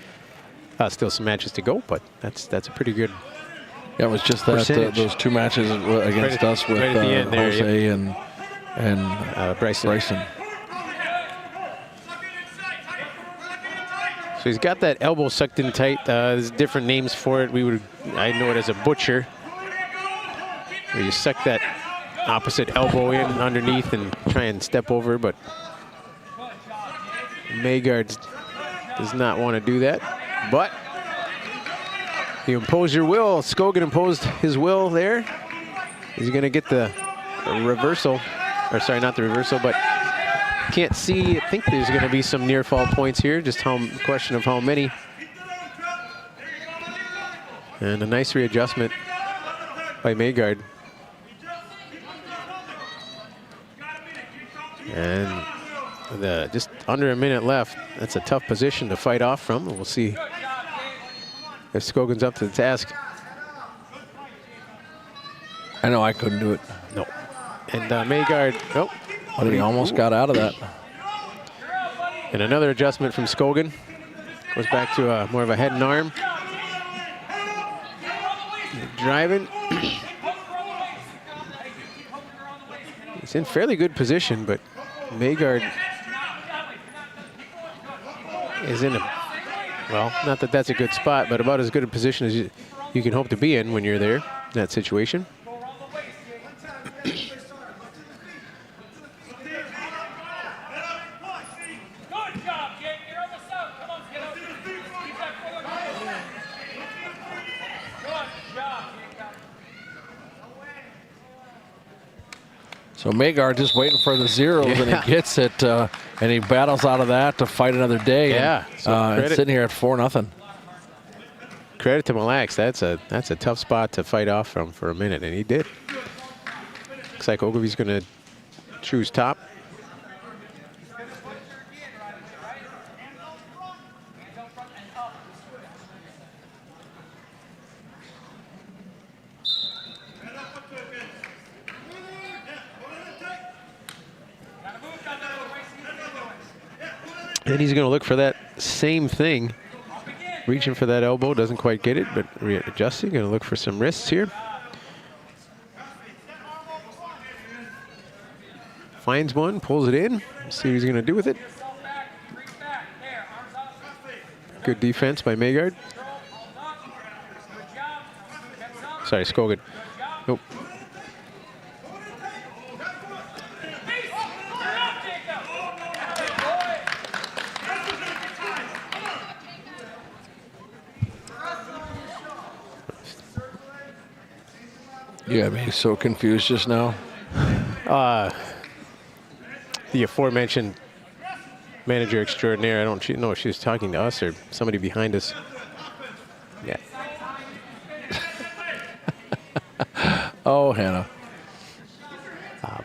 Still some matches to go, but that's a pretty good. Yeah, it was just that those 2 matches against us with Jose and Bryson. So he's got that elbow sucked in tight. There's different names for it. I know it as a butcher, where you suck that opposite elbow in underneath and try and step over, but Maygard does not want to do that. But you impose your will. Scogan imposed his will there. He's going to get the reversal, or sorry, not the reversal, but can't see. I think there's going to be some near fall points here. Just question of how many. And a nice readjustment by Maygard. And just under a minute left. That's a tough position to fight off from. We'll see if Scogan's up to the task. I know I couldn't do it. No. And Maygard, nope. But he almost got out of that. And another adjustment from Scogan. Goes back to more of a head and arm. Driving. He's in fairly good position, but Maygard is in well, not that that's a good spot, but about as good a position as you can hope to be in when you're there in that situation. So Maygard just waiting for the zeros, and he gets it, and he battles out of that to fight another day. Yeah, and sitting here at 4-0. Credit to Mille Lacs. That's a tough spot to fight off from for a minute, and he did. Looks like Oglivie's going to choose top. And he's going to look for that same thing. Reaching for that elbow, doesn't quite get it, but readjusting. Going to look for some wrists here. Finds one, pulls it in. See what he's going to do with it. Good defense by Maygard. Sorry, Skogan. Nope. You got me so confused just now. The aforementioned manager extraordinaire. I don't know if she was talking to us or somebody behind us. Yeah. Oh, Hannah.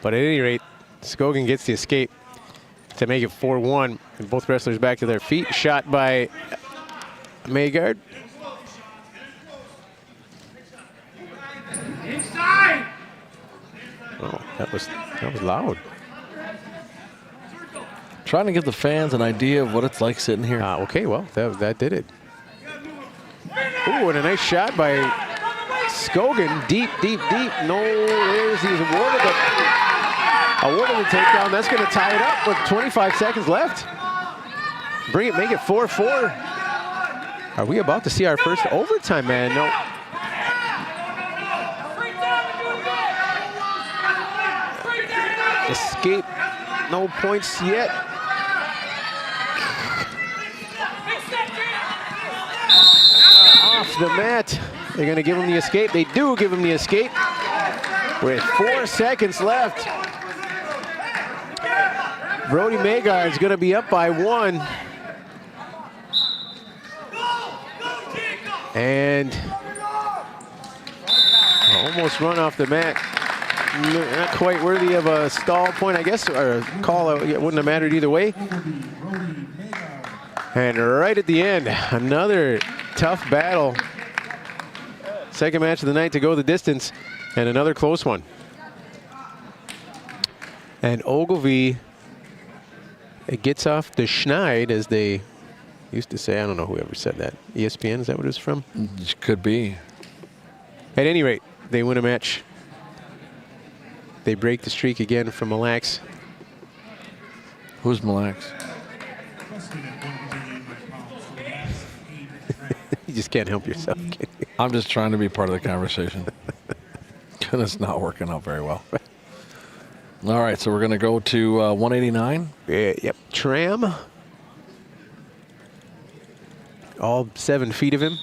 But at any rate, Skogan gets the escape to make it 4-1. And both wrestlers back to their feet. Shot by Maygard. Oh, that was loud. Trying to give the fans an idea of what it's like sitting here. Okay, well, that did it. Ooh, and a nice shot by Skogan. Deep, deep, deep. No, he's awarded the takedown. That's going to tie it up with 25 seconds left. Make it 4-4. Are we about to see our first overtime, man? No. Escape. No points yet. Off the mat. They're going to give him the escape. They do give him the escape with 4 seconds left. Brody Maygard is going to be up by 1. And almost run off the mat. Not quite worthy of a stall point, I guess, or a call. It wouldn't have mattered either way. And right at the end, another tough battle. Second match of the night to go the distance, and another close one. And Oglivie, it gets off the schneid, as they used to say. I don't know whoever said that. ESPN, is that what it was from? It could be. At any rate, they win a match. They break the streak again from Mille Lacs. Who's Mille Lacs? You just can't help yourself, can you? I'm just trying to be part of the conversation. And it's not working out very well. All right, so we're going to go to 189. Yep, Tram. All 7 feet of him.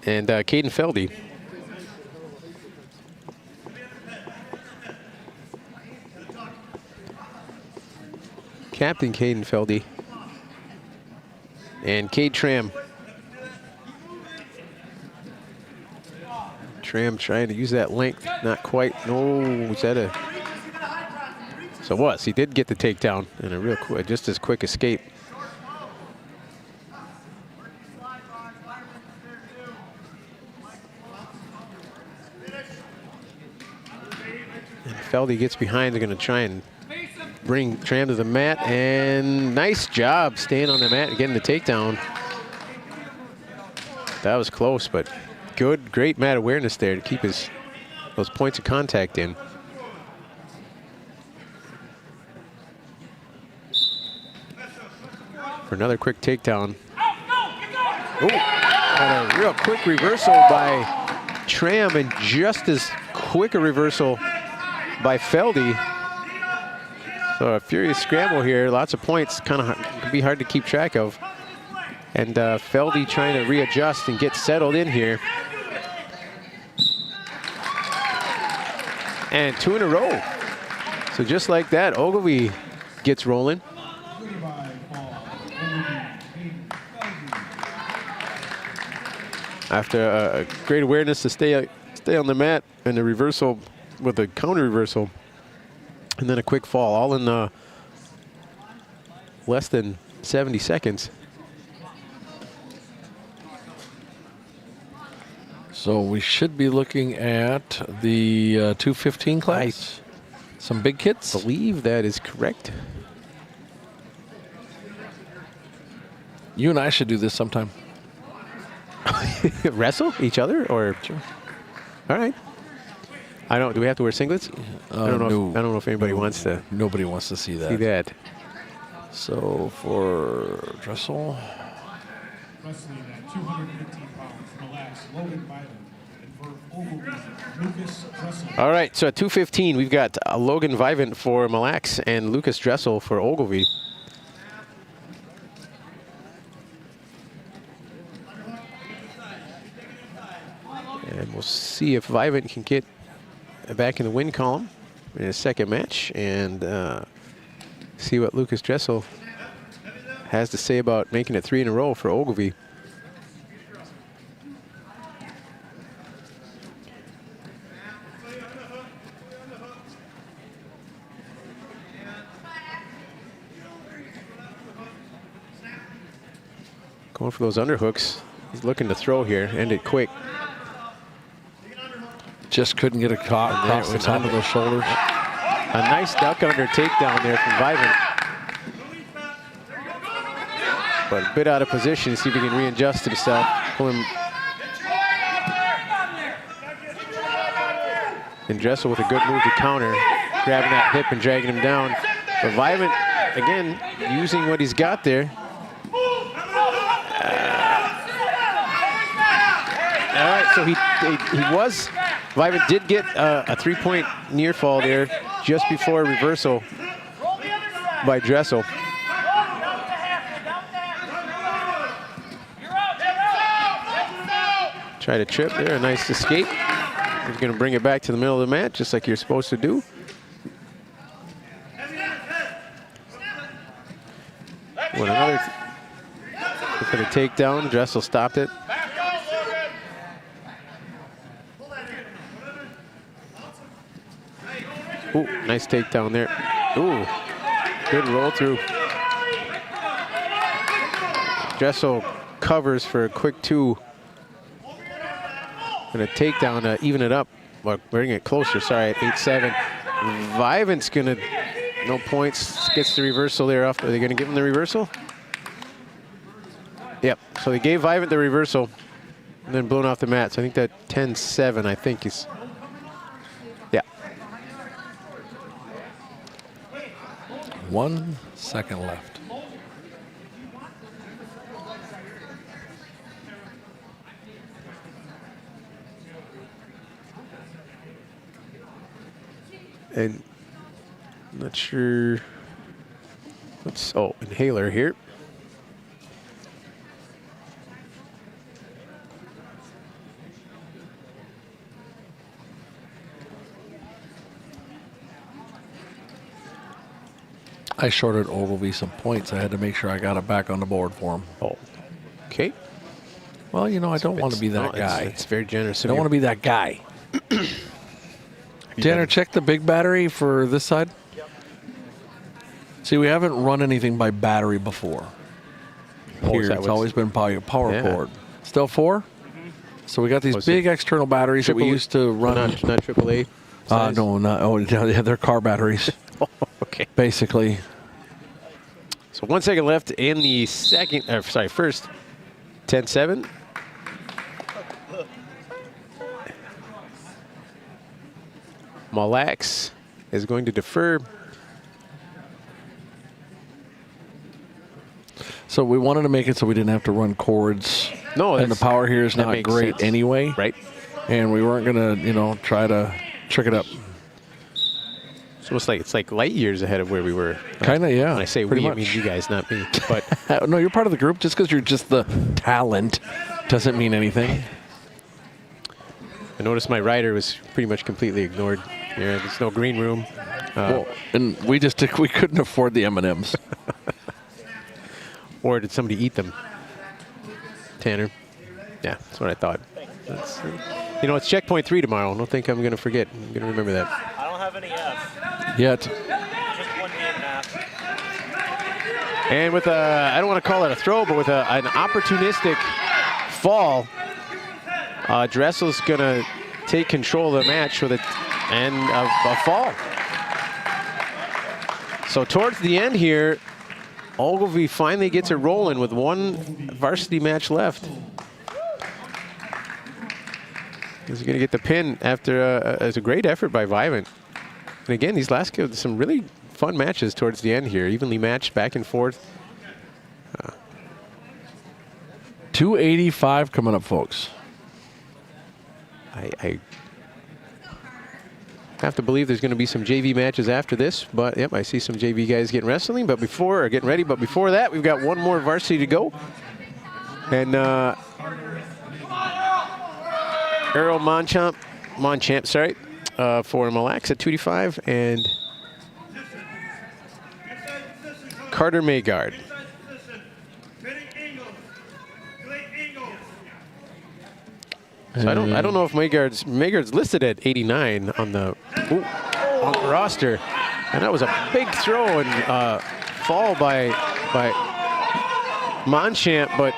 And Caden Feldy. Captain Caden Feldy. And Cade Tram. Tram trying to use that length. Not quite. No, was that a... So it was. He did get the takedown and a real quick, just as quick escape. And Feldy gets behind. They're going to try and bring Tram to the mat, and nice job staying on the mat and getting the takedown. That was close, but good, great mat awareness there to keep those points of contact in. For another quick takedown. Oh, and a real quick reversal by Tram, and just as quick a reversal by Feldy. So a furious scramble here, lots of points, kind of can be hard to keep track of. And Feldy trying to readjust and get settled in here. And 2 in a row. So just like that, Oglivie gets rolling. After a great awareness to stay on the mat, and the reversal with a counter reversal. And then a quick fall, all in less than 70 seconds. So we should be looking at the 215 class. Some big kids. I believe that is correct. You and I should do this sometime. Wrestle each other, or? Sure. All right. I don't. Do we have to wear singlets? I don't know if anybody wants to. Nobody wants to see that. See that. So for Dressel, wrestling at 215 pounds, Mille, Logan Byron, and for Oglivie, Lucas Dressel. All right, so at 215, we've got Logan Vivant for Mille and Lucas Dressel for Oglivie. And we'll see if Vivant can get back in the win column in his second match and see what Lucas Dressel has to say about making it 3 in a row for Oglivie. Going for those underhooks. He's looking to throw here, end it quick. Just couldn't get a caught across the top of those shoulders. A nice duck under takedown there from Vivant. But a bit out of position. See if he can readjust himself. Pull him. And Dressel with a good move to counter. Grabbing that hip and dragging him down. But Vivant, again, using what he's got there. All right, so he was, Vivant did get a 3-point near fall there just before a reversal by Dressel. Try to trip there, a nice escape. He's going to bring it back to the middle of the mat, just like you're supposed to do. With another for the takedown, Dressel stopped it. Ooh, nice takedown there. Ooh, good roll through. Dressel covers for a quick 2. And a takedown to even it up, or bring it closer, sorry, at 8-7. Vivant's gonna, no points, gets the reversal there off. Are they gonna give him the reversal? Yep, so they gave Vivant the reversal and then blown off the mat. So I think that 10-7, I think is, yeah. 1 second left. And I'm not sure, let's, oh, inhaler here. I shorted Oglivie some points. I had to make sure I got it back on the board for him. Oh, okay. Well, you know, I don't want to be that No, guy. It's very generous I of don't you. want to be that guy. Tanner, check the big battery for this side. See, we haven't run anything by battery before. Oh, Here, is that it's what's- always been power Yeah. cord. Still 4? So we got these Was big it external batteries that we triple- used to run. Not AAA size? No, not. Oh, yeah, they're car batteries, Oh, okay. basically. So 1 second left in the second, first 10-7. Mille is going to defer. So we wanted to make it so we didn't have to run cords. No, and the that's- power here is that not makes great sense. anyway. Right. And we weren't gonna, you know, try to trick it up. It's almost like it's like light years ahead of where we were. Kind of, yeah. When I say pretty we, much. I mean you guys, not me. But No, you're part of the group. Just because you're just the talent doesn't mean anything. I noticed my rider was pretty much completely ignored. There's no green room. Well, and we couldn't afford the M&Ms. Or did somebody eat them? Tanner? Yeah, that's what I thought. You know, it's checkpoint 3 tomorrow. I don't think I'm going to forget. I'm going to remember that. I don't have any F. Yet. Just 1 game half. And with I don't want to call it a throw, but with an opportunistic fall, Dressel's going to take control of the match with a fall. So towards the end here, Oglivie finally gets it rolling with 1 varsity match left. He's going to get the pin after it's a great effort by Vivant. And again, these last some really fun matches towards the end here, evenly matched back and forth. 285 coming up, folks. I have to believe there's going to be some JV matches after this, but yep, I see some JV guys getting wrestling, but getting ready. But before that, we've got one more varsity to go, and Earl Monchamp, sorry, for Mille Lacs at 285, and Carter Maygard. So I don't know if Maygard's listed at 89 on the roster, and that was a big throw and fall by Monchamp, but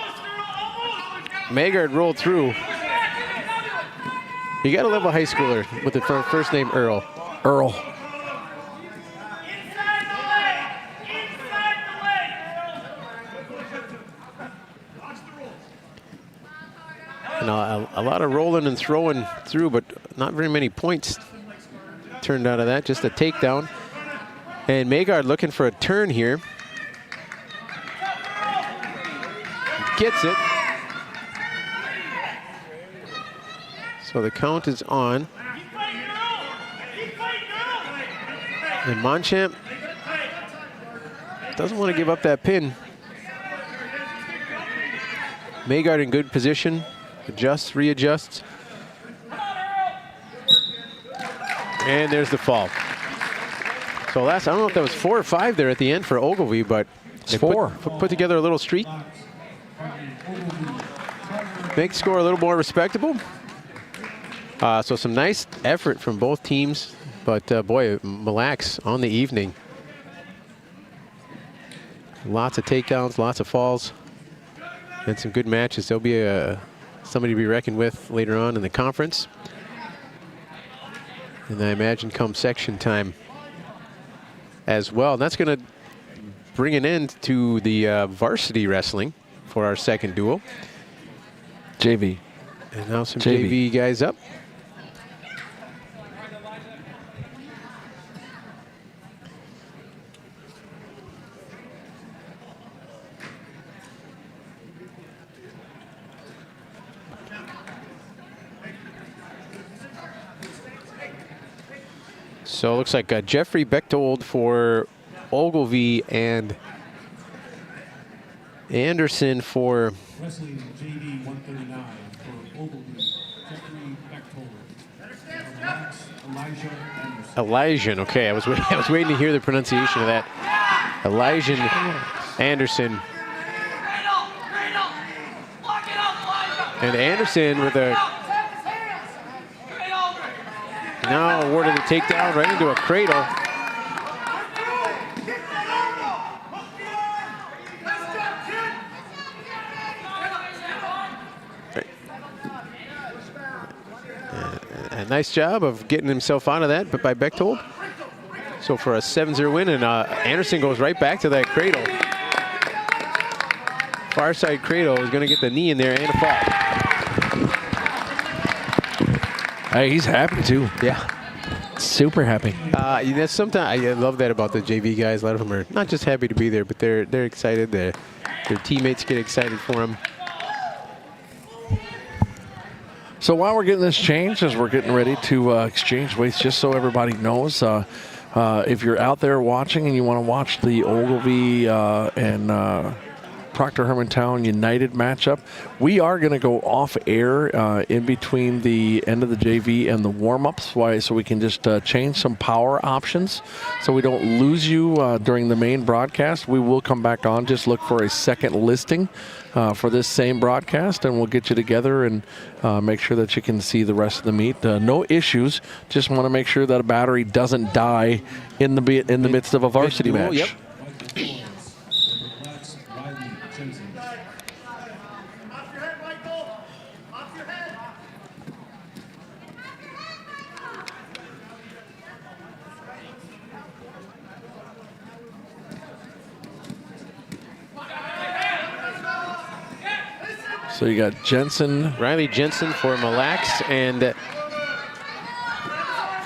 Maygard rolled through. You got to love a high schooler with the first name Earl. Earl. And a lot of rolling and throwing through, but not very many points turned out of that. Just a takedown. And Maygard looking for a turn here. Gets it. So the count is on. And Monchamp doesn't want to give up that pin. Maygard in good position. Adjusts, readjusts. And there's the fall. So I don't know if that was 4 or 5 there at the end for Oglivie, but it's 4. Put together a little streak. Make score a little more respectable. So some nice effort from both teams, but boy, Mille Lacs on the evening. Lots of takedowns, lots of falls, and some good matches. There'll be somebody to be reckoned with later on in the conference. And I imagine come section time as well. And that's going to bring an end to the varsity wrestling for our second duel. JV. And now some JV guys up. So it looks like Jeffrey Bechtold for Oglivie and Anderson for Wrestling JV 139 for Oglivie, Jeffrey Bechtold. Max Elijah Anderson. Elijah. Okay, I was waiting to hear the pronunciation of that. Elijah Anderson. And Anderson with a now awarded a takedown right into a cradle. A nice job of getting himself out of that, but by Bechtold. So for a 7-0 win, and Anderson goes right back to that cradle. Far side cradle is going to get the knee in there and a fall. Hey, he's happy too. Yeah. Super happy. Sometimes I love that about the JV guys. A lot of them are not just happy to be there, but they're excited. Their teammates get excited for them. So while we're getting this changed, as we're getting ready to exchange weights, just so everybody knows, if you're out there watching and you want to watch the Oglivie and Proctor Hermantown United matchup, we are going to go off air in between the end of the JV and the warm-ups, so we can just change some power options so we don't lose you during the main broadcast. We will come back on, just look for a second listing for this same broadcast, and we'll get you together and make sure that you can see the rest of the meet. No issues, just want to make sure that a battery doesn't die in the midst of a varsity match. Yep. So you got Riley Jensen for Mille Lacs, and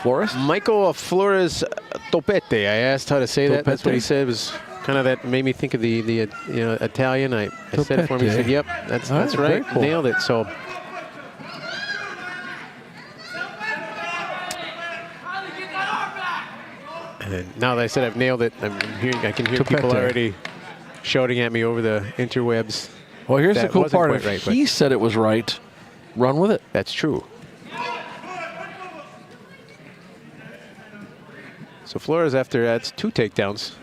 Flores? Michael Flores Topete. I asked how to say that. That's what he said. It was kind of that made me think of the you know, Italian. I said it for him. He said, "Yep, that's right, cool. nailed it." So. And now that I said I've nailed it, I can hear people already shouting at me over the interwebs. Well, here's the That cool wasn't part. quite If right, but- he said it was right, run with it. That's true. So Flores, after that's 2 takedowns.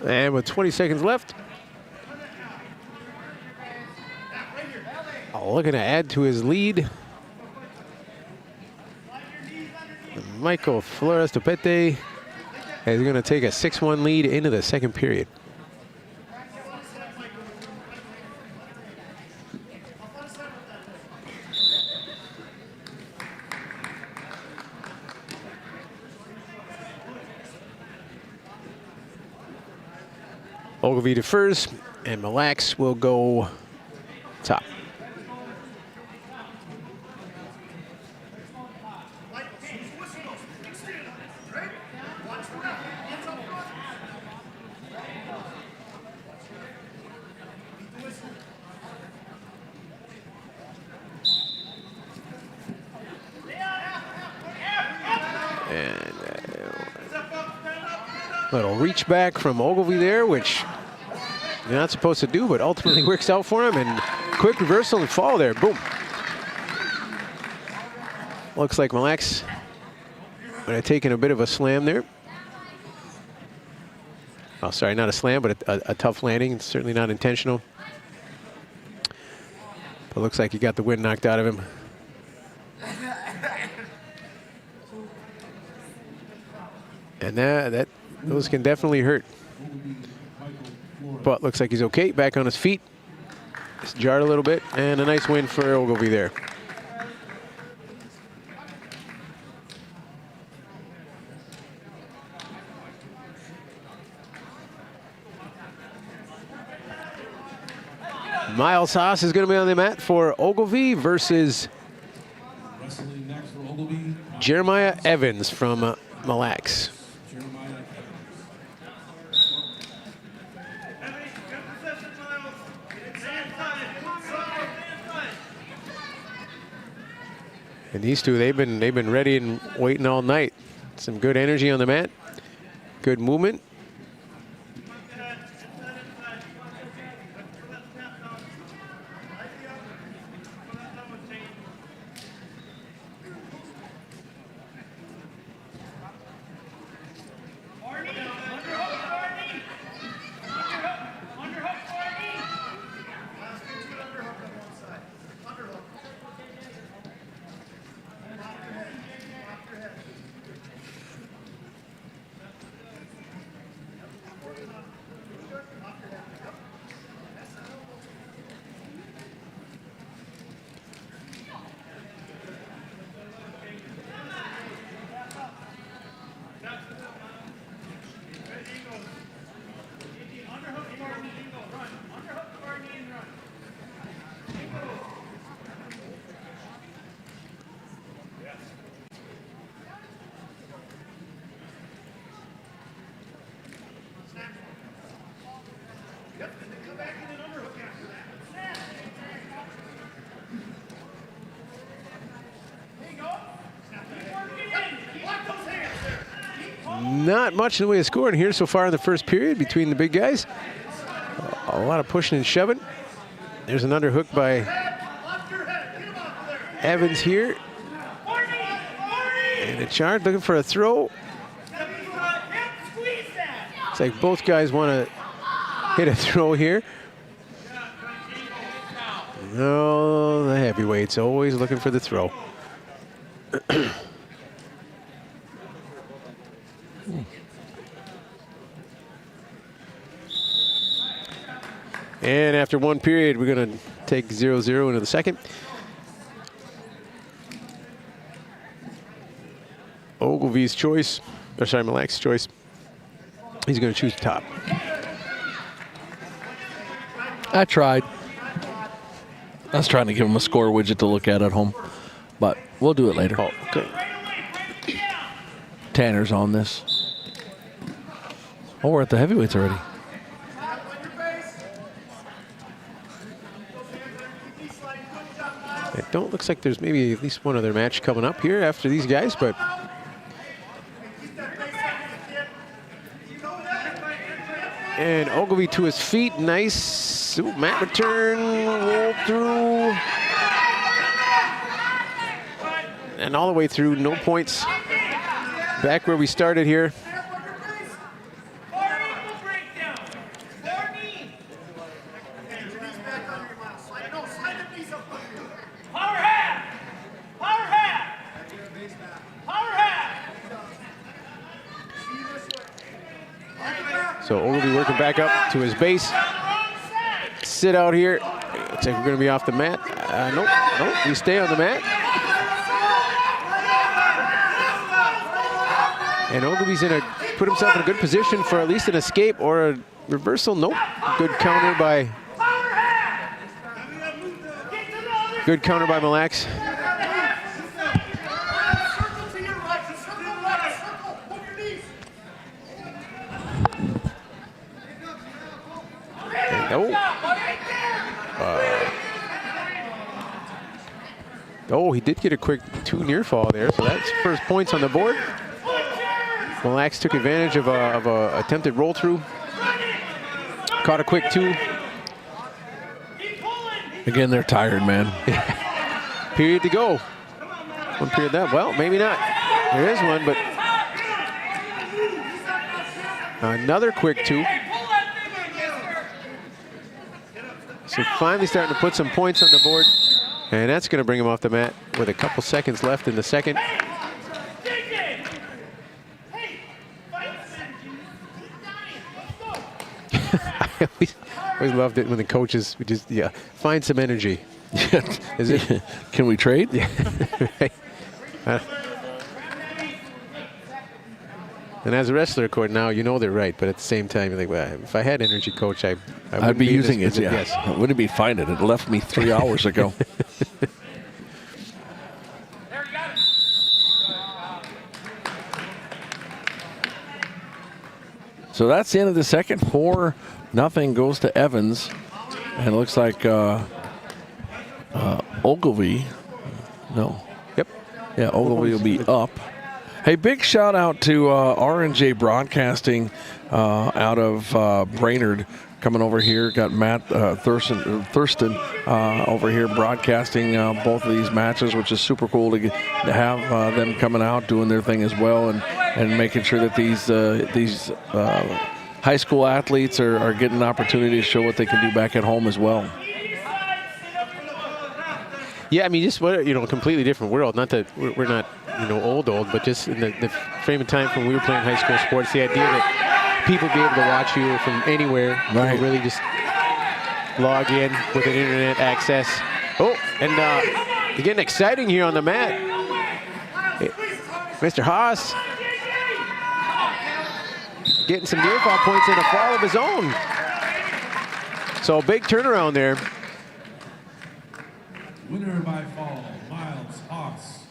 And with 20 seconds left, looking to add to his lead. Michael Flores Topete is going to take a 6-1 lead into the second period. Oglivie defers, and Mille will go top. And little reach back from Oglivie there, which you're not supposed to do, but ultimately works out for him. And quick reversal and fall there. Boom. Looks like Mille would have taken a bit of a slam there. Oh, sorry, not a slam, but a tough landing. It's certainly not intentional. But looks like he got the wind knocked out of him. And those can definitely hurt. But looks like he's okay, back on his feet. Just jarred a little bit, and a nice win for Oglivie there. Miles Haas is going to be on the mat for Oglivie versus Wrestling next for Oglivie, Jeremiah Evans from Mille. Jeremiah And these two, they've been ready and waiting all night. Some good energy on the mat, good movement. Not much in the way of scoring here so far in the first period between the big guys. A lot of pushing and shoving. There's an underhook by Evans here. And a charge looking for a throw. It's like both guys want to hit a throw here. Oh, the heavyweights always looking for the throw. And after one period, we're going to take 0-0 into the second. Oglivie's choice, or sorry, Mille Lac's choice. He's going to choose top. I tried. I was trying to give him a score widget to look at home, but we'll do it later. Oh, okay. Tanner's on this. Oh, we're at the heavyweights already. It don't looks like there's maybe at least one other match coming up here after these guys, but and Oglivie to his feet, nice. Ooh, mat return, roll through, and all the way through, no points. Back where we started here. So Oglivie working back up to his base. Sit out here. Looks like we're going to be off the mat. Nope, we stay on the mat. And Oglivie's put himself in a good position for at least an escape or a reversal. Nope. Good counter by Mille Lac's. Oh, he did get a quick 2 near fall there, so that's first points on the board. Mille Lac's took advantage of a attempted roll through. Caught a quick 2. Again, they're tired, man. Period to go. One period that, well, maybe not. There is one, but another quick 2. So finally starting to put some points on the board. And that's going to bring him off the mat with a couple seconds left in the second. I always loved it when the coaches would just, find some energy. Is it? Can we trade? Yeah. Right. And as a wrestler, of course, now you know they're right, but at the same time, you're like, well, if I had energy, coach, I'd be using it. Yeah. Yes. I wouldn't be finding it. It left me 3 hours ago. So that's the end of the second. 4-0 goes to Evans. And it looks like Oglivie. No. Yep. Yeah, Oglivie will be up. Hey, big shout out to R&J Broadcasting out of Brainerd coming over here. Got Matt Thurston over here broadcasting both of these matches, which is super cool to have them coming out doing their thing as well, and making sure that these high school athletes are getting an opportunity to show what they can do back at home as well. Yeah, I mean, just a completely different world. Not that we're not old, but just in the frame of time from when we were playing high school sports, the idea that people be able to watch you from anywhere, right? Really just log in with an internet access. Oh, and getting exciting here on the mat. Mr. Haas getting some near fall points and a fall of his own. So a big turnaround there. Winner by fall, Miles Haas.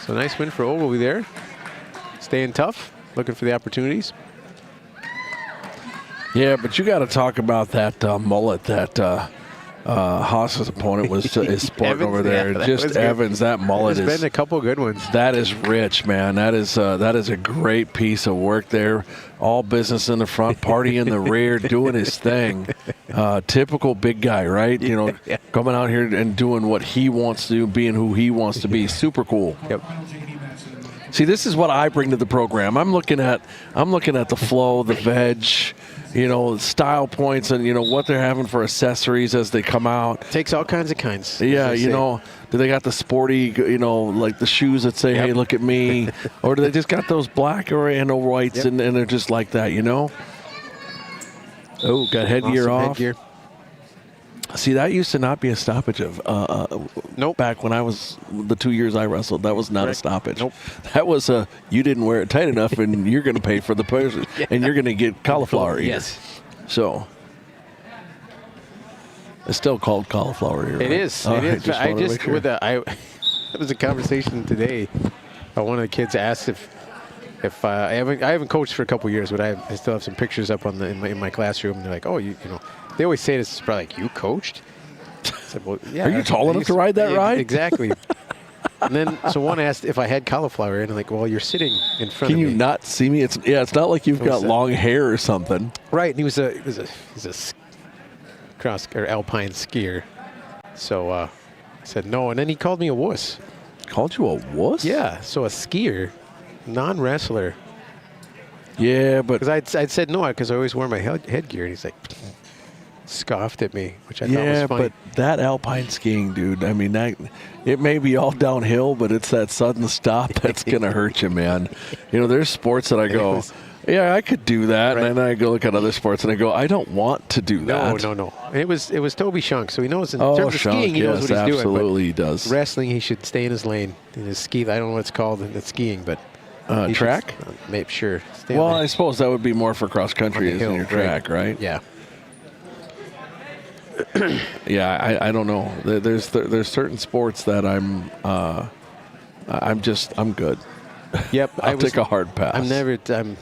So nice win for Oglivie there. Staying tough, looking for the opportunities. Yeah, but you got to talk about that mullet that Haas's opponent was sporting over there. Yeah, just Evans, that mullet There's been a couple good ones. That is rich, man. That is a great piece of work there. All business in the front, party in the rear, doing his thing. Typical big guy, right? Coming out here and doing what he wants to do, being who he wants to be. Super cool. Yep. See, this is what I bring to the program. I'm looking at the flow, the veg, style points, and what they're having for accessories as they come out. Takes all kinds of kinds. Yeah, do they got the sporty, like the shoes that say, "Hey, look at me," or do they just got those black or whites and they're just like that, Oh, got headgear Awesome off. headgear. See, that used to not be a stoppage of. Nope. Back when I was the 2 years I wrestled, that was not a stoppage. Nope. That was you didn't wear it tight enough, and you're going to pay for the person, and you're going to get cauliflower ear. Yes. So it's still called cauliflower ear. It right? is. All It right, is. just I wanted to just make sure. there was a conversation today. One of the kids asked if I haven't coached for a couple years, but I still have some pictures up in my classroom. And they're like, oh, they always say this is probably like, you coached? I said, well, yeah. Are you tall enough to ride that ride? Exactly. And then so one asked if I had cauliflower, and I'm like, well, you're sitting in front Can of you me. not see me? It's not like you've got that? long hair or something. Right, and he's a cross or alpine skier. So I said no, and then he called me a wuss. Called you a wuss? Yeah, so a skier, non-wrestler. Yeah, but Because I'd said no, because I always wore my headgear, and he's like, scoffed at me, which I thought was yeah, funny. but that alpine skiing, dude. I mean, it may be all downhill, but it's that sudden stop that's gonna hurt you, man. There's sports that I go, yeah, I could do that, Right. and then I go look at other sports and I go, I don't want to do that. No. And it was Toby Shunk, so he knows in Oh, terms of Shunk, skiing, he knows yes, what he's doing. absolutely, he does. But wrestling, he should stay in his lane. In his ski, I don't know what it's called in the skiing, but he should- Track? Maybe sure. Stay Well, on I suppose that would be more for cross country the as in hill, your track, right? Yeah. Yeah, I don't know. There's certain sports that I'm good. Yep. I'll take a hard pass. I'm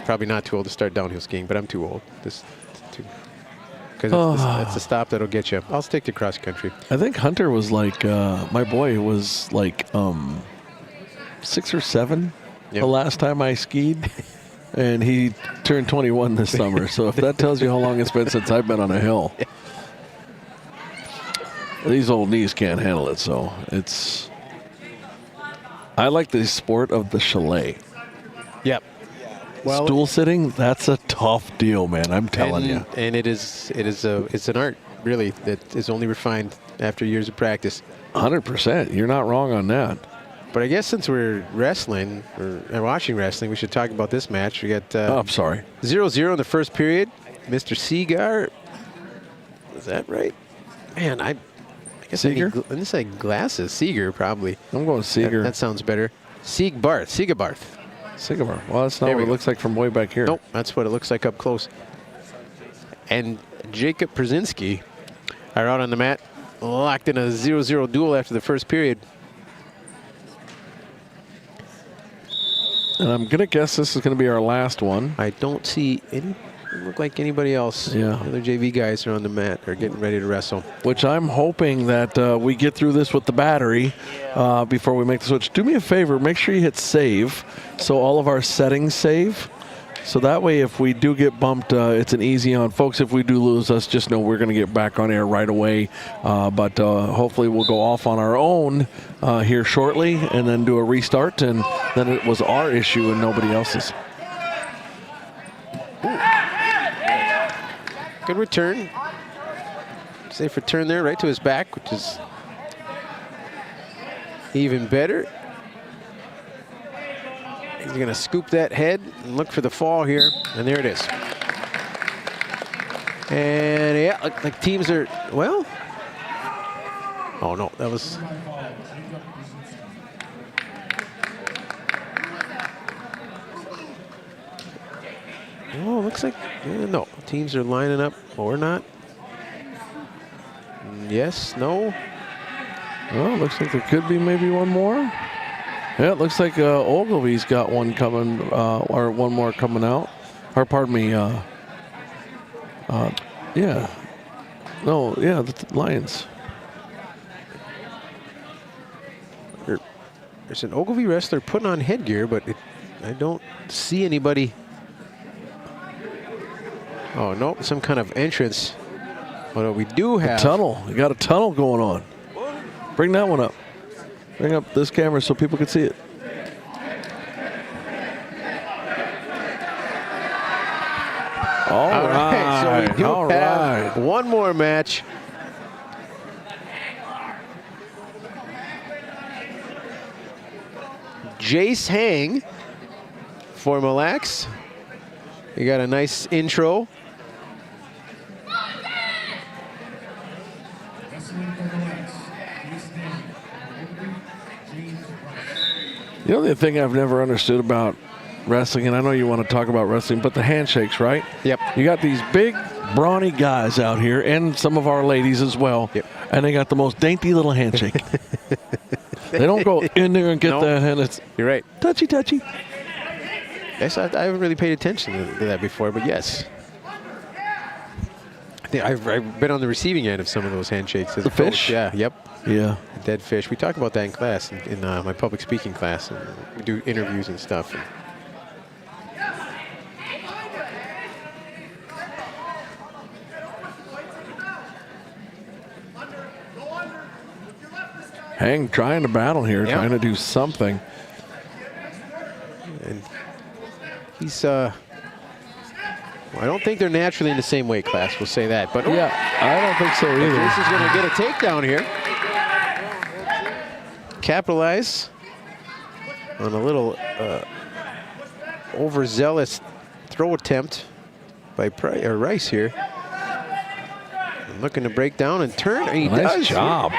probably not too old to start downhill skiing, but I'm too old. Because that's a stop that'll get you. I'll stick to cross country. I think Hunter was like, my boy was like 6 or 7 Yep. the last time I skied. And he turned 21 this summer. So if that tells you how long it's been since I've been on a hill. These old knees can't handle it. So I like the sport of the chalet. Yep. Well, Stool sitting, that's a tough deal, man. I'm telling you. And it's an art, really, that is only refined after years of practice. 100%. You're not wrong on that. But I guess since we're wrestling or watching wrestling, we should talk about this match. We got I'm sorry. 0-0 in the first period. Mr. Seagar, is that right? Man, I guess I Seager? need say glasses. Seager, probably. I'm going Seager. That sounds better. Seagarbarth. Sycamore. Well, that's not There what we it go. looks like from way back here. Nope, that's what it looks like up close. And Jacob Brzezinski are out on the mat, locked in a 0-0 duel after the first period. And I'm going to guess this is going to be our last one. I don't see any. Doesn't look like anybody else. Yeah. The other JV guys are on the mat. They're getting ready to wrestle. Which I'm hoping that we get through this with the battery before we make the switch. Do me a favor. Make sure you hit save so all of our settings save. So that way if we do get bumped, it's an easy on. Folks, if we do lose us, just know we're going to get back on air right away. But hopefully we'll go off on our own here shortly and then do a restart. And then it was our issue and nobody else's. Good return. Safe return there, right to his back, which is even better. He's going to scoop that head and look for the fall here, and there it is. And yeah, look like teams are, well, oh no, that was, oh, looks like, no, teams are lining up or not. Yes, no. Well, looks like there could be maybe one more. Yeah, it looks like Oglivie's got one coming, or one more coming out. Or pardon me, yeah. No, yeah, the Lions. There's an Oglivie wrestler putting on headgear, but I don't see anybody. Oh, no, some kind of entrance. But we do have. Tunnel. You got a tunnel going on. Bring that one up. Bring up this camera so people can see it. All right. So we do All have right. one more match. Jace Hang for Mille Lacs. You got a nice intro. Wrestling for the Lax, Jace Hang, Oglivie, James Rice. You know the thing I've never understood about wrestling, and I know you want to talk about wrestling, but the handshakes, right? Yep. You got these big, brawny guys out here, and some of our ladies as well, Yep. and they got the most dainty little handshake. They don't go in there and get Nope. that, and it's You're right. touchy, touchy. Yes, I haven't really paid attention to that before, but yes. I think I've been on the receiving end of some of those handshakes. As The a coach. fish? Yeah, yep. Yeah. Dead fish. We talk about that in class, in my public speaking class. And we do interviews and stuff. And Hang trying to battle here, Yeah. trying to do something. and he's, I don't think they're naturally in the same weight class, we'll say that. But Yeah, I don't think so either. this is going to get a takedown here. Capitalize on a little overzealous throw attempt by Rice here. And looking to break down and turn. And he Nice does. job.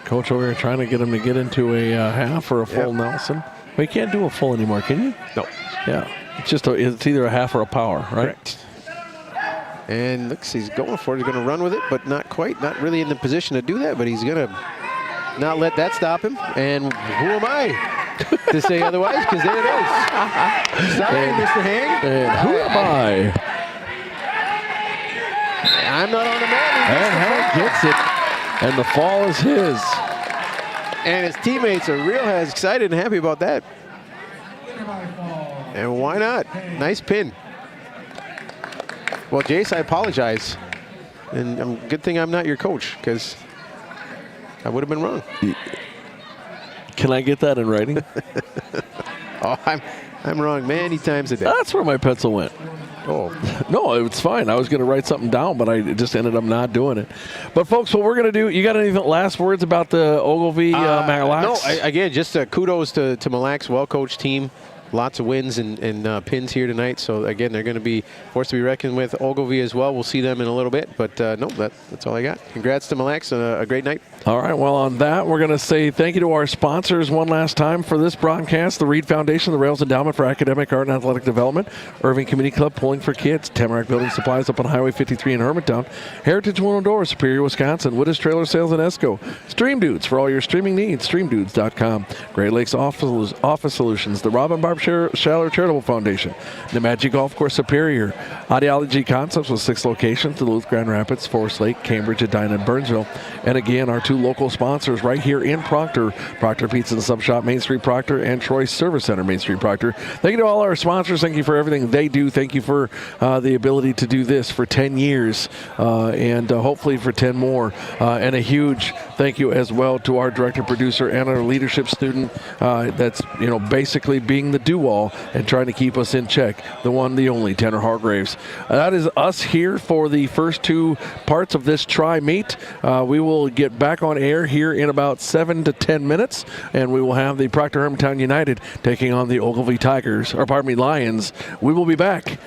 Coach over here trying to get him to get into a half or a full Yep. Nelson. Well, you can't do a full anymore, can you? No. Yeah. It's just it's either a half or a power, right? Correct. And looks, he's going for it. He's going to run with it, but not quite. Not really in the position to do that, but he's going to not let that stop him. And who am I to say otherwise? Because there it is. Sorry, Mr. Hang. And who am I? I'm not on the mat. And Hank gets it. And the fall is his. And his teammates are real excited and happy about that. And why not? Nice pin. Well, Jace, I apologize. And good thing I'm not your coach, because I would have been wrong. Can I get that in writing? Oh, I'm wrong many times a day. That's where my pencil went. Oh, No, it's fine. I was going to write something down, but I just ended up not doing it. But, folks, what we're going to do, you got any last words about the Oglivie Mille Lacs? No, again, just kudos to Mille Lacs, well-coached team. Lots of wins and pins here tonight. So, again, they're going to be forced to be reckoned with. Oglivie as well. We'll see them in a little bit. But, no, that's all I got. Congrats to Mille Lacs. A great night. All right, well, on that, we're going to say thank you to our sponsors one last time for this broadcast. The Reed Foundation, the Rails Endowment for Academic, Art, and Athletic Development, Irving Community Club, Pulling for Kids, Tamarack Building Supplies up on Highway 53 in Hermantown, Heritage Window Doors, Superior, Wisconsin, Wittes Trailer Sales in Esco, Stream Dudes for all your streaming needs, streamdudes.com, Great Lakes Office Solutions, the Robin Barb Schaller Charitable Foundation, the Magic Golf Course Superior, Audiology Concepts with 6 locations, Duluth, Grand Rapids, Forest Lake, Cambridge, Edina, and Burnsville, and again, our 2 local sponsors right here in Proctor, Proctor Pizza and Sub Shop, Main Street Proctor, and Troy's Service Center, Main Street Proctor. Thank you to all our sponsors. Thank you for everything they do. Thank you for the ability to do this for 10 years and hopefully for 10 more. And a huge thank you as well to our director, producer, and our leadership student that's, basically being the do-all and trying to keep us in check. The one, the only, Tanner Hargraves. That is us here for the first 2 parts of this tri-meet. We will get back on air here in about 7 to 10 minutes, and we will have the Proctor Hermantown United taking on the Oglivie Lions. We will be back